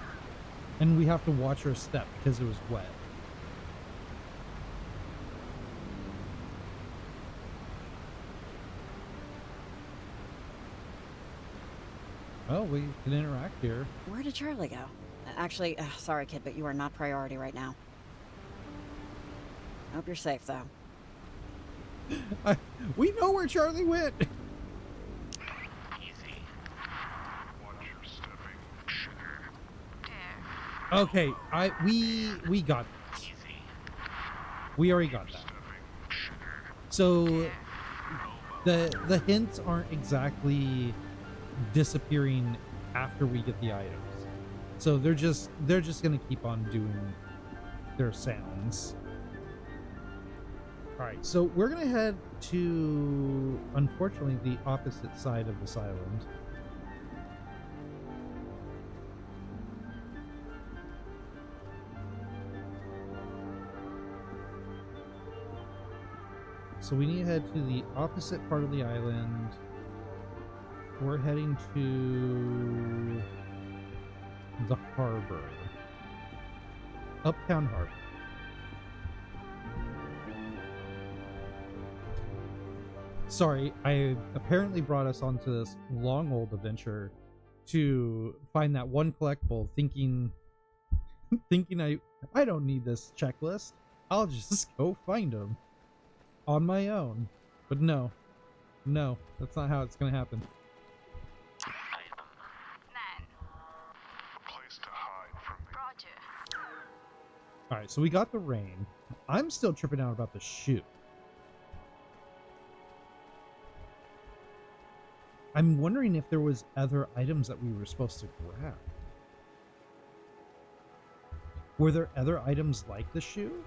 And we have to watch our step because it was wet. Oh, we can interact here. Where did Charlie go? Actually, sorry kid, but you are not priority right now. Hope you're safe though. We know where Charlie went. Easy. Watch your stepping. Sugar. Dare. Okay, we got this. Easy. We already got that. Stepping. Sugar. So the hints aren't exactly disappearing after we get the items. So they're just gonna keep on doing their sounds. Alright, so we're gonna head to, unfortunately, the opposite side of this island. So we need to head to the opposite part of the island. We're heading to the harbor. Uptown Harbor. Sorry, I apparently brought us onto this long old adventure to find that one collectible, thinking I don't need this checklist. I'll just go find them on my own. But no, that's not how it's gonna happen. Alright, so we got the rain. I'm still tripping out about the shoe. I'm wondering if there was other items that we were supposed to grab. Were there other items like the shoe?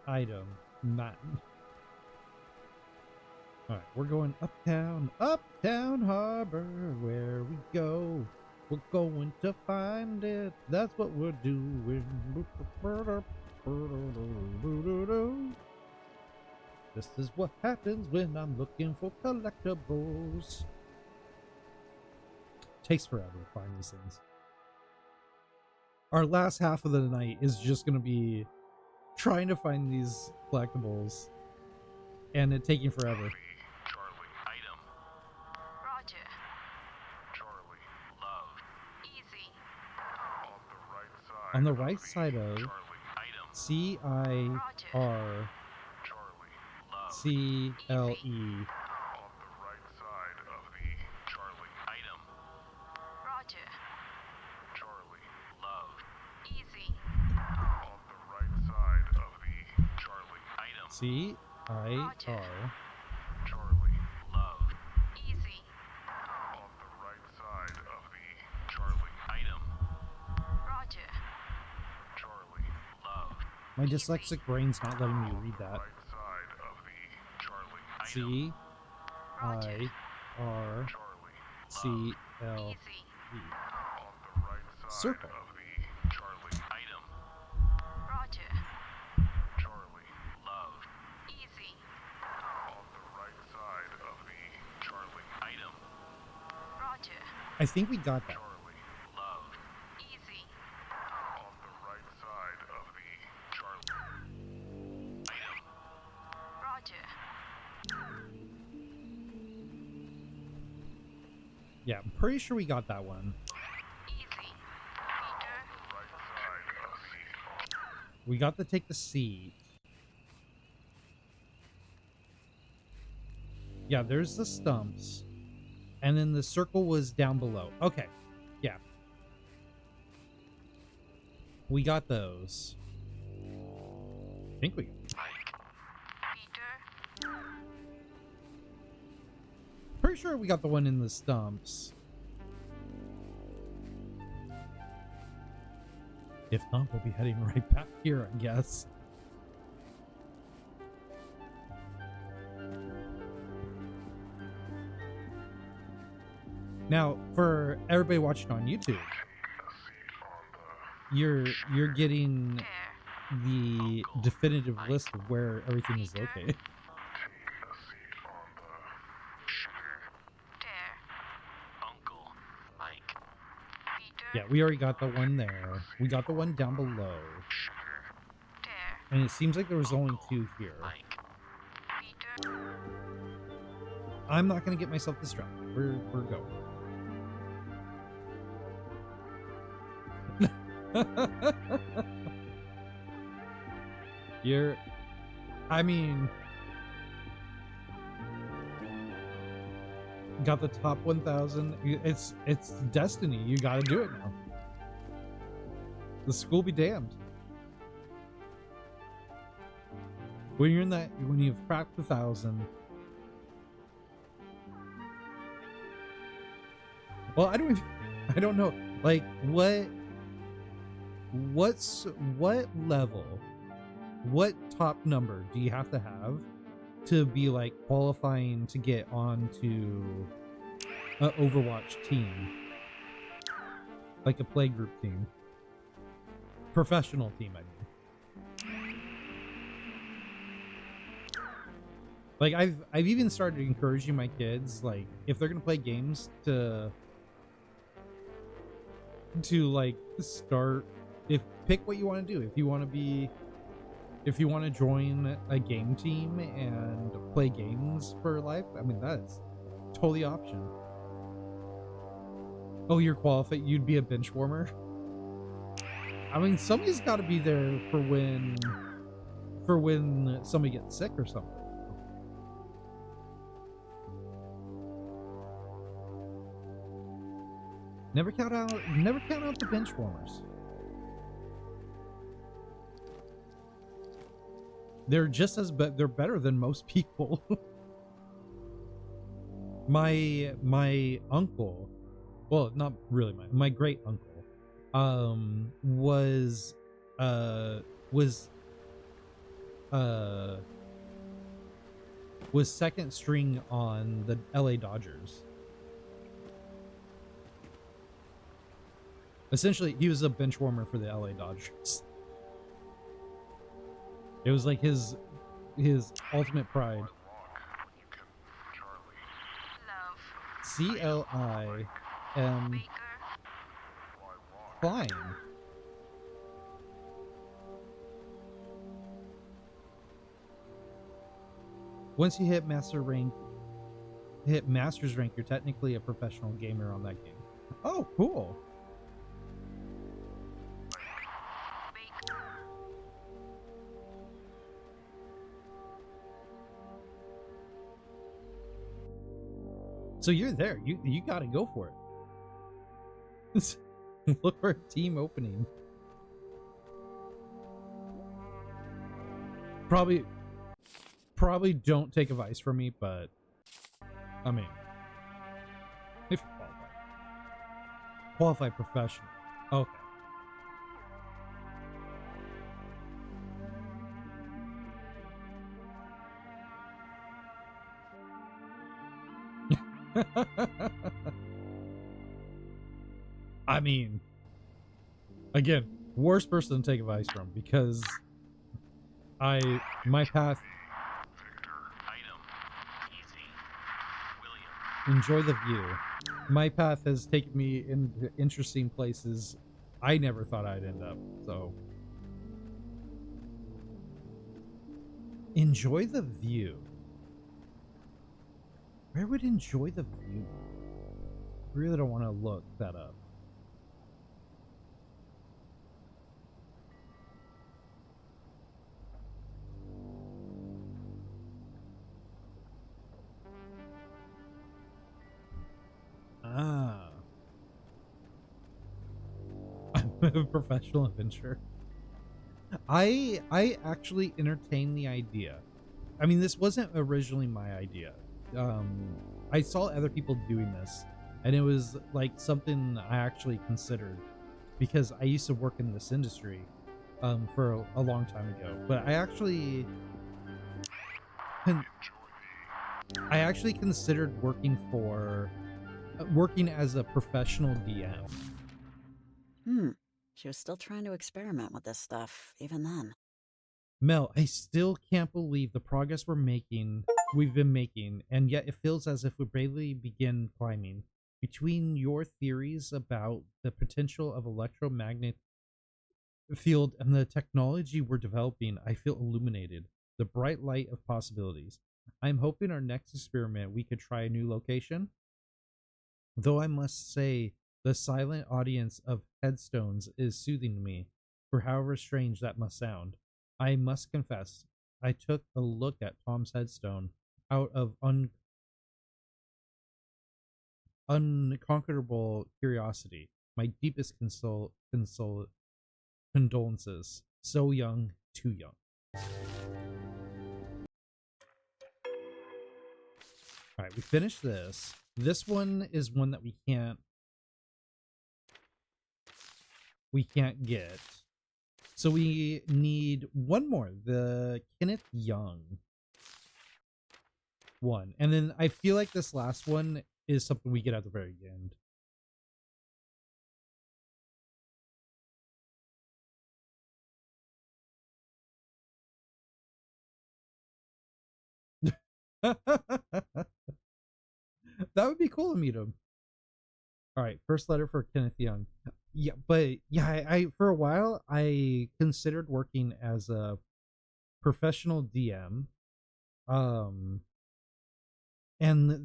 Item, man. Alright, we're going uptown harbor, where we go. We're going to find it. That's what we're doing. This is what happens when I'm looking for collectibles. Takes forever to find these things. Our last half of the night is just going to be trying to find these collectibles and it taking forever. Charlie, item. Roger. Charlie, love. Easy. On the right side. On the right side of Charlie, item. C-I-R C-L-E. On the right side of the Charlie, item. Roger. Charlie, love. Easy. On the right side of the Charlie, item. C-I-R Charlie, love. Easy. On the right side of the Charlie, item. Roger. Charlie, love. My dyslexic brain's not letting me read that. Right side of the Charlie, item. C-I-R C-L-E. On the right side Circle. of the Charlie, item. Roger. Charlie, love. Easy. On the right side of the Charlie, item. Roger. I think we got that. Charlie, love. Easy. On the right side of the Charlie, item. Roger. Yeah, I'm pretty sure we got that one. Easy. Peter. Right side of the We got to take the C. Yeah, there's the stumps. And then the circle was down below. Okay. Yeah. We got those. I think we got Peter. Pretty sure we got the one in the stumps. If not, we'll be heading right back here, I guess. Now, for everybody watching on YouTube, you're getting the definitive list of where everything is located. Uncle, Mike. Yeah, we already got the one there. We got the one down below. And it seems like there was only two here. I'm not going to get myself distracted. We're going. I mean, got the top 1,000. It's destiny. You got to do it now. The school be damned. When you're in that, when you've cracked 1,000. Well, I don't know. Like, what level, what top number do you have to have to be like qualifying to get onto an Overwatch team? Like a play group team. Professional team, I mean. Like, I've even started encouraging my kids, like, if they're gonna play games, to like start, pick what you want to do. If you want to join a game team and play games for life, I mean, that's totally option. Oh, you're qualified. You'd be a bench warmer. I mean, somebody's got to be there for when somebody gets sick or something. Never count out the bench warmers. They're just as they're better than most people. my uncle, well, not really my great uncle, was second string on the LA Dodgers. Essentially, he was a bench warmer for the LA Dodgers. It was like his ultimate pride. CLIM Klein. Once you hit master's rank, you're technically a professional gamer on that game. Oh, cool. So you're there. You got to go for it. Look for a team opening. Probably don't take advice from me, but I mean, if you qualify professional. Okay. I mean, again, worst person to take advice from, because my path. Enjoy the view. My path has taken me into interesting places I never thought I'd end up, so enjoy the view. Where would enjoy the view? I really don't want to look that up. Ah. I'm a professional adventurer. I actually entertained the idea. I mean, this wasn't originally my idea. I saw other people doing this, and it was like something I actually considered, because I used to work in this industry for a long time ago. But I actually considered working as a professional DM. She was still trying to experiment with this stuff, even then. Mel, I still can't believe the progress we've been making, and yet it feels as if we barely begin climbing. Between your theories about the potential of electromagnetic field and the technology we're developing, I feel illuminated. The bright light of possibilities. I'm hoping our next experiment we could try a new location. Though I must say, the silent audience of headstones is soothing to me, for however strange that must sound. I must confess, I took a look at Tom's headstone out of unconquerable curiosity, my deepest Condolences. So young, too young. All right, we finished this. This one is one that we can't get. So we need one more, the Kenneth Young one. And then I feel like this last one is something we get at the very end. That would be cool to meet him. All right, first letter for Kenneth Young. Yeah, but yeah, I for a while I considered working as a professional DM. And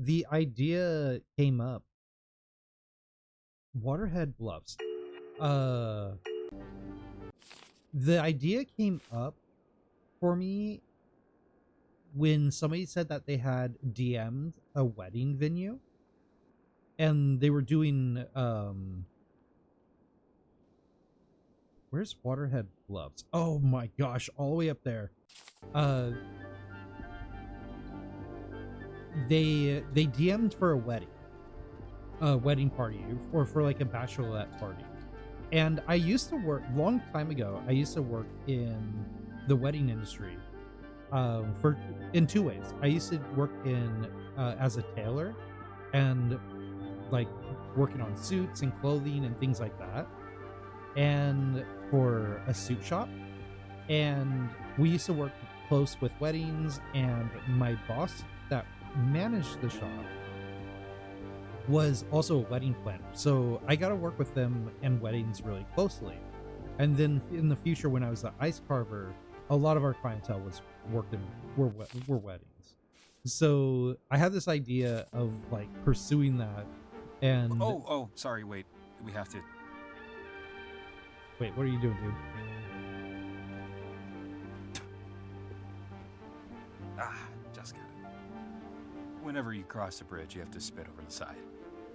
the idea came up. Waterhead Bluffs. The idea came up for me when somebody said that they had DM'd a wedding venue and they were doing where's Waterhead Bluffs? Oh my gosh, all the way up there. They DM'd for a wedding party, or for like a bachelorette party. And I used to work long time ago. I used to work in the wedding industry in two ways. I used to work in as a tailor and like working on suits and clothing and things like that, and for a suit shop. And we used to work close with weddings, and my boss that managed the shop was also a wedding planner, so I got to work with them and weddings really closely. And then in the future, when I was the ice carver, a lot of our clientele were weddings. So I had this idea of like pursuing that. And sorry, wait, we have to. Wait, what are you doing, dude? Just got it. Whenever you cross the bridge, you have to spit over the side.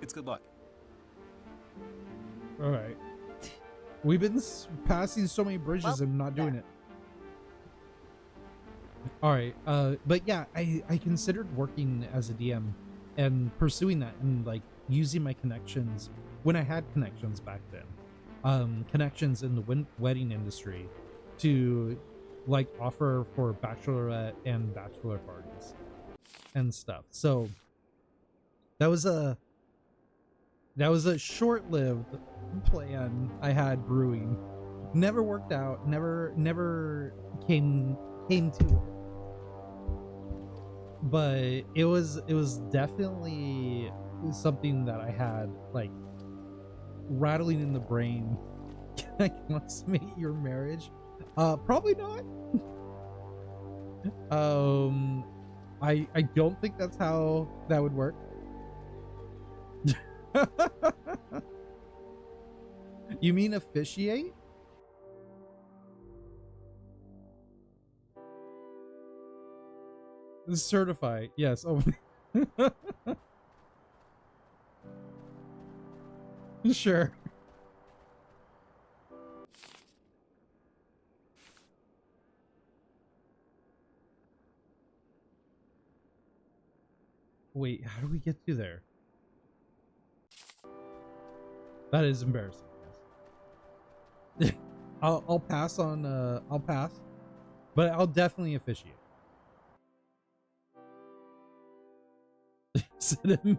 It's good luck. All right. We've been passing so many bridges and not doing it. All right. But yeah, I considered working as a DM and pursuing that and like using my connections when I had connections back then. Connections in the wedding industry to like offer for bachelorette and bachelor parties and stuff. So that was a short-lived plan I had brewing. Never worked out, never came to it. But it was definitely something that I had like rattling in the brain. Can I consummate your marriage? Probably not. I don't think that's how that would work. You mean officiate? Certify, yes. Oh. Sure. Wait, how do we get to there? That is embarrassing. Yes. I'll pass on. I'll pass, but I'll definitely officiate.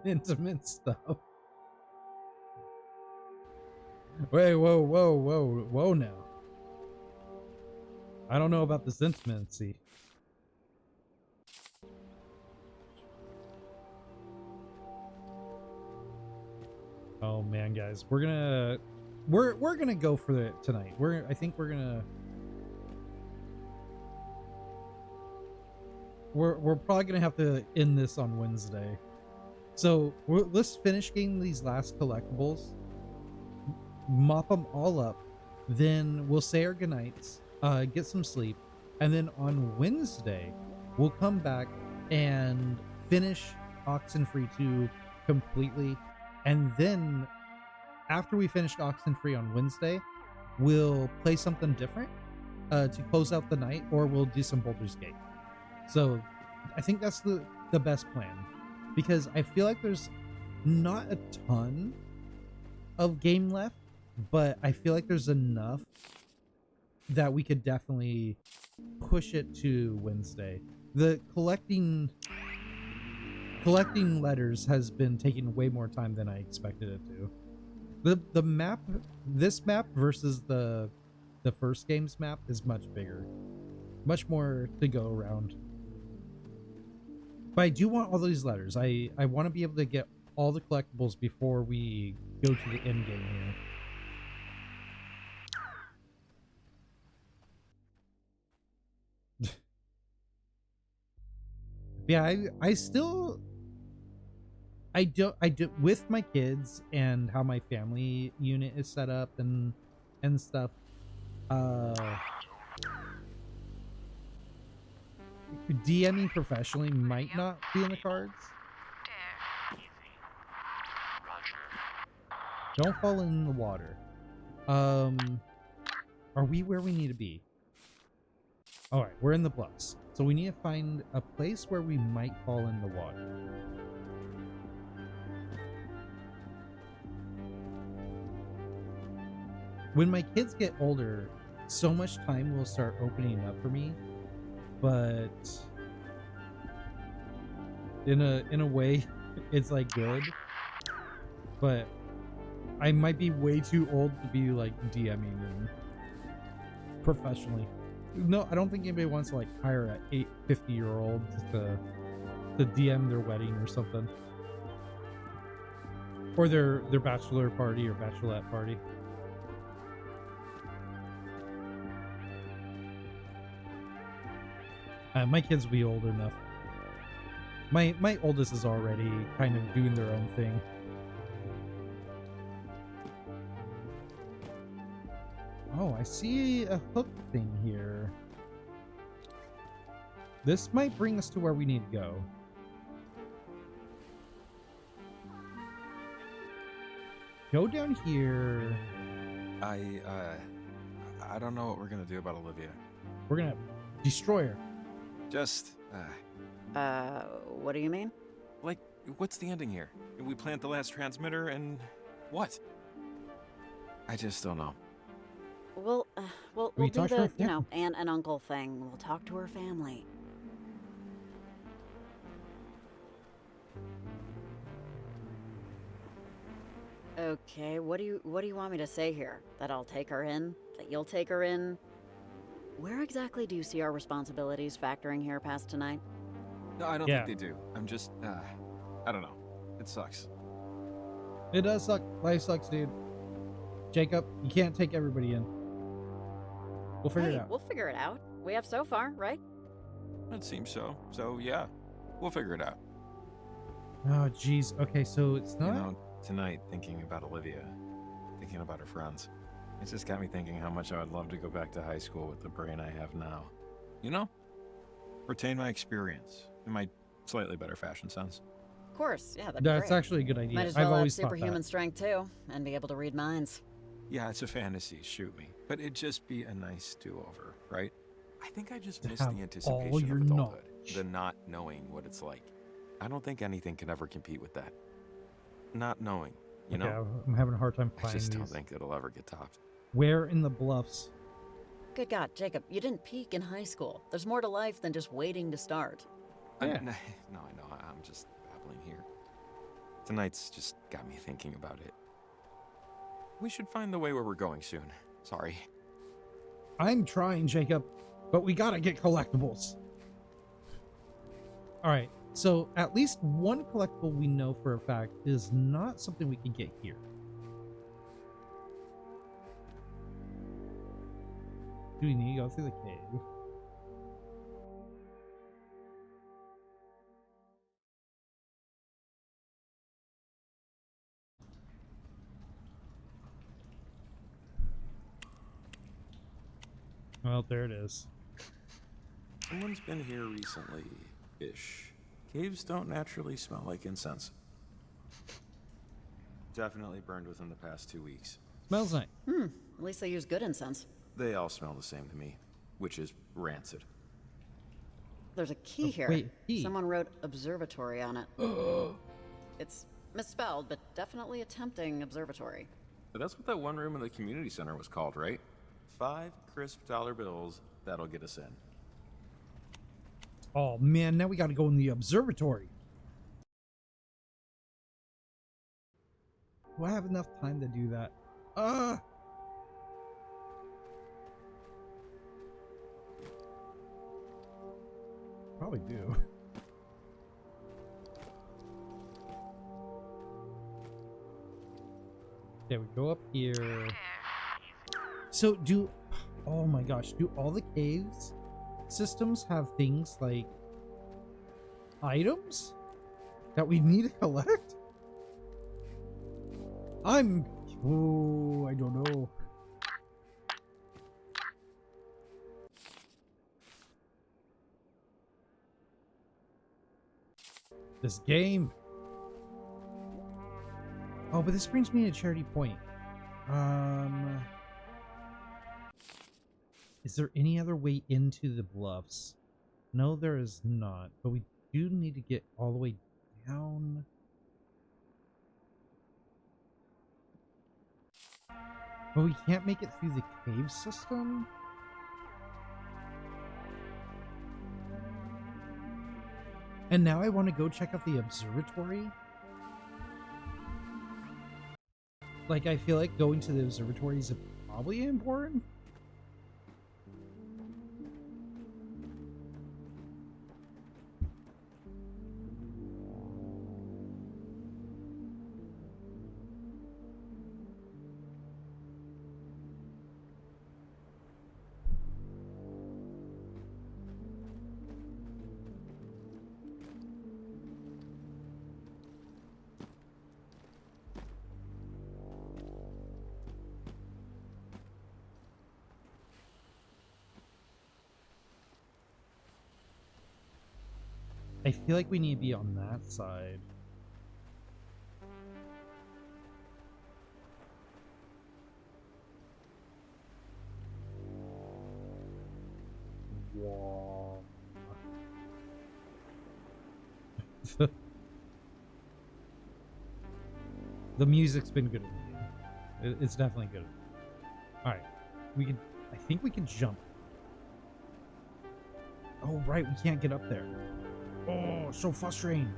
Intimate stuff. Wait, whoa now. I don't know about this intimacy. Oh man, guys, we're gonna go for it tonight. I think we're probably gonna have to end this on Wednesday. So let's finish getting these last collectibles, mop them all up, then we'll say our goodnights, get some sleep, and then on Wednesday we'll come back and finish Oxenfree 2 completely. And then after we finish Oxenfree on Wednesday, we'll play something different to close out the night, or we'll do some Baldur's Gate. So I think that's the best plan, because I feel like there's not a ton of game left, but I feel like there's enough that we could definitely push it to Wednesday. The collecting letters has been taking way more time than I expected it to. The map, this map versus the first game's map is much bigger, much more to go around. But I do want all these letters. I want to be able to get all the collectibles before we go to the end game here. Yeah, I still I do with my kids and how my family unit is set up and stuff. DMing professionally might not be in the cards. Don't fall in the water. Are we where we need to be? All right, we're in the bluffs. So we need to find a place where we might fall in the water. When my kids get older, so much time will start opening up for me, but in a way, it's like good. But I might be way too old to be like DMing them professionally. No, I don't think anybody wants to like hire a 50-year-old to DM their wedding or something, or their bachelor party or bachelorette party. My kids will be old enough. My oldest is already kind of doing their own thing. Oh, I see a hook thing here. This might bring us to where we need to go. Go down here. I don't know what we're gonna do about Olivia. We're gonna destroy her. Just, what do you mean? like, what's the ending here? We plant the last transmitter and what? I just don't know. We'll We do talk to her the, aunt and uncle thing. We'll talk to her family. Okay, what do you want me to say here? That I'll take her in? That you'll take her in? Where exactly do you see our responsibilities factoring here past tonight? No, I don't think they do. I'm just, I don't know. It sucks. It does suck. Life sucks, dude. Jacob, you can't take everybody in. We'll figure it out. We'll figure it out. We have so far, right? It seems so. So, yeah. We'll figure it out. Oh, jeez. Okay, so it's not... You know, tonight, thinking about Olivia, thinking about her friends, it just got me thinking how much I would love to go back to high school with the brain I have now. You know? Retain my experience in my slightly better fashion sense. Of course, yeah, that'd be That's great. actually a good idea. Might as I've well have always thought superhuman that. strength too, and be able to read minds. Yeah, it's a fantasy, shoot me. But it'd just be a nice do-over, right? I think I just miss have the all anticipation your of adulthood. knowledge. The not knowing what it's like. I don't think anything can ever compete with that. Not knowing, you know? I'm having a hard time I finding just don't these. think it'll ever get topped. Where in the bluffs? Good God, Jacob, you didn't peak in high school. There's more to life than just waiting to start. Yeah. No, I know. I'm just babbling here. Tonight's just got me thinking about it. We should find the way where we're going soon. Sorry. I'm trying, Jacob, but we gotta get collectibles. All right, so at least one collectible we know for a fact is not something we can get here. Do we need to go through the cave? Well, there it is. Someone's been here recently-ish. Caves don't naturally smell like incense. Definitely burned within the past 2 weeks. Smells nice. At least they use good incense. They all smell the same to me, which is rancid. There's a key here. Wait, key. Someone wrote observatory on it. It's misspelled, but definitely a tempting observatory. That's what that one room in the community center was called, right? 5 crisp dollar bills, that'll get us in. Oh man, now we gotta go in the observatory. Do I have enough time to do that? Probably do. Okay, we go up here. So oh my gosh, do all the caves systems have things like items that we need to collect? I don't know. This game. Oh, but this brings me to Charity Point. Is there any other way into the bluffs? No, there is not. But we do need to get all the way down. But we can't make it through the cave system? And now I want to go check out the observatory? Like, I feel like going to the observatory is probably important. I feel like we need to be on that side. Wow. The music's been good in the game. It's definitely good. Alright. I think we can jump. Oh, right. We can't get up there. Oh, so frustrating.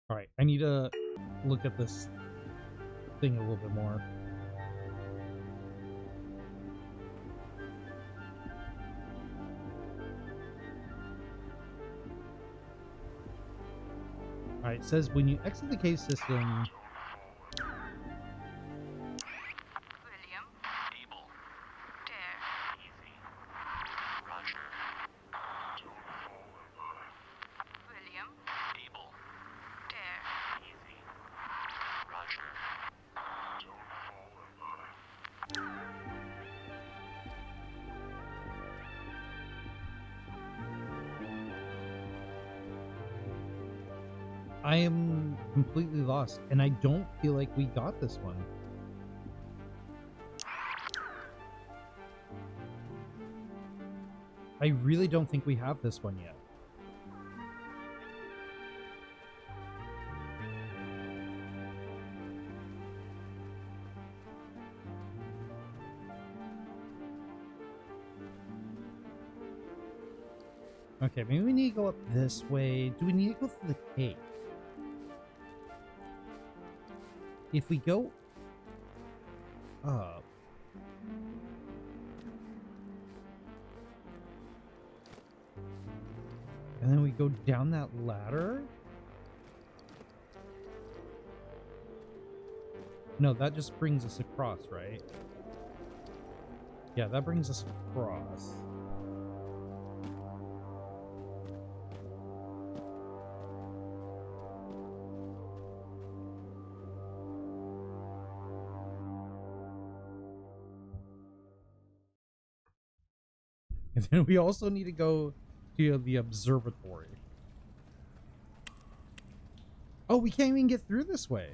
All right, I need to look at this thing a little bit more. All right, it says when you exit the cave system, I am completely lost, and I don't feel like we got this one. I really don't think we have this one yet. Okay, maybe we need to go up this way. Do we need to go through the cave? If we go up, and then we go down that ladder? No, that just brings us across, right? Yeah, that brings us across. And then we also need to go to the observatory. Oh, we can't even get through this way.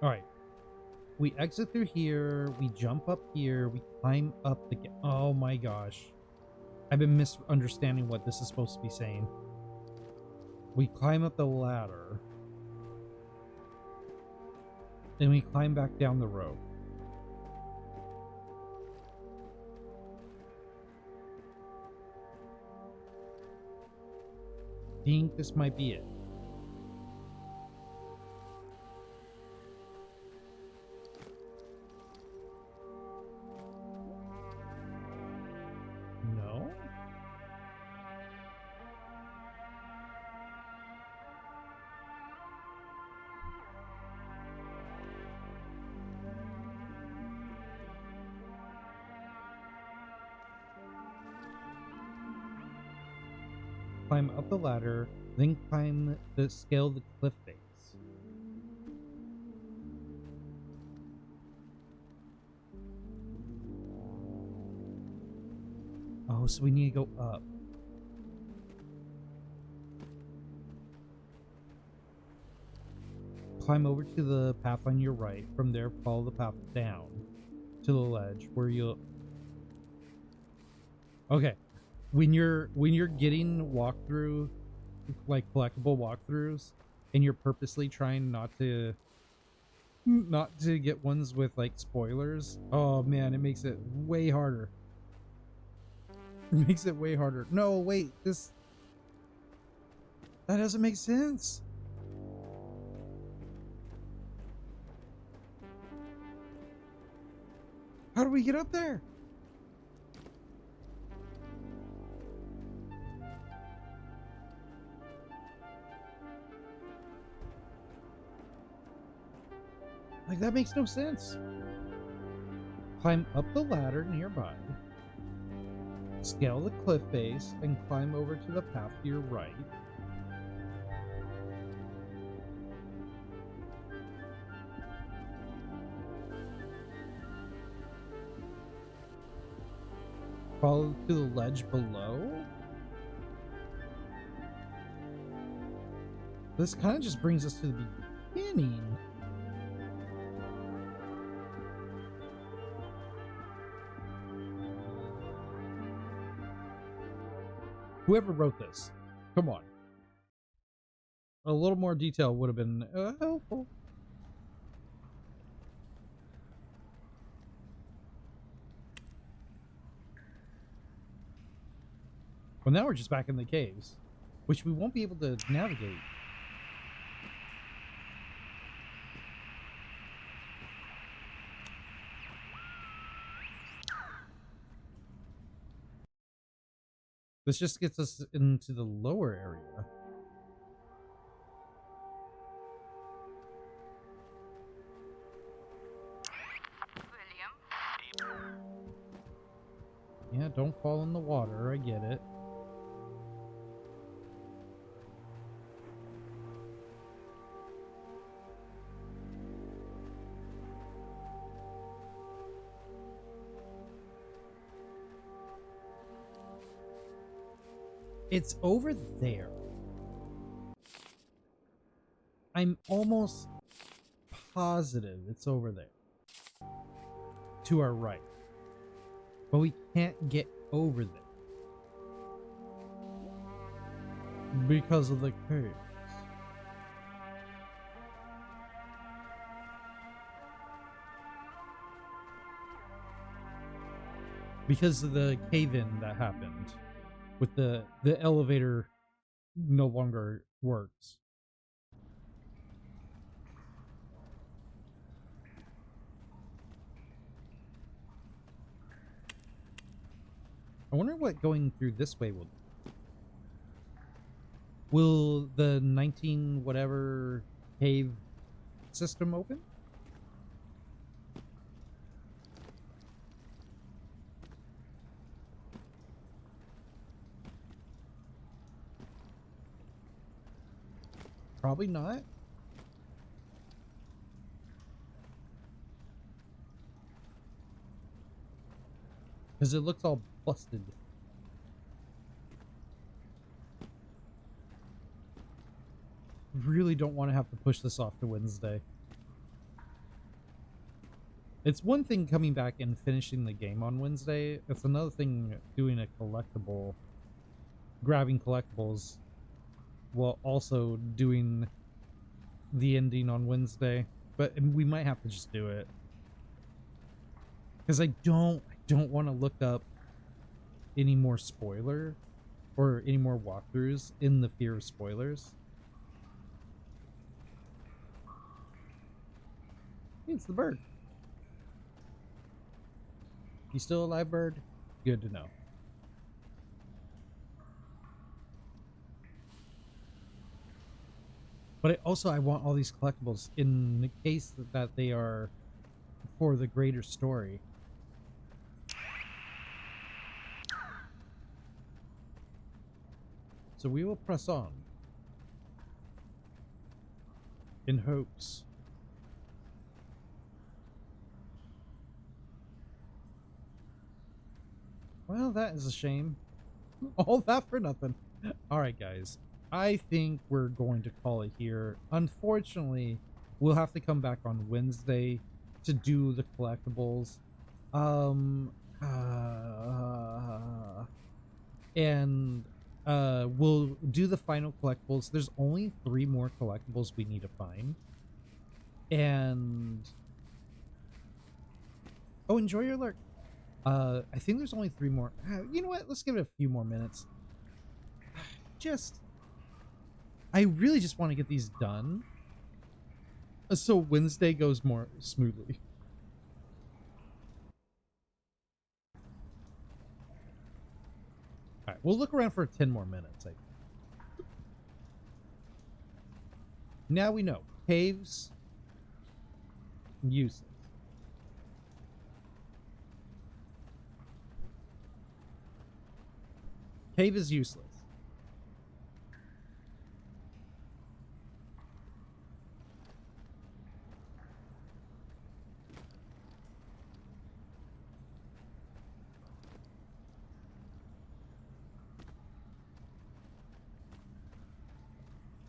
All right. We exit through here. We jump up here. We climb up the... Oh my gosh. I've been misunderstanding what this is supposed to be saying. We climb up the ladder. Then we climb back down the road. Think this might be it. No? Climb up the ladder, then scale the cliff face. Oh, so we need to go up. Climb over to the path on your right. From there, follow the path down to the ledge where you'll... Okay. When you're getting walkthrough, like collectible walkthroughs, and you're purposely trying not to get ones with like spoilers, oh man, it makes it way harder. It makes it way harder. No, wait, that doesn't make sense. How do we get up there? Like, that makes no sense. Climb up the ladder nearby. Scale the cliff face and climb over to the path to your right. Follow to the ledge below. This kind of just brings us to the beginning. Whoever wrote this, come on. A little more detail would have been helpful. Well, now we're just back in the caves, which we won't be able to navigate. This just gets us into the lower area. Yeah, don't fall in the water, I get it. It's over there. I'm almost positive it's over there. To our right. But we can't get over there. Because of the caves. Because of the cave-in that happened. With the elevator no longer works. I wonder what going through this way will do. Will the 19 whatever cave system open? Probably not. Because it looks all busted. Really don't want to have to push this off to Wednesday. It's one thing coming back and finishing the game on Wednesday. It's another thing doing a collectible, grabbing collectibles, while also doing the ending on Wednesday. But we might have to just do it. Because I don't want to look up any more spoiler or any more walkthroughs in the fear of spoilers. It's the bird. You still alive, bird? Good to know. But I want all these collectibles in the case that they are for the greater story. So we will press on in hopes. Well, that is a shame. All that for nothing. Alright, guys. I think we're going to call it here. Unfortunately, we'll have to come back on Wednesday to do the collectibles. We'll do the final collectibles. There's only 3 more collectibles we need to find. And... oh, enjoy your lurk. I think there's only 3 more. You know what? Let's give it a few more minutes. I really just want to get these done, so Wednesday goes more smoothly. Alright, we'll look around for 10 more minutes, I think. Now we know. Caves, useless. Cave is useless.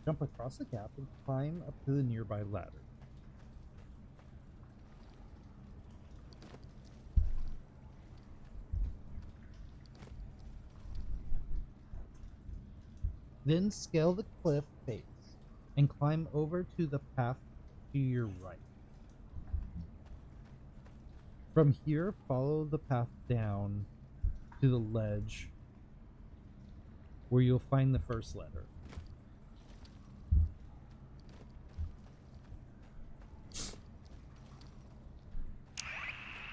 Jump across the gap and climb up to the nearby ladder. Then scale the cliff face and climb over to the path to your right. From here, follow the path down to the ledge where you'll find the first letter.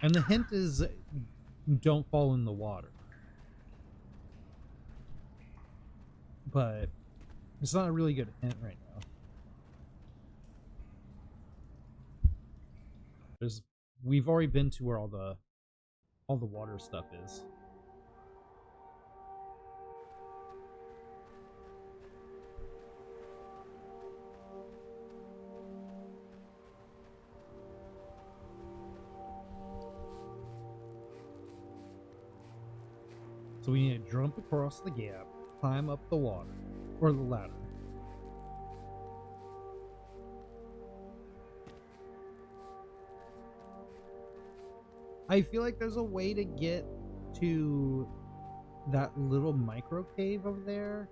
And the hint is, don't fall in the water. But it's not a really good hint right now. We've already been to where all the water stuff is. So we need to jump across the gap, climb up the water, or the ladder. I feel like there's a way to get to that little micro cave over there.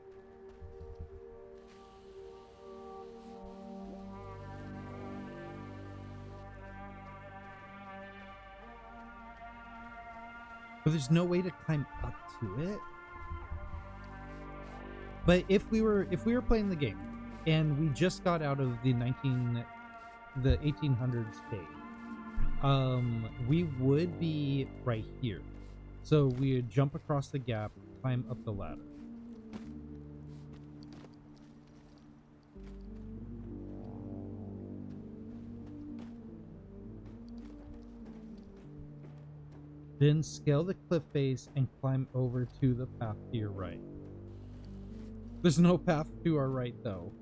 But there's no way to climb up to it. But if we were playing the game and we just got out of the 1800s cave, we would be right here. So we would jump across the gap, climb up the ladder. Then scale the cliff face and climb over to the path to your right. There's no path to our right, though.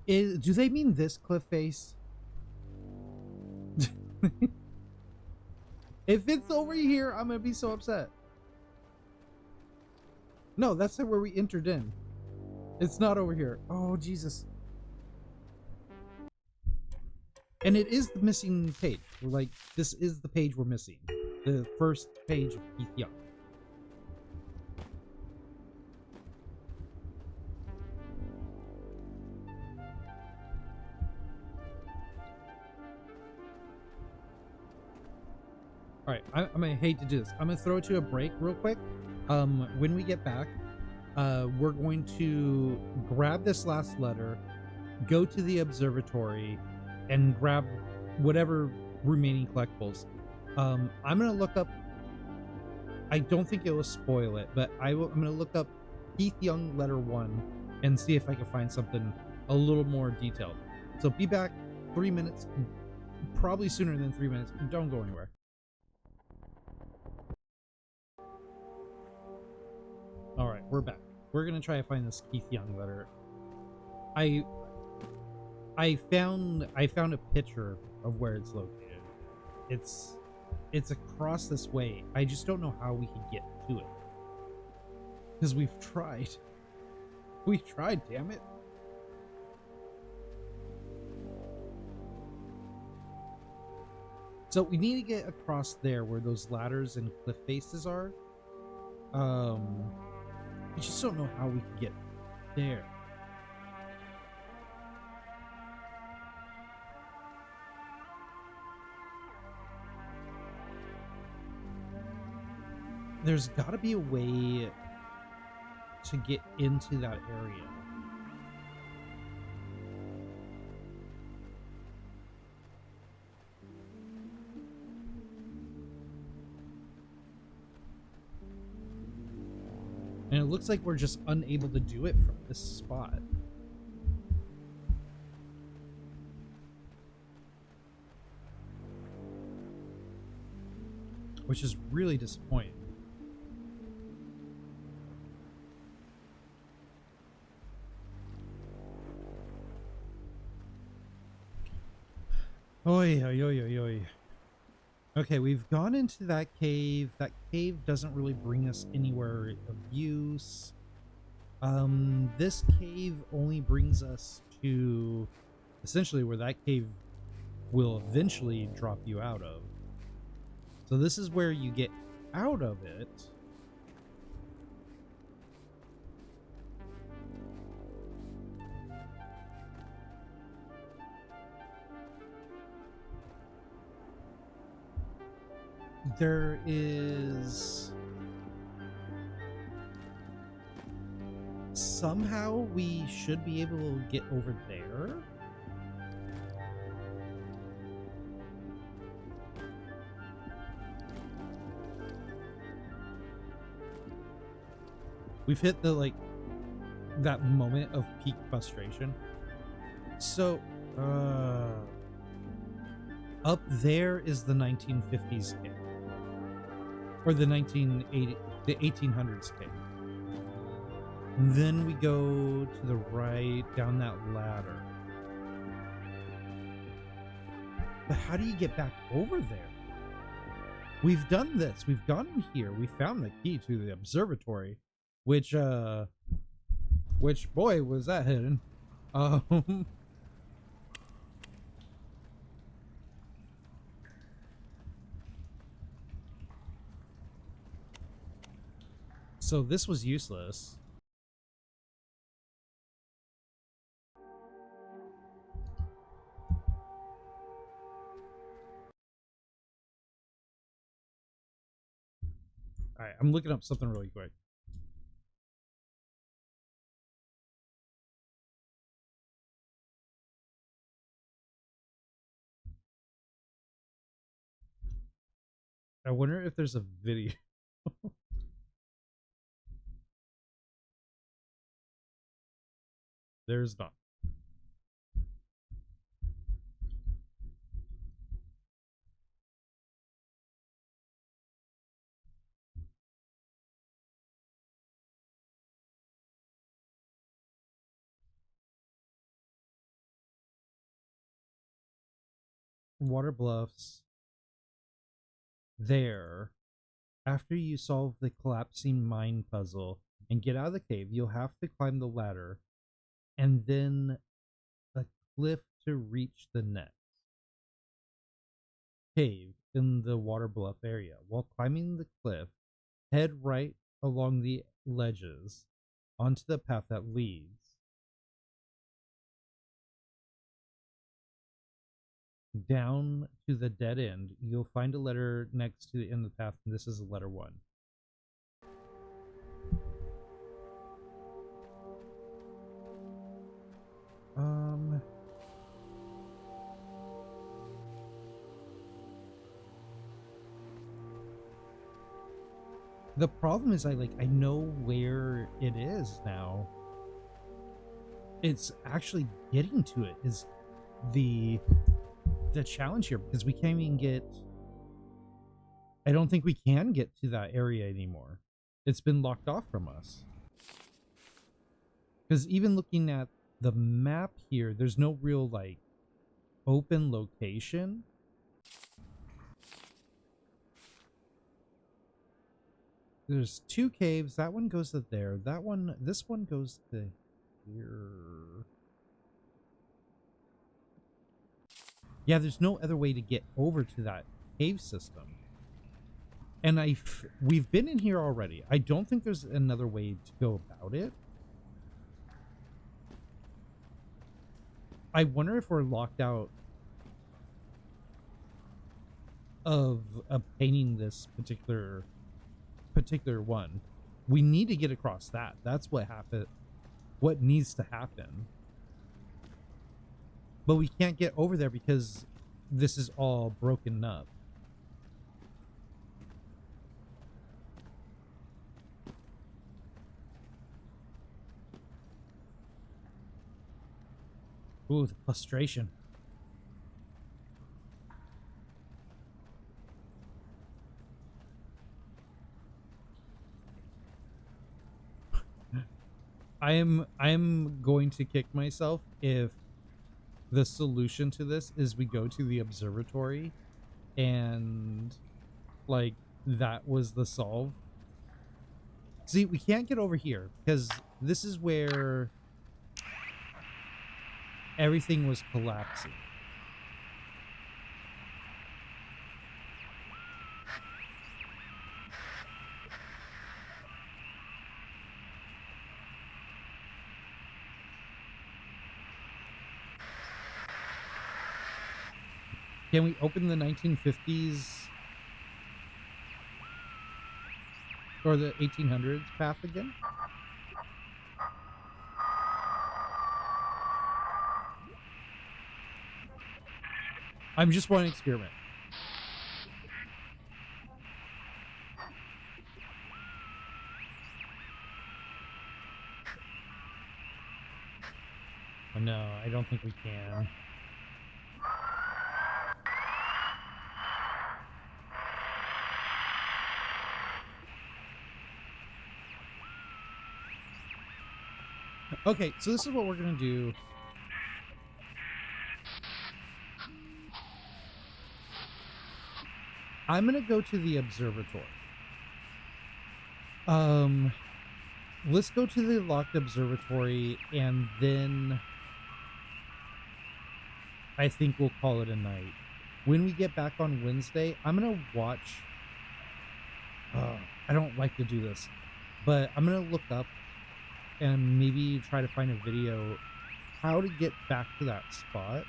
Do they mean this cliff face? If it's over here, I'm gonna be so upset. No, that's where we entered in. It's not over here. Oh, Jesus. And it is the missing page. We're like, this is the page we're missing. The first page of Keith Young. All right, I'm gonna hate to do this. I'm gonna throw it to a break real quick. When we get back, we're going to grab this last letter, go to the observatory, and grab whatever remaining collectibles. I'm gonna look up. I don't think it will spoil it, but I'm gonna look up Keith Young letter 1 and see if I can find something a little more detailed. So be back 3 minutes, probably sooner than 3 minutes. Don't go anywhere. All right, we're back. We're gonna try to find this Keith Young letter. I found a picture of where it's located. It's across this way. I just don't know how we could get to it. Because we've tried. We tried, damn it. So we need to get across there where those ladders and cliff faces are. I just don't know how we can get there. There's got to be a way to get into that area. And it looks like we're just unable to do it from this spot. Which is really disappointing. Oy, oy, oy, oy, oy. Okay, we've gone into that cave. That cave doesn't really bring us anywhere of use. This cave only brings us to essentially where that cave will eventually drop you out of. So this is where you get out of it. There is somehow we should be able to get over there. We've hit the that moment of peak frustration. So up there is the 1950s cave. Or the 1800s cave. And then we go to the right down that ladder. But how do you get back over there? We've done this. We've gone in here. We found the key to the observatory, which boy was that hidden. So this was useless. All right, I'm looking up something really quick. I wonder if there's a video. There's not. water bluffs there. After you solve the collapsing mine puzzle and get out of the cave, you'll have to climb the ladder and then a cliff to reach the next cave in the water bluff area. While climbing the cliff, head right along the ledges onto the path that leads down to the dead end. You'll find a letter next to the end of the path, and this is letter 1. The problem is I know where it is now. It's actually getting to it is the challenge here, because we can't even get, I don't think we can get to that area anymore. It's been locked off from us. Because even looking at the map here, there's no real like open location. There's 2 caves. That one goes to there. This one goes to here. Yeah, there's no other way to get over to that cave system. And we've been in here already. I don't think there's another way to go about it. I wonder if we're locked out of obtaining this particular one. We need to get across that. That's what needs to happen. But we can't get over there because this is all broken up. Ooh, the frustration. I am going to kick myself if the solution to this is we go to the observatory and like that was the solve. See, we can't get over here because this is where everything was collapsing. Can we open the 1950s or the 1800s path again? I'm just one experiment. Oh, no, I don't think we can. Okay, so this is what we're gonna do. I'm gonna go to the observatory. Let's go to the locked observatory and then I think we'll call it a night. When we get back on Wednesday, I'm gonna watch. I don't like to do this, but I'm gonna look up and maybe try to find a video how to get back to that spot,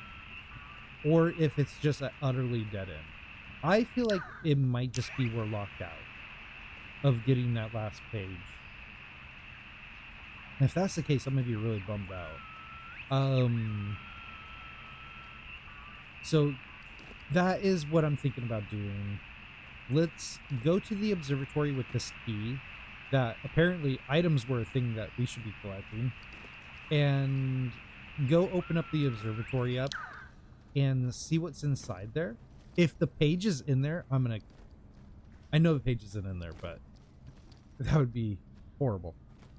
or if it's just an utterly dead end. I feel like it might just be we're locked out of getting that last page. And if that's the case, I'm gonna be really bummed out. So that is what I'm thinking about doing. Let's go to the observatory with this key that apparently items were a thing that we should be collecting, and go open up the observatory up and see what's inside there. If the page is in there, I know the page isn't in there, but that would be horrible.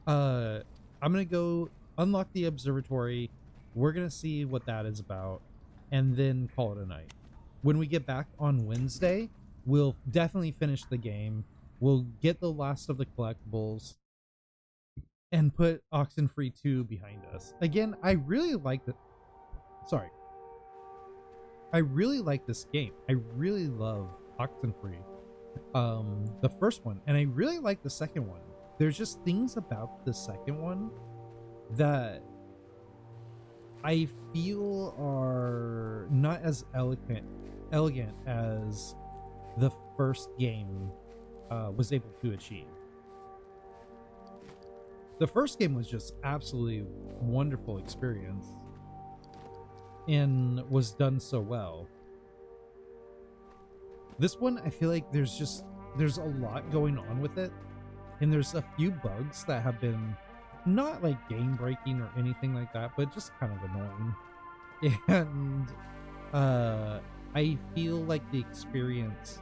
I'm gonna go unlock the observatory. We're gonna see what that is about and then call it a night. when we get back on Wednesday, we'll definitely finish the game. We'll get the last of the collectibles and put Oxenfree 2 behind us. Again, I really like the... Sorry. I really like this game. I really love Oxenfree. The first one. And I really like the second one. There's just things about the second one that I feel are not as elegant as the first game was able to achieve. The first game was just absolutely wonderful experience and was done so well. This one, I feel like there's a lot going on with it, and there's a few bugs that have been not like game breaking or anything like that, but just kind of annoying. And I feel like the experience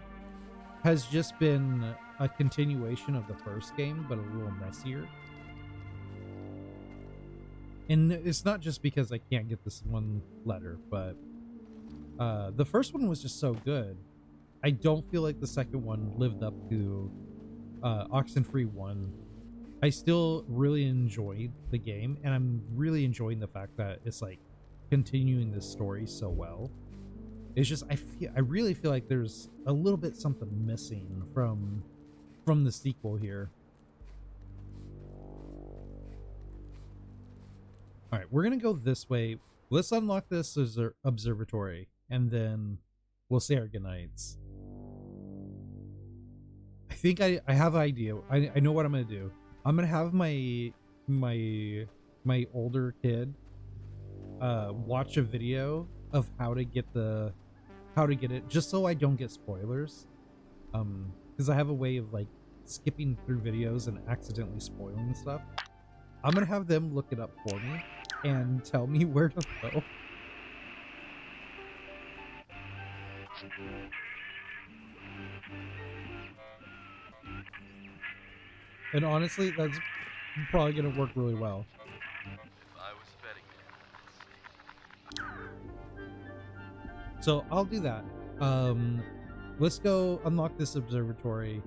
has just been a continuation of the first game, but a little messier. And it's not just because I can't get this one letter, but the first one was just so good. I don't feel like the second one lived up to Oxenfree 1. I still really enjoyed the game, and I'm really enjoying the fact that it's like continuing this story so well. It's just I really feel like there's a little bit something missing from the sequel here. All right, we're gonna go this way. Let's unlock this observatory, and then we'll say our goodnights. I think I have an idea. I know what I'm gonna do. I'm gonna have my older kid watch a video of how to get it, just so I don't get spoilers. Because I have a way of like skipping through videos and accidentally spoiling stuff. I'm gonna have them look it up for me and tell me where to go. And honestly, that's probably gonna work really well. If I was betting man. So I'll do that. Let's go unlock this observatory.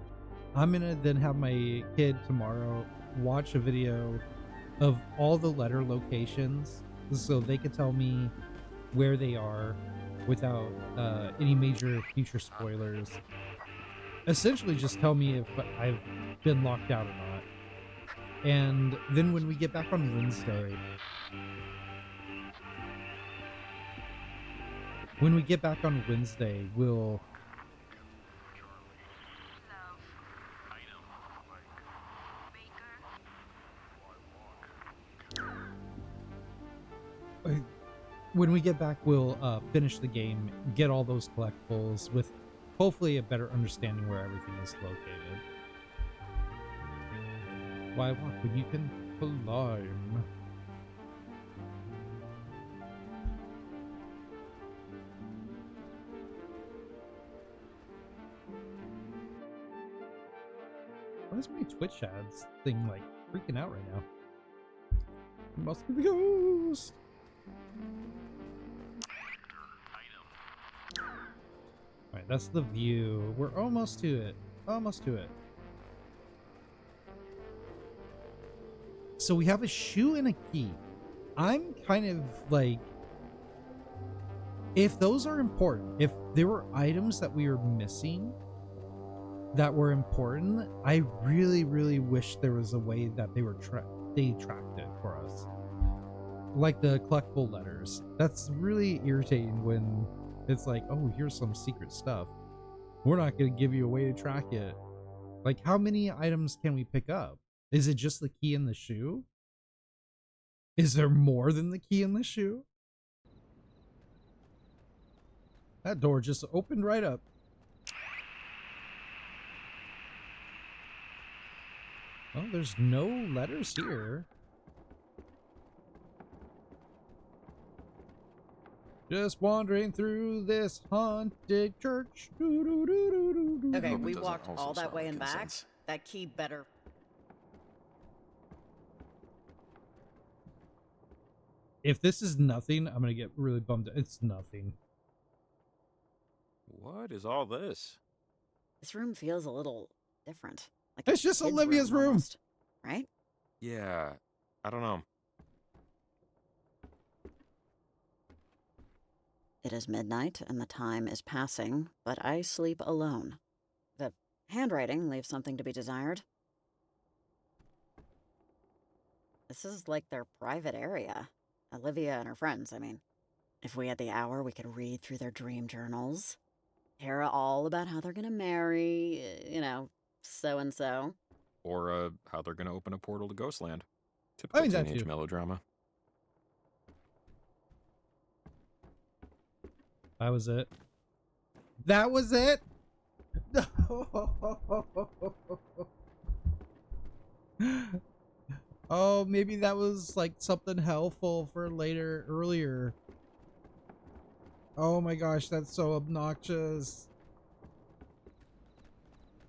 I'm gonna then have my kid tomorrow watch a video of all the letter locations so they could tell me where they are without any major future spoilers. Essentially just tell me if I've been locked out or not. And then when we get back on Wednesday, we'll finish the game, get all those collectibles with hopefully a better understanding where everything is located. Why walk when you can climb? Why is my Twitch ads thing like freaking out right now? It must be the ghost. Alright, that's the view. We're almost to it. Almost to it. So we have a shoe and a key. I'm kind of like, if those are important, if there were items that we were missing that were important, I really, really wish there was a way that they tracked it for us. Like the collectible letters. That's really irritating when it's like, oh, here's some secret stuff. We're not going to give you a way to track it. Like, how many items can we pick up? Is it just the key in the shoe? Is there more than the key in the shoe? That door just opened right up. Oh, there's no letters here. Just wandering through this haunted church. Okay, we walked all that way and back. That key better. If this is nothing, I'm gonna get really bummed. It's nothing. What is all this? This room feels a little different. Like It's a just kid's Olivia's room. almost, right? Yeah, I don't know. It is midnight and the time is passing, but I sleep alone. The handwriting leaves something to be desired. This is like their private area. Olivia and her friends, I mean. If we had the hour, we could read through their dream journals. Hear all about how they're gonna marry, so-and-so. Or how they're gonna open a portal to Ghostland. Typical I mean, that teenage too. melodrama. That was it. That was it? Oh, maybe that was like something helpful for later, earlier. Oh my gosh, that's so obnoxious.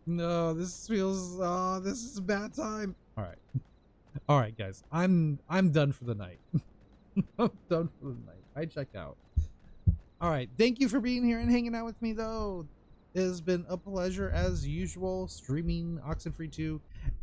No, this feels, oh, this is a bad time. All right. All right, guys. I'm done for the night. I'm done for the night. I checked out. All right. Thank you for being here and hanging out with me, though. It has been a pleasure as usual streaming Oxenfree 2.